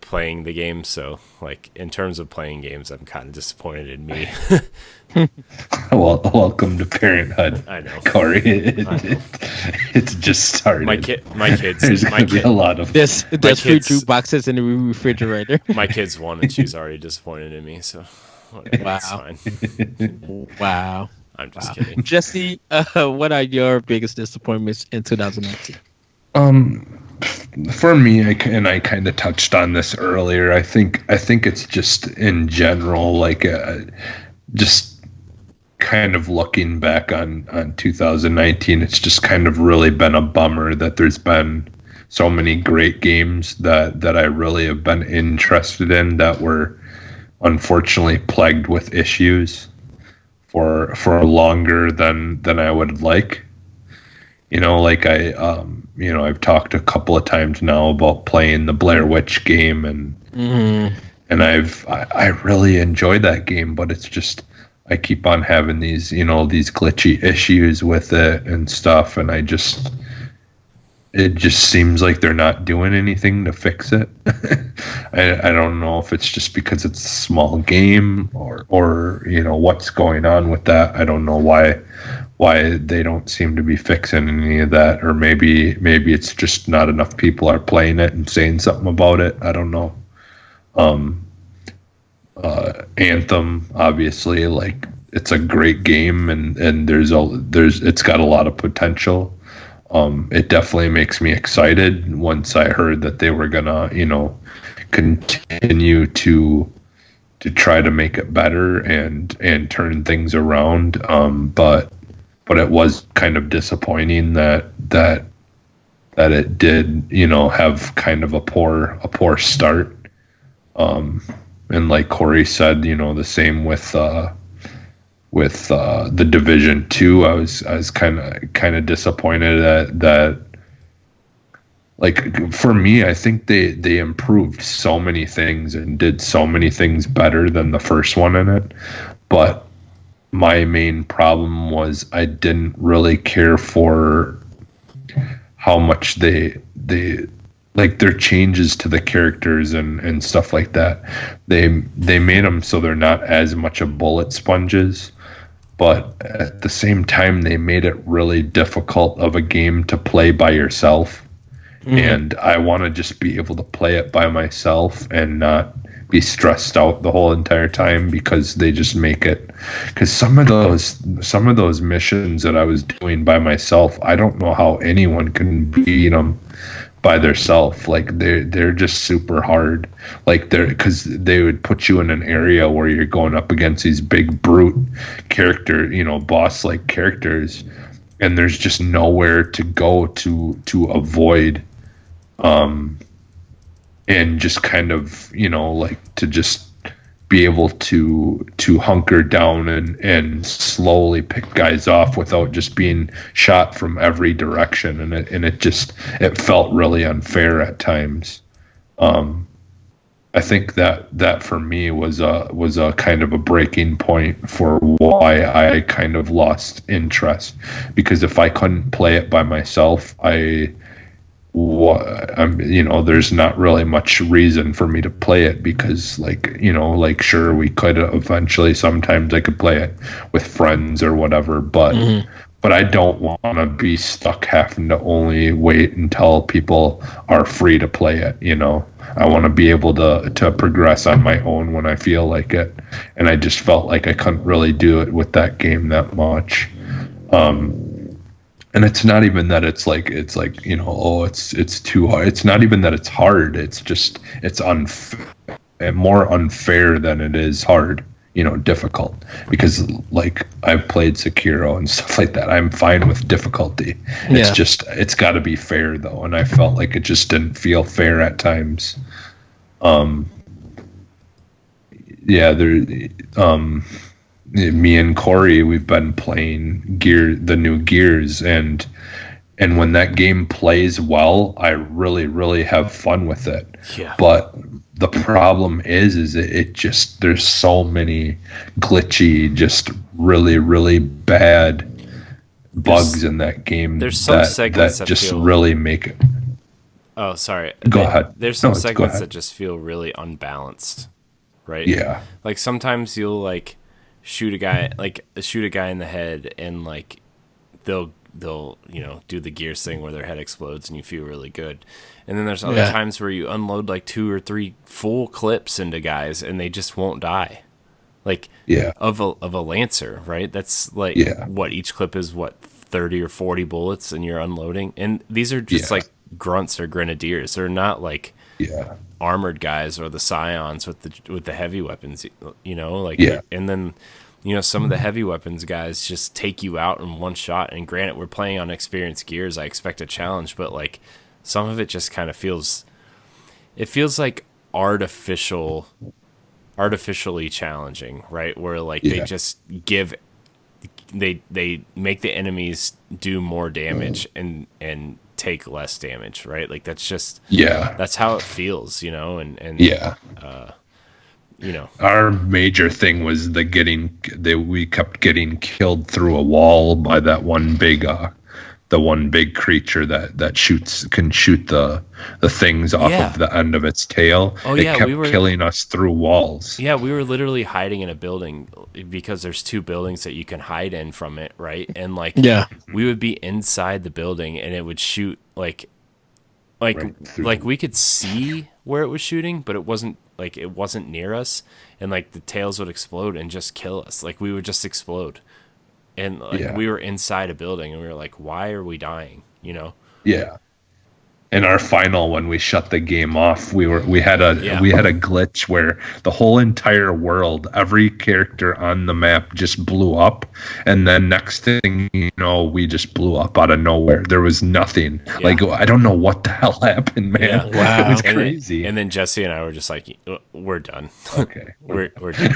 playing the game. So like, in terms of playing games, I'm kind of disappointed in me. Well, welcome to parenthood. I know, Corey. It's just started. My kids. There's gonna be a lot of. There's free jukeboxes in the refrigerator. My kids won, and she's already disappointed in me. So Wow. it's fine. Wow. I'm just kidding. Jesse, what are your biggest disappointments in 2019? For me, I kind of touched on this earlier. I think it's just in general, like just kind of looking back on 2019, it's just kind of really been a bummer that there's been so many great games that I really have been interested in that were unfortunately plagued with issues for longer than I would like. like I've talked a couple of times now about playing the Blair Witch game, and I really enjoyed that game, but it's just I keep on having these glitchy issues with it and stuff, and it just seems like they're not doing anything to fix it. I don't know if it's just because it's a small game or what's going on with that. I don't know why they don't seem to be fixing any of that, or maybe it's just not enough people are playing it and saying something about it. I don't know. Anthem, obviously, like, it's a great game, and it's got a lot of potential. It definitely makes me excited once I heard that they were gonna, continue to try to make it better and turn things around. But it was kind of disappointing that it did, have kind of a poor start. And like Corey said, the same with the Division 2. I was kind of disappointed that like, for me, I think they improved so many things and did so many things better than the first one in it. But my main problem was I didn't really care for how much they like their changes to the characters and stuff like that. They made them so they're not as much of bullet sponges, but at the same time they made it really difficult of a game to play by yourself. And I want to just be able to play it by myself and not be stressed out the whole entire time, because they just make it, because some of those missions that I was doing by myself, I don't know how anyone can beat them by themselves. Like, they're just super hard. Like, because they would put you in an area where you're going up against these big brute character, boss like characters, and there's just nowhere to go to avoid, and just kind of, like, to just be able to hunker down and slowly pick guys off without just being shot from every direction, and it felt really unfair at times. I think that for me was a kind of a breaking point for why I kind of lost interest, because if I couldn't play it by myself, there's not really much reason for me to play it, because sure, we could eventually, sometimes I could play it with friends or whatever, but I don't want to be stuck having to only wait until people are free to play it. I want to be able to progress on my own when I feel like it, and I just felt like I couldn't really do it with that game that much. And it's not even that it's too hard. It's not even that it's hard. It's just, it's more unfair than it is hard, difficult. Because, like, I've played Sekiro and stuff like that. I'm fine with difficulty. Yeah. It's just, it's got to be fair, though. And I felt like it just didn't feel fair at times. Me and Corey, we've been playing the new Gears, and when that game plays well, I really, really have fun with it. Yeah. But the problem is it just, there's so many glitchy, just really, really bad bugs in that game. There's some segments that just really make it. Oh, sorry. Go ahead. There's some segments that just feel really unbalanced, right? Yeah. Like, sometimes you'll shoot a guy in the head, and like they'll do the Gears thing where their head explodes and you feel really good. And then there's other times where you unload like 2 or 3 full clips into guys and they just won't die. Of a Lancer, right? That's like what each clip is, 30 or 40 bullets, and you're unloading. And these are just like grunts or grenadiers. They're not like armored guys or the scions with the heavy weapons, and then some of the heavy weapons guys just take you out in one shot. And granted, we're playing on experienced Gears, I expect a challenge, but like some of it just kind of feels like artificially challenging, right? Where like they just give they make the enemies do more damage and take less damage, right? Like that's how it feels, and Yeah. you know. Our major thing was we kept getting killed through a wall by that one big the one big creature that can shoot the things off of the end of its tail. It kept killing us through walls. Yeah, we were literally hiding in a building because there's two buildings that you can hide in from it, right? And like we would be inside the building and it would shoot like we could see where it was shooting, but it wasn't near us, and like the tails would explode and just kill us. Like we would just explode. And we were inside a building, and we were like, "Why are we dying?" Yeah. In our final, when we shut the game off, we had a glitch where the whole entire world, every character on the map just blew up, and then next thing you know, we just blew up out of nowhere. There was nothing. Yeah. Like I don't know what the hell happened, man. Yeah. Wow, it was crazy. And then Jesse and I were just like, "We're done. Okay, we're done."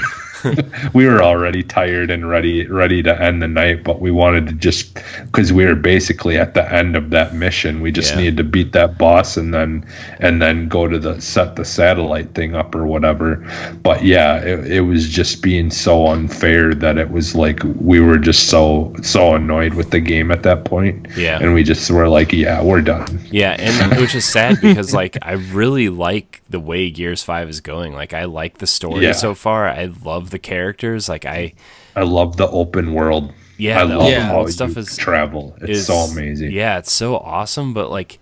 We were already tired and ready to end the night, but we wanted to just because we were basically at the end of that mission. We just needed to beat that boss and then go to set the satellite thing up or whatever. But yeah, it was just being so unfair that it was like we were just so annoyed with the game at that point. Yeah. And we just were like, yeah, we're done. Yeah, and which is sad because like I really like the way Gears 5 is going. Like I like the story so far. I love the characters. Like I love the open world. Yeah, I love how stuff you travel. It's so amazing. Yeah, it's so awesome, but like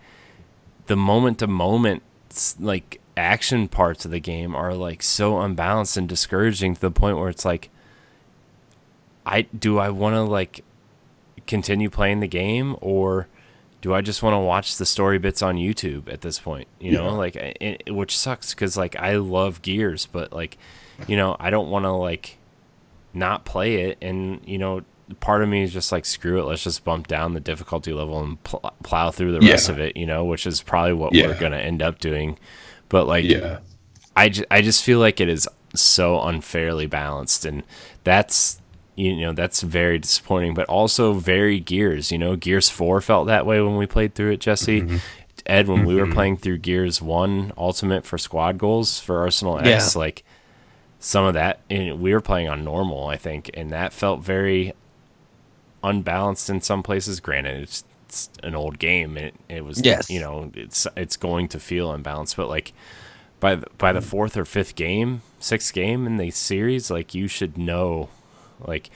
the moment to moment like action parts of the game are like so unbalanced and discouraging to the point where it's like I want to like continue playing the game, or do I just want to watch the story bits on YouTube at this point, like which sucks because like I love Gears, but like I don't want to like not play it, and part of me is just like, screw it, let's just bump down the difficulty level and plow through the rest of it, which is probably what we're going to end up doing. But like, I just feel like it is so unfairly balanced, and that's very disappointing, but also very Gears. Gears 4 felt that way when we played through it, Jesse. Mm-hmm. Ed, when we were playing through Gears 1 Ultimate for squad goals for Arsenal X, like some of that, we were playing on normal, I think, and that felt very unbalanced in some places. Granted, it's an old game. It was, it's going to feel unbalanced, but like by the fourth or sixth game in the series, like you should know, like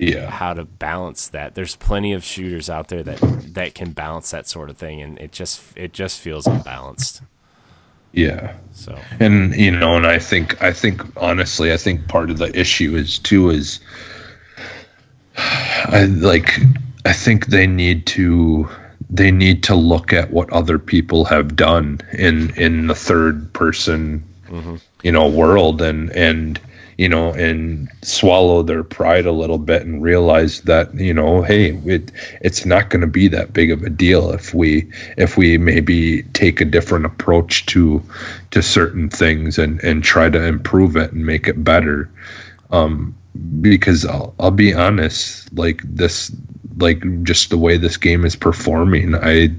how to balance that. There's plenty of shooters out there that can balance that sort of thing, and it just feels unbalanced. Yeah. So, and and I think honestly, I think part of the issue is I think they need to look at what other people have done in the third person world and swallow their pride a little bit and realize that hey, it's not going to be that big of a deal if we maybe take a different approach to certain things and try to improve it and make it better. Because I'll be honest, like this, like just the way this game is performing, I've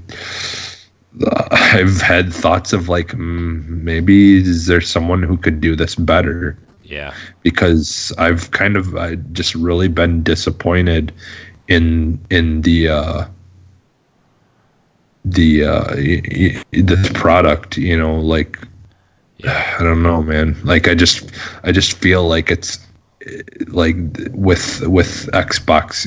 had thoughts of like maybe is there someone who could do this better? Yeah, because I've just really been disappointed in the this product. Like I don't know, man. Like I just feel like it's like with Xbox,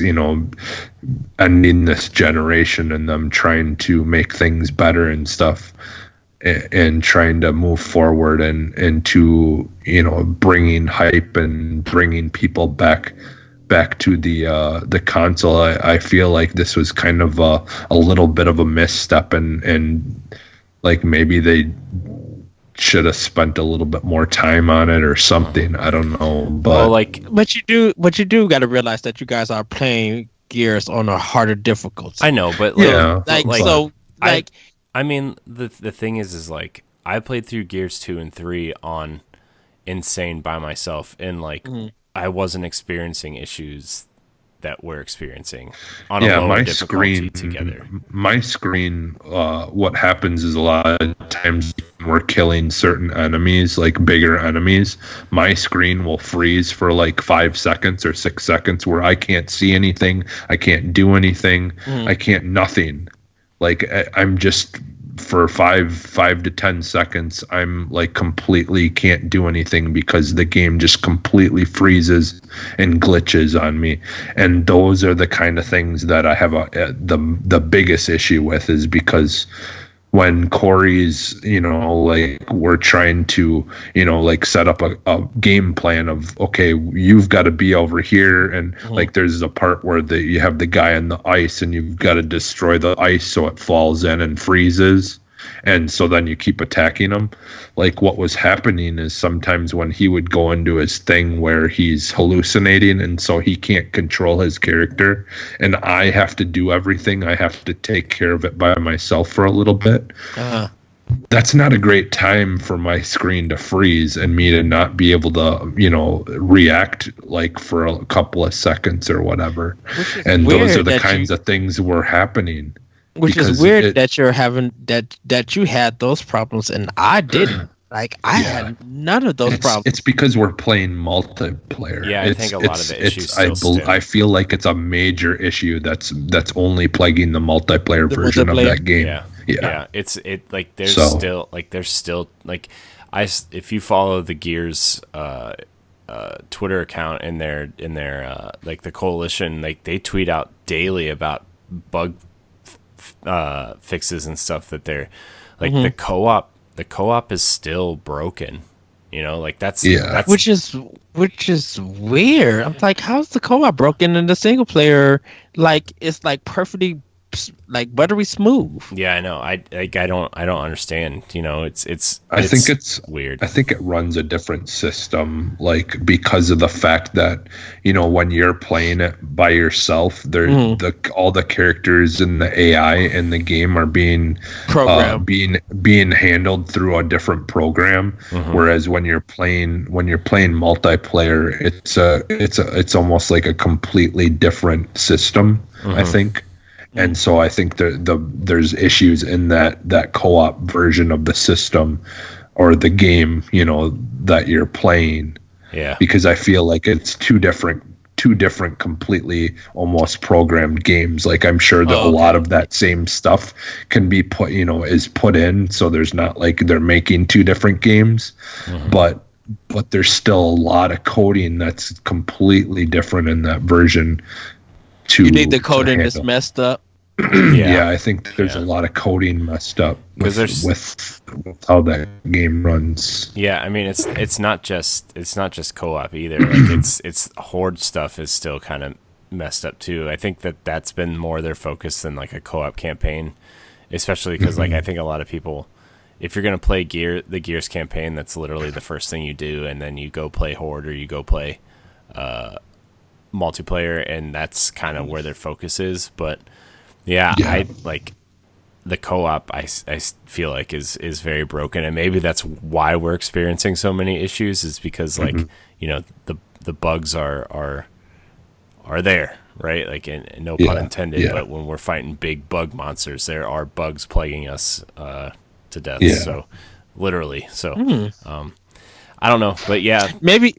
ending this generation and them trying to make things better and stuff, and trying to move forward and to bringing hype and bringing people back to the console. I feel like this was kind of a little bit of a misstep, and like maybe they should have spent a little bit more time on it or something. I don't know, but but you do got to realize that you guys are playing Gears on a harder difficulty. I know, but I mean, the thing is like I played through Gears 2 and 3 on insane by myself, and like I wasn't experiencing issues that we're experiencing on a lower difficulty together. My screen, what happens is a lot of times we're killing certain enemies, like bigger enemies, my screen will freeze for like 5 seconds or 6 seconds where I can't see anything, I can't do anything, I can't nothing. Like I'm just for 5 to 10 seconds, I'm like completely can't do anything because the game just completely freezes and glitches on me. And those are the kind of things that I have the biggest issue with, is because when Corey's, like we're trying to, like set up a game plan of, okay, you've got to be over here. And like, there's a part where you have the guy on the ice and you've got to destroy the ice so it falls in and freezes. And so then you keep attacking him. Like what was happening is sometimes when he would go into his thing where he's hallucinating and so he can't control his character and I have to do everything. I have to take care of it by myself for a little bit. That's not a great time for my screen to freeze and me to not be able to, react like for a couple of seconds or whatever. And those are the kinds of things were happening. Which is weird that you're having that you had those problems and I didn't. Like I had none of those problems. It's because we're playing multiplayer. Yeah, I think a lot of the issues. I feel like it's a major issue that's only plaguing the multiplayer version of that game. Yeah. There's still if you follow the Gears Twitter account in their like the coalition, like they tweet out daily about bug fixes and stuff that they're like the co-op is still broken, like that's which is weird. I'm like, how's the co-op broken and the single player like it's like perfectly like buttery smooth? Yeah, I know. I don't understand. I think it's weird. I think it runs a different system, like because of the fact that when you're playing it by yourself, all the characters and the AI in the game are being programmed, being handled through a different program. Whereas when you're playing multiplayer, it's almost like a completely different system. I think. And so I think there's issues in that co-op version of the system or the game, that you're playing. Yeah. Because I feel like it's two different completely almost programmed games. Like I'm sure that a lot of that same stuff can be put, is put in. So there's not like they're making two different games, but there's still a lot of coding that's completely different in that version. You think the coding is messed up? Yeah, I think there's a lot of coding messed up with how that game runs. Yeah, I mean it's not just co-op either. Like it's horde stuff is still kind of messed up too. I think that's been more their focus than like a co-op campaign, especially because like I think a lot of people, if you're gonna play the Gears campaign, that's literally the first thing you do, and then you go play horde or you go play multiplayer, and that's kind of where their focus is. But I like the co-op. I feel like is very broken, and maybe that's why we're experiencing so many issues. Is because like the bugs are there, right? Like, and no pun intended. Yeah. But when we're fighting big bug monsters, there are bugs plaguing us to death. Yeah. So literally. So I don't know, but yeah, maybe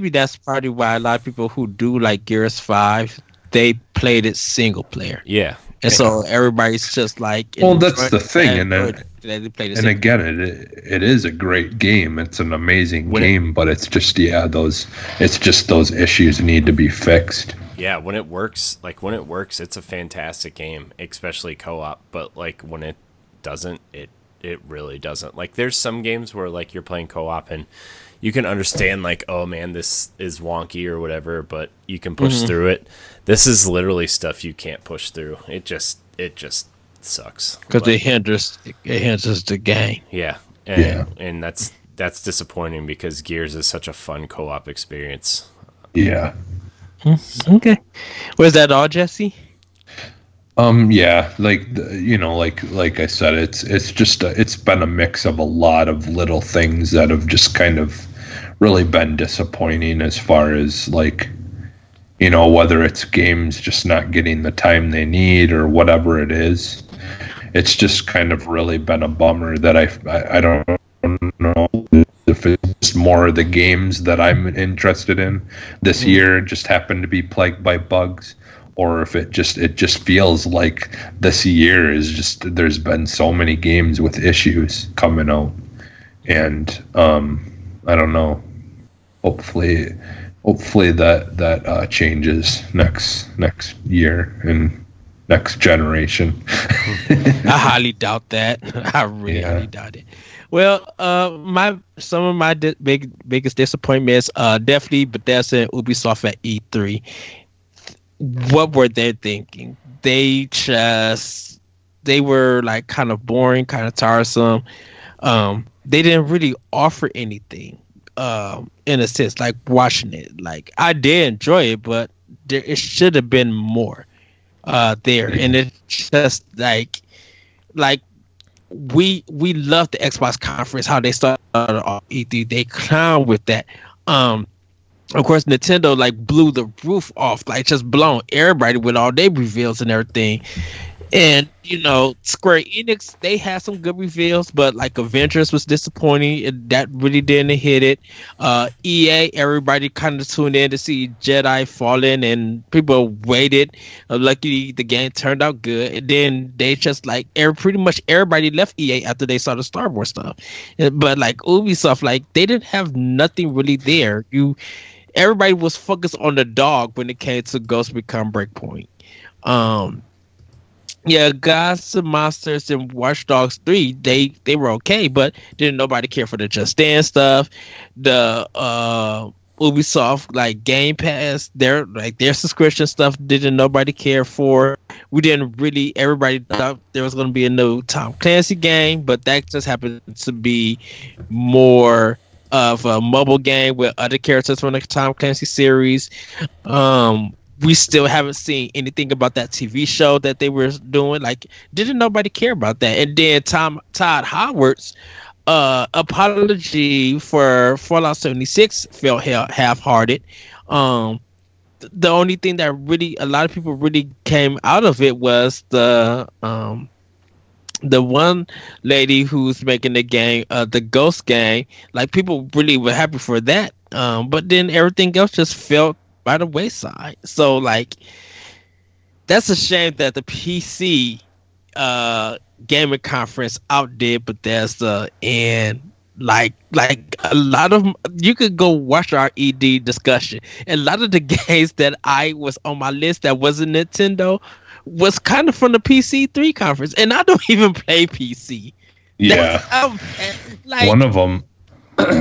that's probably why a lot of people who do like Gears 5, they played it single player. Yeah. And so everybody's just like, well, that's the thing, and again, it is a great game. It's an amazing game, but it's just those issues need to be fixed. Yeah, when it works, it's a fantastic game, especially co-op. But like when it doesn't, it really doesn't. Like there's some games where like you're playing co-op and you can understand like, oh man, this is wonky or whatever, but you can push through it. This is literally stuff you can't push through. It just sucks because it hinders the game. Yeah, and that's disappointing because Gears is such a fun co-op experience. Yeah. Okay. Was that all, Jesse? Yeah, like like I said, it's been a mix of a lot of little things that have just kind of really been disappointing as far as like whether it's games just not getting the time they need or whatever it is. It's just kind of really been a bummer that I don't know if it's more of the games that I'm interested in this year just happen to be plagued by bugs, or if it just feels like this year is just, there's been so many games with issues coming out, and I don't know. Hopefully that changes next year and next generation. I highly doubt that. I really highly doubt it. Well, some of my biggest disappointments, definitely Bethesda and Ubisoft at E3. What were they thinking? They were like kind of boring, kind of tiresome. They didn't really offer anything. In a sense, like watching it, like I did enjoy it, but it should have been more there. And it's just like we love the Xbox conference, how they started off E3. They clown with that. Of course, Nintendo like blew the roof off, like just blown everybody with all their reveals and everything. And Square Enix, they had some good reveals, but like Avengers was disappointing. That really didn't hit it. EA, everybody kind of tuned in to see Jedi Fallen, and people waited. Luckily, the game turned out good. And then they just like pretty much everybody left EA after they saw the Star Wars stuff. But like Ubisoft, like they didn't have nothing really there. Everybody was focused on the dog when it came to Ghost Recon Breakpoint. Yeah, Gods and Monsters and Watch Dogs 3, they were okay, but didn't nobody care for the Just Dance stuff. The Ubisoft like Game Pass, their subscription stuff didn't nobody care for. Everybody thought there was gonna be a new Tom Clancy game, but that just happened to be more of a mobile game with other characters from the Tom Clancy series. We still haven't seen anything about that TV show that they were doing. Like, didn't nobody care about that? And then Todd Howard's apology for Fallout 76 felt half-hearted. The only thing that really a lot of people really came out of it was the one lady who's making the game, the Ghost game. Like, people really were happy for that. But then everything else just felt by the wayside. So like that's a shame that the PC gaming conference outdid Bethesda, and like a lot of you could go watch our ED discussion, and a lot of the games that I was on my list that wasn't Nintendo was kind of from the PC3 conference, and I don't even play PC. Yeah,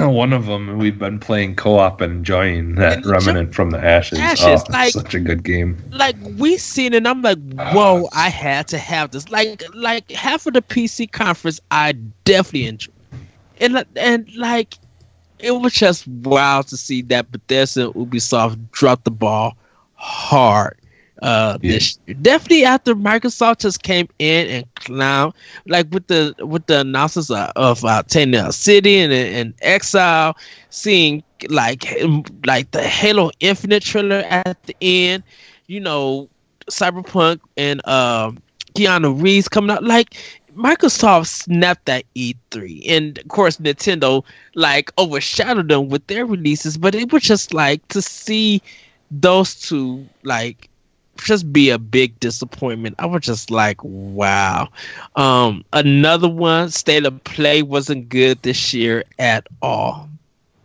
one of them we've been playing co-op and enjoying that Remnant from the Ashes. Like, such a good game. Like we seen it, and I'm like, whoa, I had to have this. Like half of the PC conference I definitely enjoyed. And like it was just wild to see that Bethesda and Ubisoft dropped the ball hard. This year. Definitely after Microsoft just came in and clown, like with the announcements of Tennis City and Exile, seeing like the Halo Infinite trailer at the end, Cyberpunk and Keanu Reeves coming out. Like Microsoft snapped that E3, and of course Nintendo like overshadowed them with their releases. But it was just like to see those two like just be a big disappointment. I was just like, wow. Another one, State of Play wasn't good this year at all.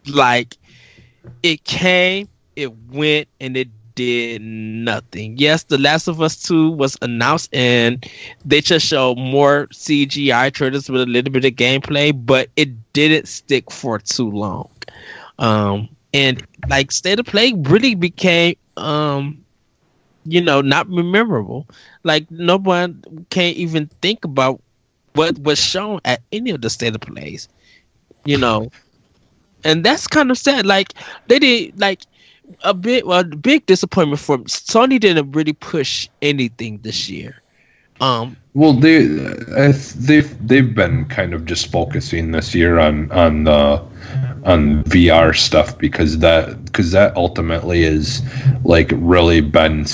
Like it came, it went, and it did nothing. Yes, The Last of Us 2 was announced, and they just showed more CGI trailers with a little bit of gameplay, but it didn't stick for too long. And like State of Play really became not memorable. Like no one can't even think about what was shown at any of the State of Plays, and that's kind of sad. Like they did like a big disappointment for Sony. Didn't really push anything this year. Well, they've been kind of just focusing this year on the VR stuff, because that ultimately is like really been,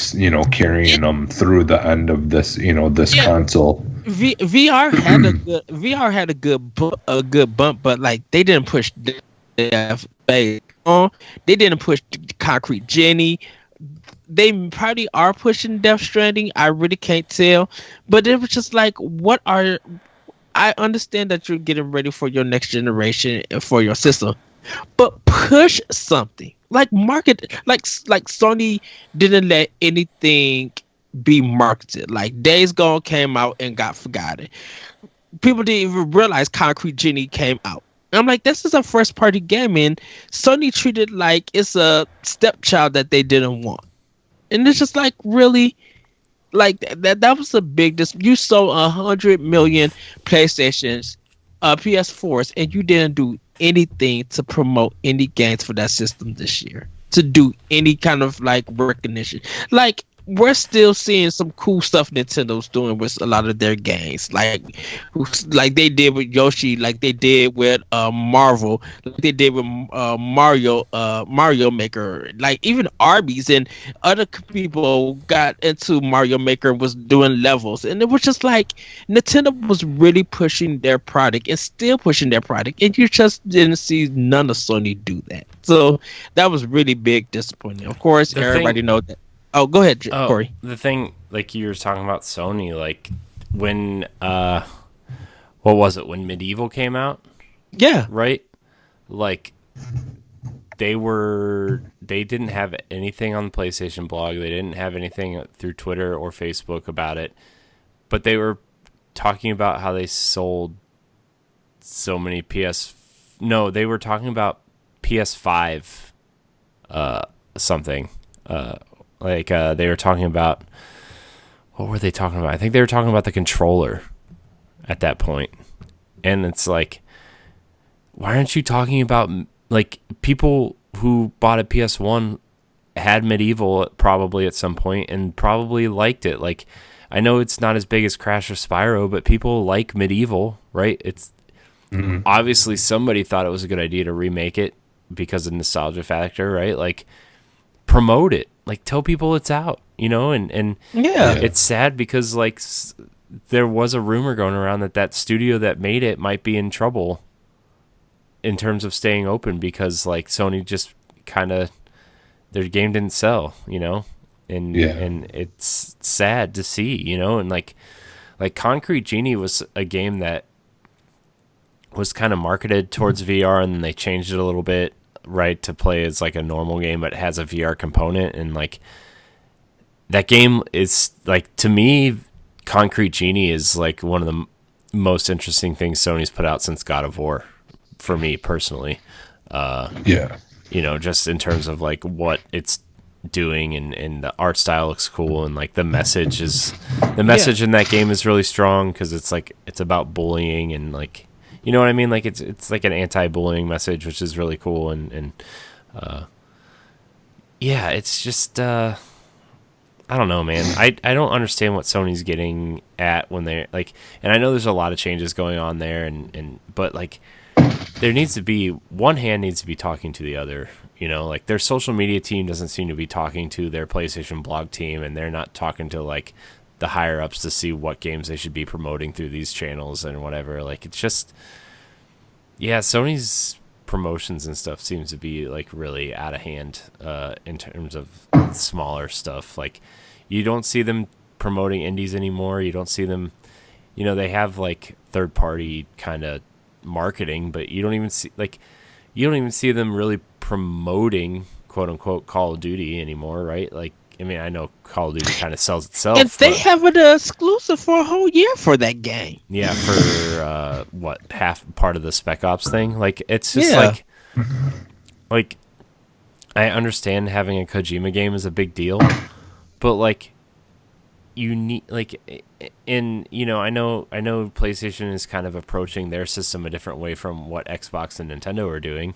carrying them through the end of this, this Yeah, console. VR had a good bump, but like they didn't push Death Space on. They didn't push Concrete Genie. They probably are pushing Death Stranding. I really can't tell, but it was just like, what are? I understand that you're getting ready for your next generation and for your system, but push something like market, like Sony didn't let anything be marketed. Like Days Gone came out and got forgotten. People didn't even realize Concrete Genie came out. I'm like, this is a first party game, and Sony treated like it's a stepchild that they didn't want. And it's just like, really, like that was a big you sold 100 million PlayStations, PS4s, and you didn't do anything to promote any games for that system this year, to do any kind of like recognition. Like, we're still seeing some cool stuff Nintendo's doing with a lot of their games, like they did with Yoshi, like they did with Marvel, like they did with Mario Maker, like even Arby's and other people got into Mario Maker, was doing levels, and it was just like Nintendo was really pushing their product and still pushing their product, and you just didn't see none of Sony do that. So that was really big disappointing. Of course, everybody know that. Oh, go ahead, Corey. The thing, like you were talking about Sony, like when, what was it, when Medieval came out? Yeah. Right? Like, they didn't have anything on the PlayStation blog. They didn't have anything through Twitter or Facebook about it. But they were talking about how they sold so many they were talking about PS5 something. They were talking about, what were they talking about? I think they were talking about the controller at that point. And it's like, why aren't you talking about, like, people who bought a PS1 had Medieval probably at some point and probably liked it. Like, I know it's not as big as Crash or Spyro, but people like Medieval, right? It's obviously somebody thought it was a good idea to remake it because of nostalgia factor, right? Like, promote it. Like, tell people it's out, and yeah, it's sad because like there was a rumor going around that studio that made it might be in trouble in terms of staying open because like Sony just kind of, their game didn't sell, and it's sad to see, and like Concrete Genie was a game that was kind of marketed towards VR, and then they changed it a little bit, right, to play as like a normal game, but it has a VR component. And like that game is like, to me, Concrete Genie is like one of the most interesting things Sony's put out since God of War, for me personally. Just in terms of like what it's doing, and the art style looks cool, and like the message in that game is really strong because it's like, it's about bullying, and like, you know what I mean? Like it's like an anti-bullying message, which is really cool. And it's just, I don't know, man. I don't understand what Sony's getting at when they're like, and I know there's a lot of changes going on there, but like there needs to be, one hand needs to be talking to the other, like their social media team doesn't seem to be talking to their PlayStation blog team, and they're not talking to like the higher ups to see what games they should be promoting through these channels and whatever. Like, it's just, Sony's promotions and stuff seems to be like really out of hand in terms of smaller stuff. Like, you don't see them promoting indies anymore. You don't see them, they have like third party kind of marketing, but you don't even see them really promoting quote unquote Call of Duty anymore, right? Like, I mean, I know Call of Duty kind of sells itself. And they have an exclusive for a whole year for that game. Yeah, for half part of the Spec Ops thing. Like, it's just like I understand having a Kojima game is a big deal, but like you need I know PlayStation is kind of approaching their system a different way from what Xbox and Nintendo are doing.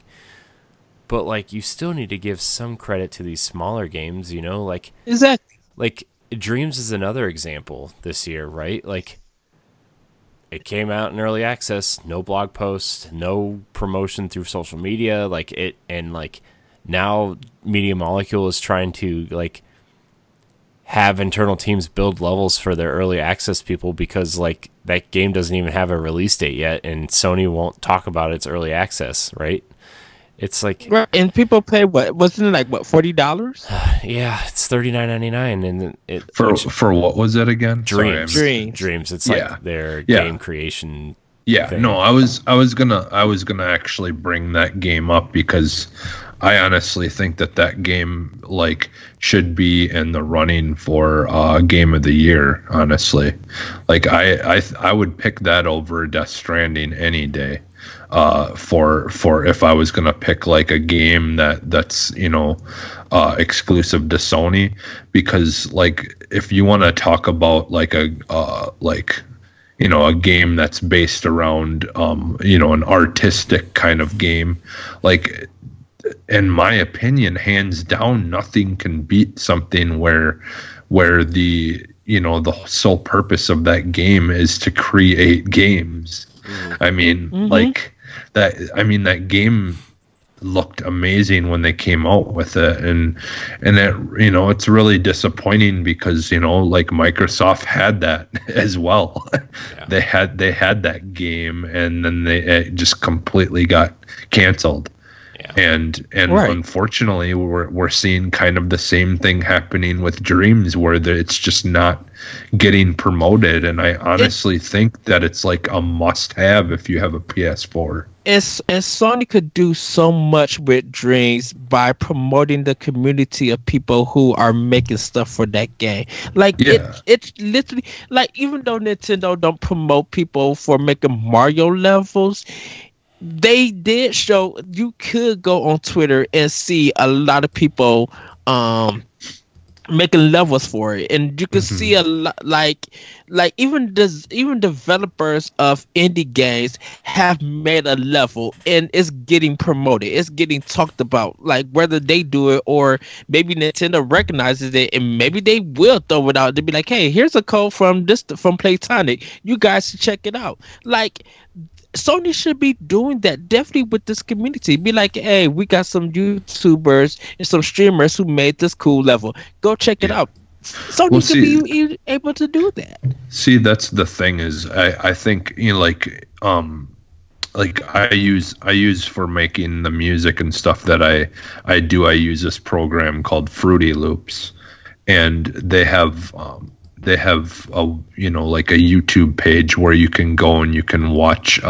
But like, you still need to give some credit to these smaller games, like exactly. Like Dreams is another example this year, right? Like it came out in early access, no blog posts, no promotion through social media, now Media Molecule is trying to have internal teams build levels for their early access people because that game doesn't even have a release date yet, and Sony won't talk about its early access, right? It's right, and people pay what? Wasn't it $40? Yeah, it's $39.99, and for what was it again? Dreams. Sorry, Dreams. It's their game creation. Yeah, thing. no, I was gonna actually bring that game up because I honestly think that game should be in the running for game of the year. Honestly, I would pick that over Death Stranding any day. For if I was gonna pick a game that's exclusive to Sony, because if you want to talk about a game that's based around an artistic kind of game, in my opinion, hands down, nothing can beat something where the the sole purpose of that game is to create games. I mean, that game looked amazing when they came out with it, and it it's really disappointing because Microsoft had that as well. Yeah. they had that game, and then it just completely got canceled. And right. Unfortunately, we're seeing kind of the same thing happening with Dreams, where it's just not getting promoted. And I honestly think that it's a must-have if you have a PS4. And Sony could do so much with Dreams by promoting the community of people who are making stuff for that game. It's literally even though Nintendo don't promote people for making Mario levels, they did show you could go on Twitter and see a lot of people making levels for it, and you can see a lot even developers of indie games have made a level, and it's getting promoted, it's getting talked about, whether they do it or maybe Nintendo recognizes it and maybe they will throw it out. They'll be like, hey, here's a code from Playtonic, you guys should check it out. Sony should be doing that definitely with this community. Be like, hey, we got some YouTubers and some streamers who made this cool level. Go check it out. Sony should be able to do that. See, that's the thing is, I think I use for making the music and stuff that I use this program called Fruity Loops, and they have a a YouTube page where you can go and you can watch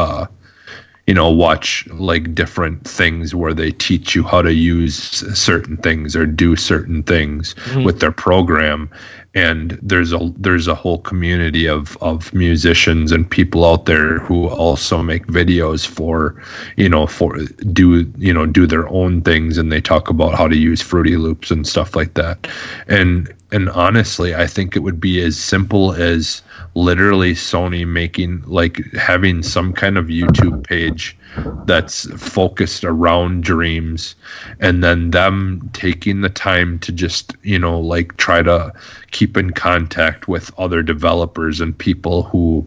different things where they teach you how to use certain things or do certain things with their program. And there's a whole community of musicians and people out there who also make videos do their own things, and they talk about how to use Fruity Loops and stuff like that. And honestly, I think it would be as simple as literally Sony having some kind of YouTube page that's focused around Dreams, and then them taking the time to just try to keep in contact with other developers and people who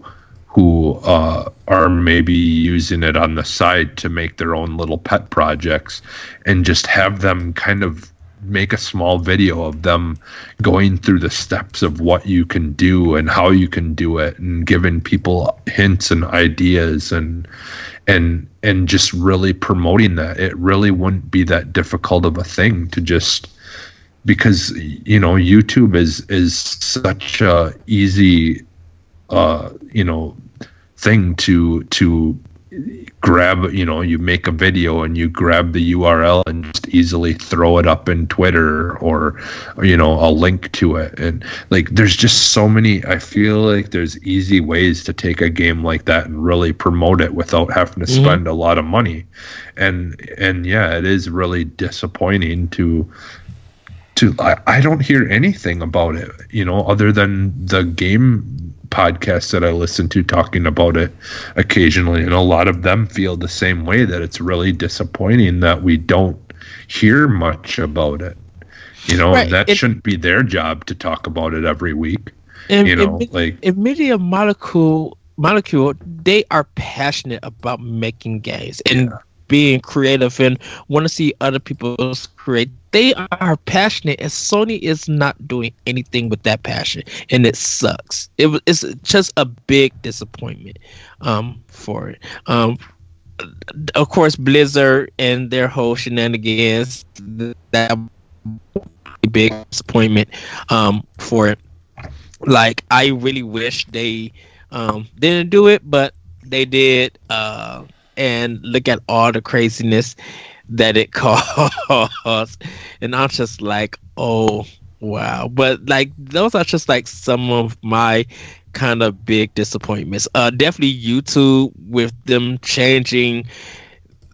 are maybe using it on the side to make their own little pet projects, and just have them kind of make a small video of them going through the steps of what you can do and how you can do it, and giving people hints and ideas, and just really promoting that. It really wouldn't be that difficult of a thing to just, because YouTube is such a easy thing to grab. You make a video and you grab the URL and just easily throw it up in Twitter or a link to it, and there's just so many. I feel like there's easy ways to take a game like that and really promote it without having to spend a lot of money. And yeah, it is really disappointing to I don't hear anything about it, other than the game podcasts that I listen to talking about it occasionally, and a lot of them feel the same way, that it's really disappointing that we don't hear much about it. Right. That shouldn't be their job to talk about it every week. If Media Molecule Molecule, they are passionate about making games and Yeah. being creative and want to see other people's create. They are passionate, and Sony is not doing anything with that passion, and it sucks. It's just a big disappointment for it. Of course, Blizzard and their whole shenanigans, that big disappointment for it. Like, I really wish they didn't do it, but they did. And look at all the craziness that it caused, and I'm just like, oh wow. But like, those are just like some of my kind of big disappointments. Definitely YouTube with them changing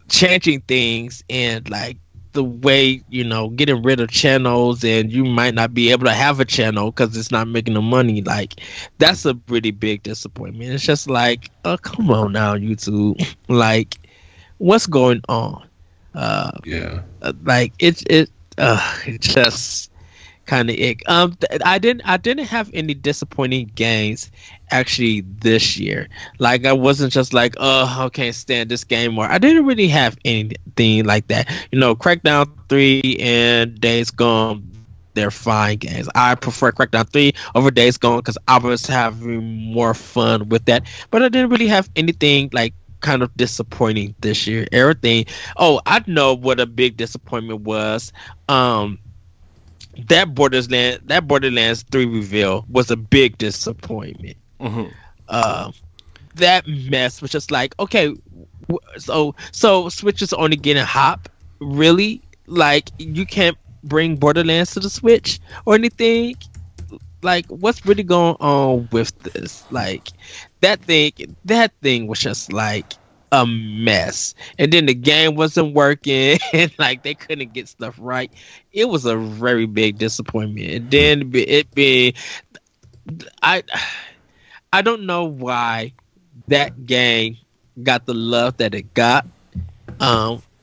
things, and like the way, getting rid of channels, and you might not be able to have a channel because it's not making the money. Like, that's a pretty big disappointment. It's just like, oh, come on now, YouTube. Like, what's going on? Yeah. Like, it just kind of ick. I didn't have any disappointing games actually this year. Like, I wasn't just like, oh, I can't stand this game, or I didn't really have anything like that. Crackdown 3 and Days Gone, they're fine games. I prefer Crackdown 3 over Days Gone because I was having more fun with that. But I didn't really have anything like kind of disappointing this year. Everything. Oh, I know what a big disappointment was. That Borderlands 3 reveal was a big disappointment. Mhm. That mess was just like, okay, so Switch is only getting hop, really? Like, you can't bring Borderlands to the Switch or anything? Like, what's really going on with this? Like, that thing was just like a mess, and then the game wasn't working, and like they couldn't get stuff right. It was a very big disappointment. And then it being, I I don't know why that game got the love that it got.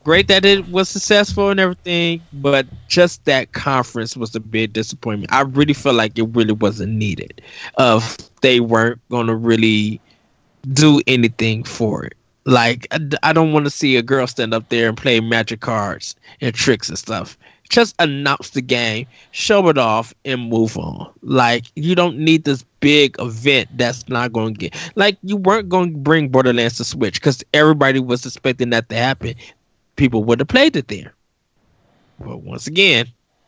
Great that it was successful and everything, but just that conference was a big disappointment. I really feel like it really wasn't needed. They weren't gonna really do anything for it. Like, I don't want to see a girl stand up there and play magic cards and tricks and stuff. Just announce the game, show it off, and move on. Like, you don't need this big event that's not going to get. Like, you weren't going to bring Borderlands to Switch because everybody was expecting that to happen. People would have played it there. But once again,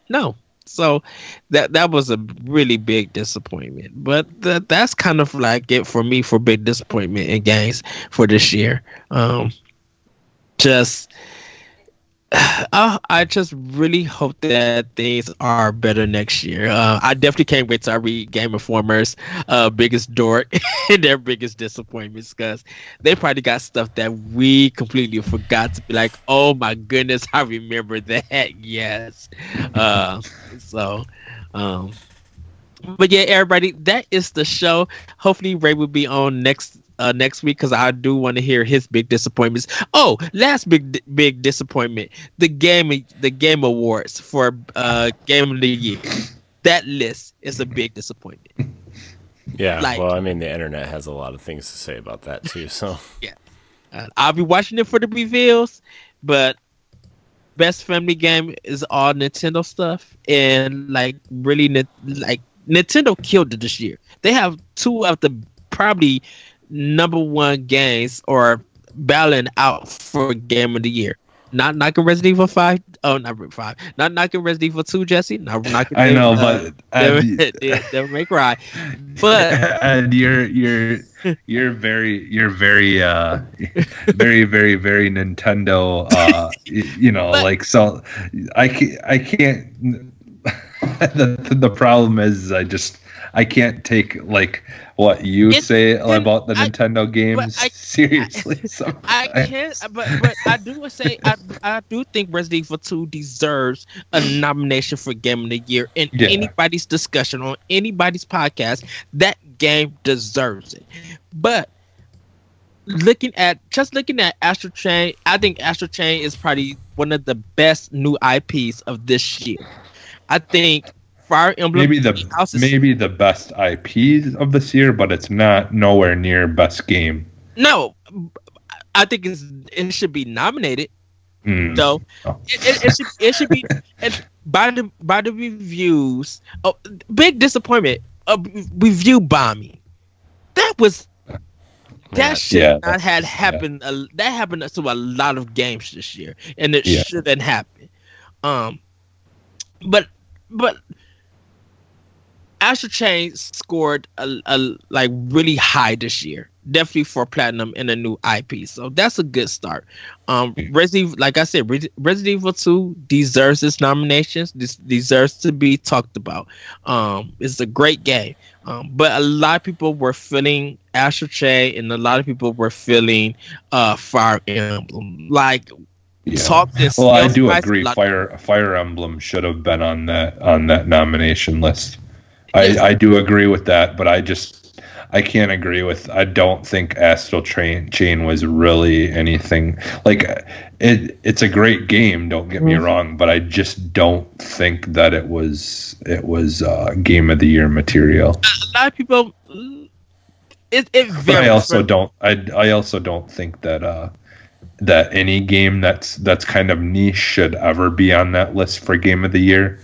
no. So that was a really big disappointment. But that's kind of like it for me for big disappointment in games for this year. Just I just really hope that things are better next year. I definitely can't wait till I read Game Informer's biggest dork and their biggest disappointments, because they probably got stuff that we completely forgot to be like, oh my goodness, I remember that. Yes. So, but yeah, everybody, that is the show. Hopefully Ray will be on next week, because I do want to hear his big disappointments. Oh, last big disappointment: the game awards for game of the year. That list is a big disappointment. Yeah, Like, well, I mean, the internet has a lot of things to say about that too. So yeah, I'll be watching it for the reveals, but best family game is all Nintendo stuff, and like really, like Nintendo killed it this year. They have two of the probably number one games or battling out for game of the year. Not knocking Resident Evil 5. Oh, not 5. Not knocking Resident Evil 2, Jesse. Not knocking. I know, but Devil May Cry. But and you're very very very very Nintendo. But- like, so I can't. The problem is I can't take like what you say about the Nintendo games seriously. I can't, but I do say I do think Resident Evil 2 deserves a nomination for Game of the Year in anybody's discussion on anybody's podcast. That game deserves it. But looking at Astral Chain, I think Astral Chain is probably one of the best new IPs of this year. I think Fire Emblem House is maybe the best IP of this year, but it's not nowhere near best game. no. I think it should be nominated. Though it should be and by the reviews. Oh, big disappointment. Review bombing. That should not have happened. That happened to a lot of games this year, and it shouldn't happen. But Astral Chain scored a like really high this year, definitely for platinum in a new IP. So that's a good start. Like I said, Resident Evil 2 deserves its nominations. This deserves to be talked about. It's a great game. But a lot of people were feeling Astral Chain, and a lot of people were feeling Fire Emblem. Like talk this. Well, I do agree. Fire Emblem should have been on that nomination list. I do agree with that, but I can't agree with. I don't think Astral Chain was really anything like it's a great game. Don't get me wrong, but I just don't think that it was Game of the Year material. A lot of people. It but I also don't think that that any game that's kind of niche should ever be on that list for Game of the Year,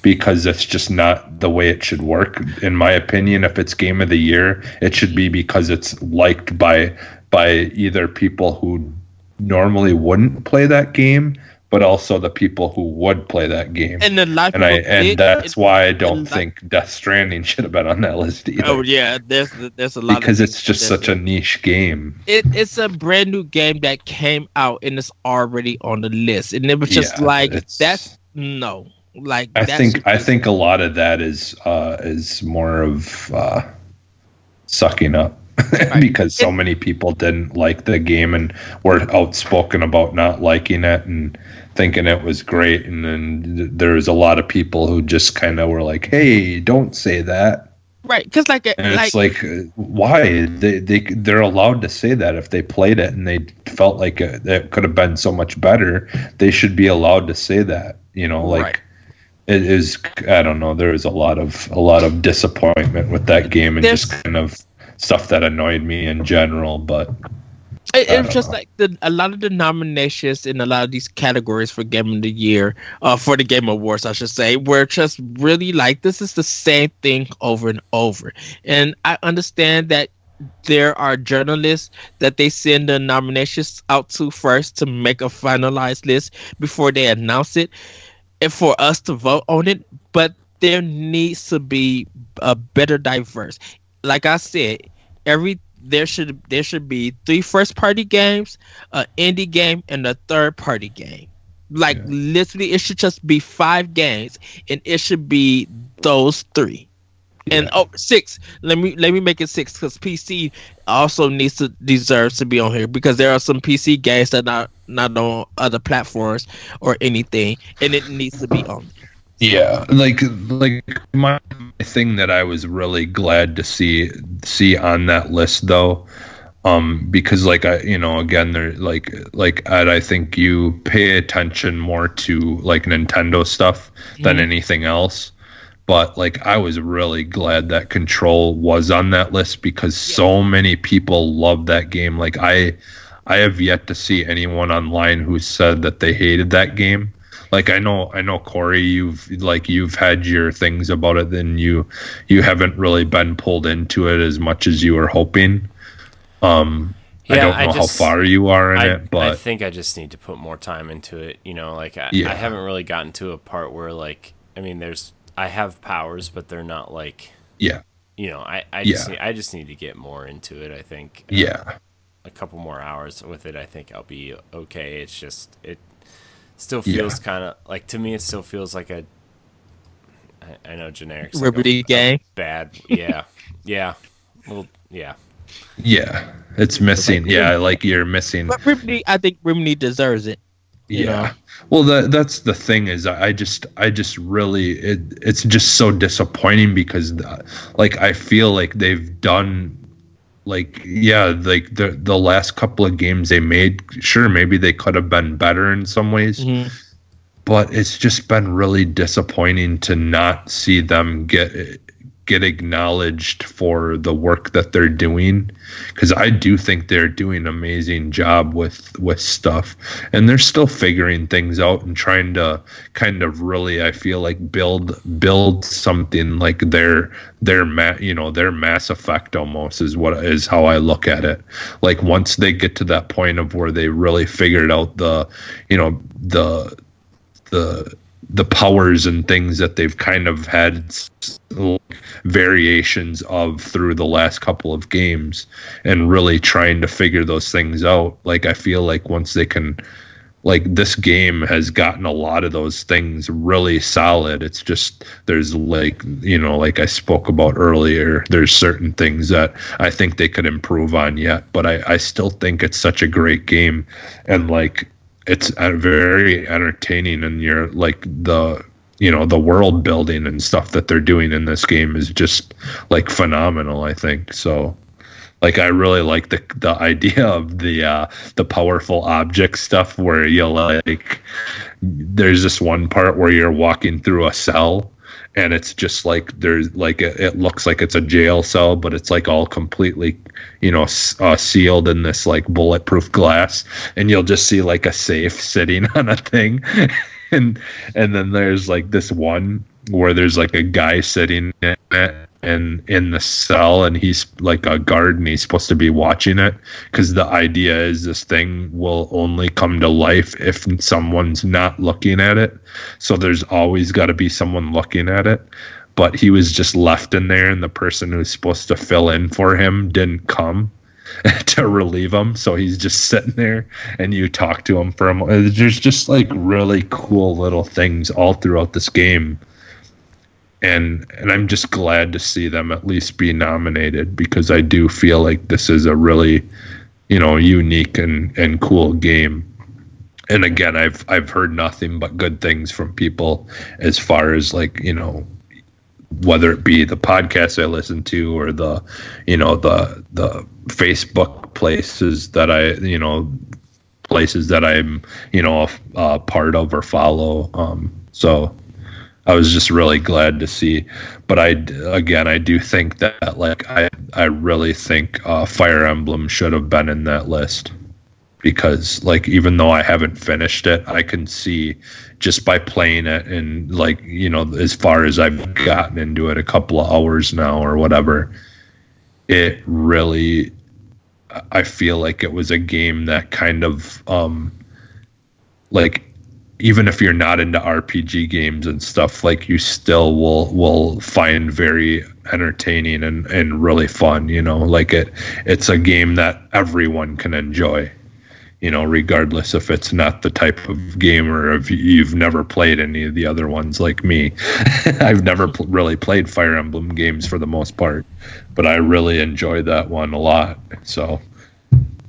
because it's just not the way it should work. In my opinion, if it's Game of the Year, it should be because it's liked by either people who normally wouldn't play that game, but also the people who would play that game. And that's why I don't think Death Stranding should have been on that list either. Oh yeah, there's a lot because it's just such a niche game. It's a brand new game that came out and it's already on the list, and it was just that's no. Like I think a lot of that is more of sucking up because so many people didn't like the game and were outspoken about not liking it and thinking it was great, and then there's a lot of people who just kind of were like, "Hey, don't say that." Right, because it's like why they're allowed to say that if they played it and they felt like it could have been so much better. They should be allowed to say that, Right. It is. I don't know. There was a lot of disappointment with that game and just kind of stuff that annoyed me in general. But it was just like a lot of the nominations in a lot of these categories for Game of the Year, for the Game Awards, I should say, were just really like this is the same thing over and over. And I understand that there are journalists that they send the nominations out to first to make a finalized list before they announce it, and for us to vote on it. But there needs to be a better diverse. Like I said, there should be 3 first-party games, an indie game, and a third-party game. Literally, it should just be 5 games, and it should be those 3. And 6. Let me make it 6 because PC also deserves to be on here, because there are some PC games that are not on other platforms or anything, and it needs to be on there. Yeah, like my thing that I was really glad to see on that list though, because again, they're like Ed, I think you pay attention more to like Nintendo stuff than anything else. But I was really glad that Control was on that list because so many people love that game. I have yet to see anyone online who said that they hated that game. I know Corey, you've had your things about it, then you haven't really been pulled into it as much as you were hoping. I don't know how far you are in it, but I think I just need to put more time into it. I haven't really gotten to a part where I have powers, but they're not I just need to get more into it. I think a couple more hours with it, I think I'll be okay. It's just it still feels kind of to me. It still feels like a. I know generic Liberty game. Bad, yeah. Well, yeah. Yeah, it's missing. You're missing. But I think Remedy deserves it. Yeah. Well, that's the thing is I just really it's just so disappointing because I feel like they've done the last couple of games they made, sure, maybe they could have been better in some ways, but it's just been really disappointing to not see them get acknowledged for the work that they're doing, because I do think they're doing an amazing job with stuff, and they're still figuring things out and trying to kind of really, I feel like, build something like their Mass Effect almost is how I look at it. Like once they get to that point of where they really figured out the powers and things that they've kind of had variations of through the last couple of games, and really trying to figure those things out. Like I feel like once they can, like this game has gotten a lot of those things really solid. It's just there's like I spoke about earlier, there's certain things that I think they could improve on yet, but I still think it's such a great game, and like it's very entertaining, and you're like the world building and stuff that they're doing in this game is just like phenomenal, I think. So like I really like the idea of the powerful object stuff, where there's this one part where you're walking through a cell, and it's just like there's like it looks like it's a jail cell, but it's like all completely sealed in this like bulletproof glass, and you'll just see like a safe sitting on a thing. and then there's like this one where there's like a guy sitting in it and in the cell, and he's like a guard, and he's supposed to be watching it, because the idea is this thing will only come to life if someone's not looking at it. So there's always got to be someone looking at it. But he was just left in there, and the person who's supposed to fill in for him didn't come to relieve him. So he's just sitting there, and you talk to him for a moment. There's just like really cool little things all throughout this game. And I'm just glad to see them at least be nominated, because I do feel like this is a really, unique and cool game. And again, I've heard nothing but good things from people as far as like, whether it be the podcasts I listen to, or the Facebook places that I'm, a part of or follow. So I was just really glad to see. But I do think that like I really think Fire Emblem should have been in that list, because like even though I haven't finished it, I can see just by playing it, and like as far as I've gotten into it a couple of hours now or whatever, it really, I feel like it was a game that kind of like, even if you're not into RPG games and stuff, like you still will find very entertaining and really fun. Like it's a game that everyone can enjoy, regardless if it's not the type of game, or if you've never played any of the other ones like me. I've never really played Fire Emblem games for the most part, but I really enjoyed that one a lot. So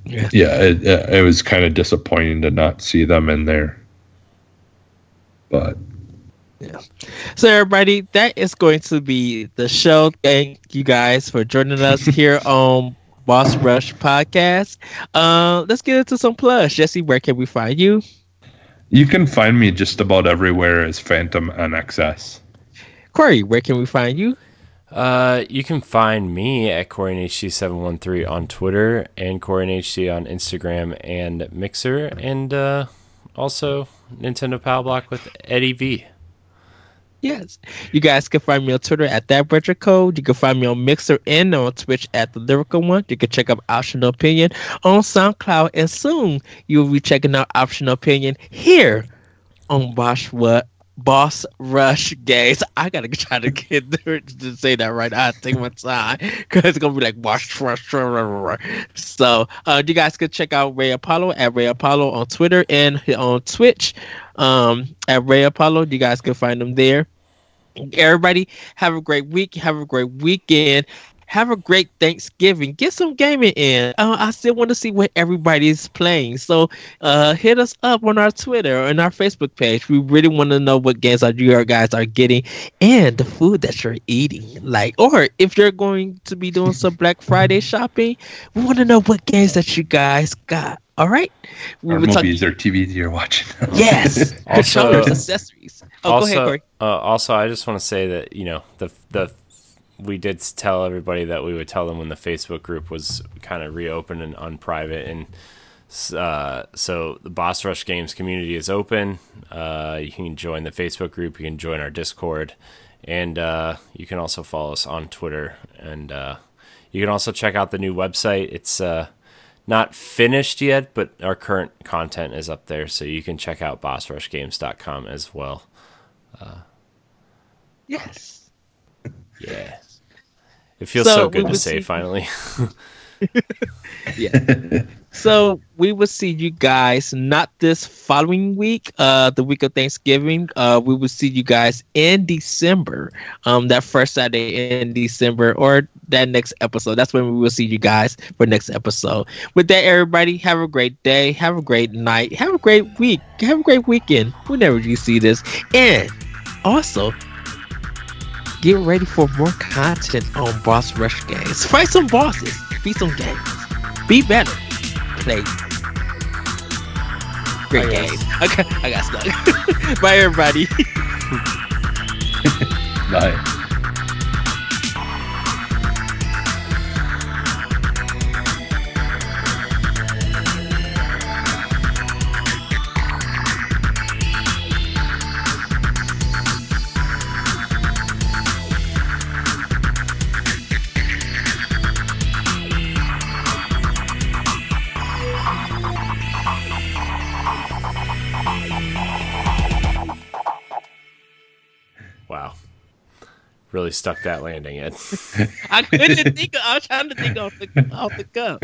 yeah, it was kind of disappointing to not see them in there. But yeah. So everybody, that is going to be the show. Thank you guys for joining us here on Boss Rush Podcast. Let's get into some plugs. Jesse, where can we find you? You can find me just about everywhere as Phantom NXS. Corey, where can we find you? You can find me at CoreyNHD713 on Twitter, and CoreyNHD on Instagram and Mixer, and also Nintendo Power Block with Eddie V. Yes. You guys can find me on Twitter at ThatRetroCode. You can find me on Mixer and on Twitch at The Lyrical One. You can check out Optional Opinion on SoundCloud. And soon you'll be checking out Optional Opinion here on Boss Rush Games. I gotta try to get there to say that right. I take my time, because it's gonna be like Boss Rush. So you guys can check out Ray Apollo at Ray Apollo on Twitter and on Twitch at Ray Apollo. You guys can find them there. Everybody, have a great week. Have a great weekend. have a great Thanksgiving. Get some gaming in. I still want to see what everybody's playing. So hit us up on our Twitter and our Facebook page. We really want to know what games you guys are getting and the food that you're eating. Like, or if you're going to be doing some Black Friday shopping, we want to know what games that you guys got. All right. Or movies or TVs you're watching. Yes. Controllers, accessories. Oh, go ahead, Corey. Also, I just want to say that, the we did tell everybody that we would tell them when the Facebook group was kind of reopened and unprivate, and so the Boss Rush Games community is open. You can join the Facebook group, you can join our Discord, and you can also follow us on Twitter, and you can also check out the new website. It's not finished yet, but our current content is up there, so you can check out bossrushgames.com as well. Yes. Yeah. It feels so good to say finally. Yeah. So we will see you guys not this following week, the week of Thanksgiving. We will see you guys in December, that first Saturday in December, or that next episode. That's when we will see you guys for next episode. With that, everybody, have a great day, have a great night, have a great week, have a great weekend whenever you see this, and also get ready for more content on Boss Rush Games. Fight some bosses, beat some games, be better, play great games. Okay, I got stuck. Bye, everybody. Bye. Wow. Really stuck that landing, Ed. I couldn't think. I was trying to think off the cuff.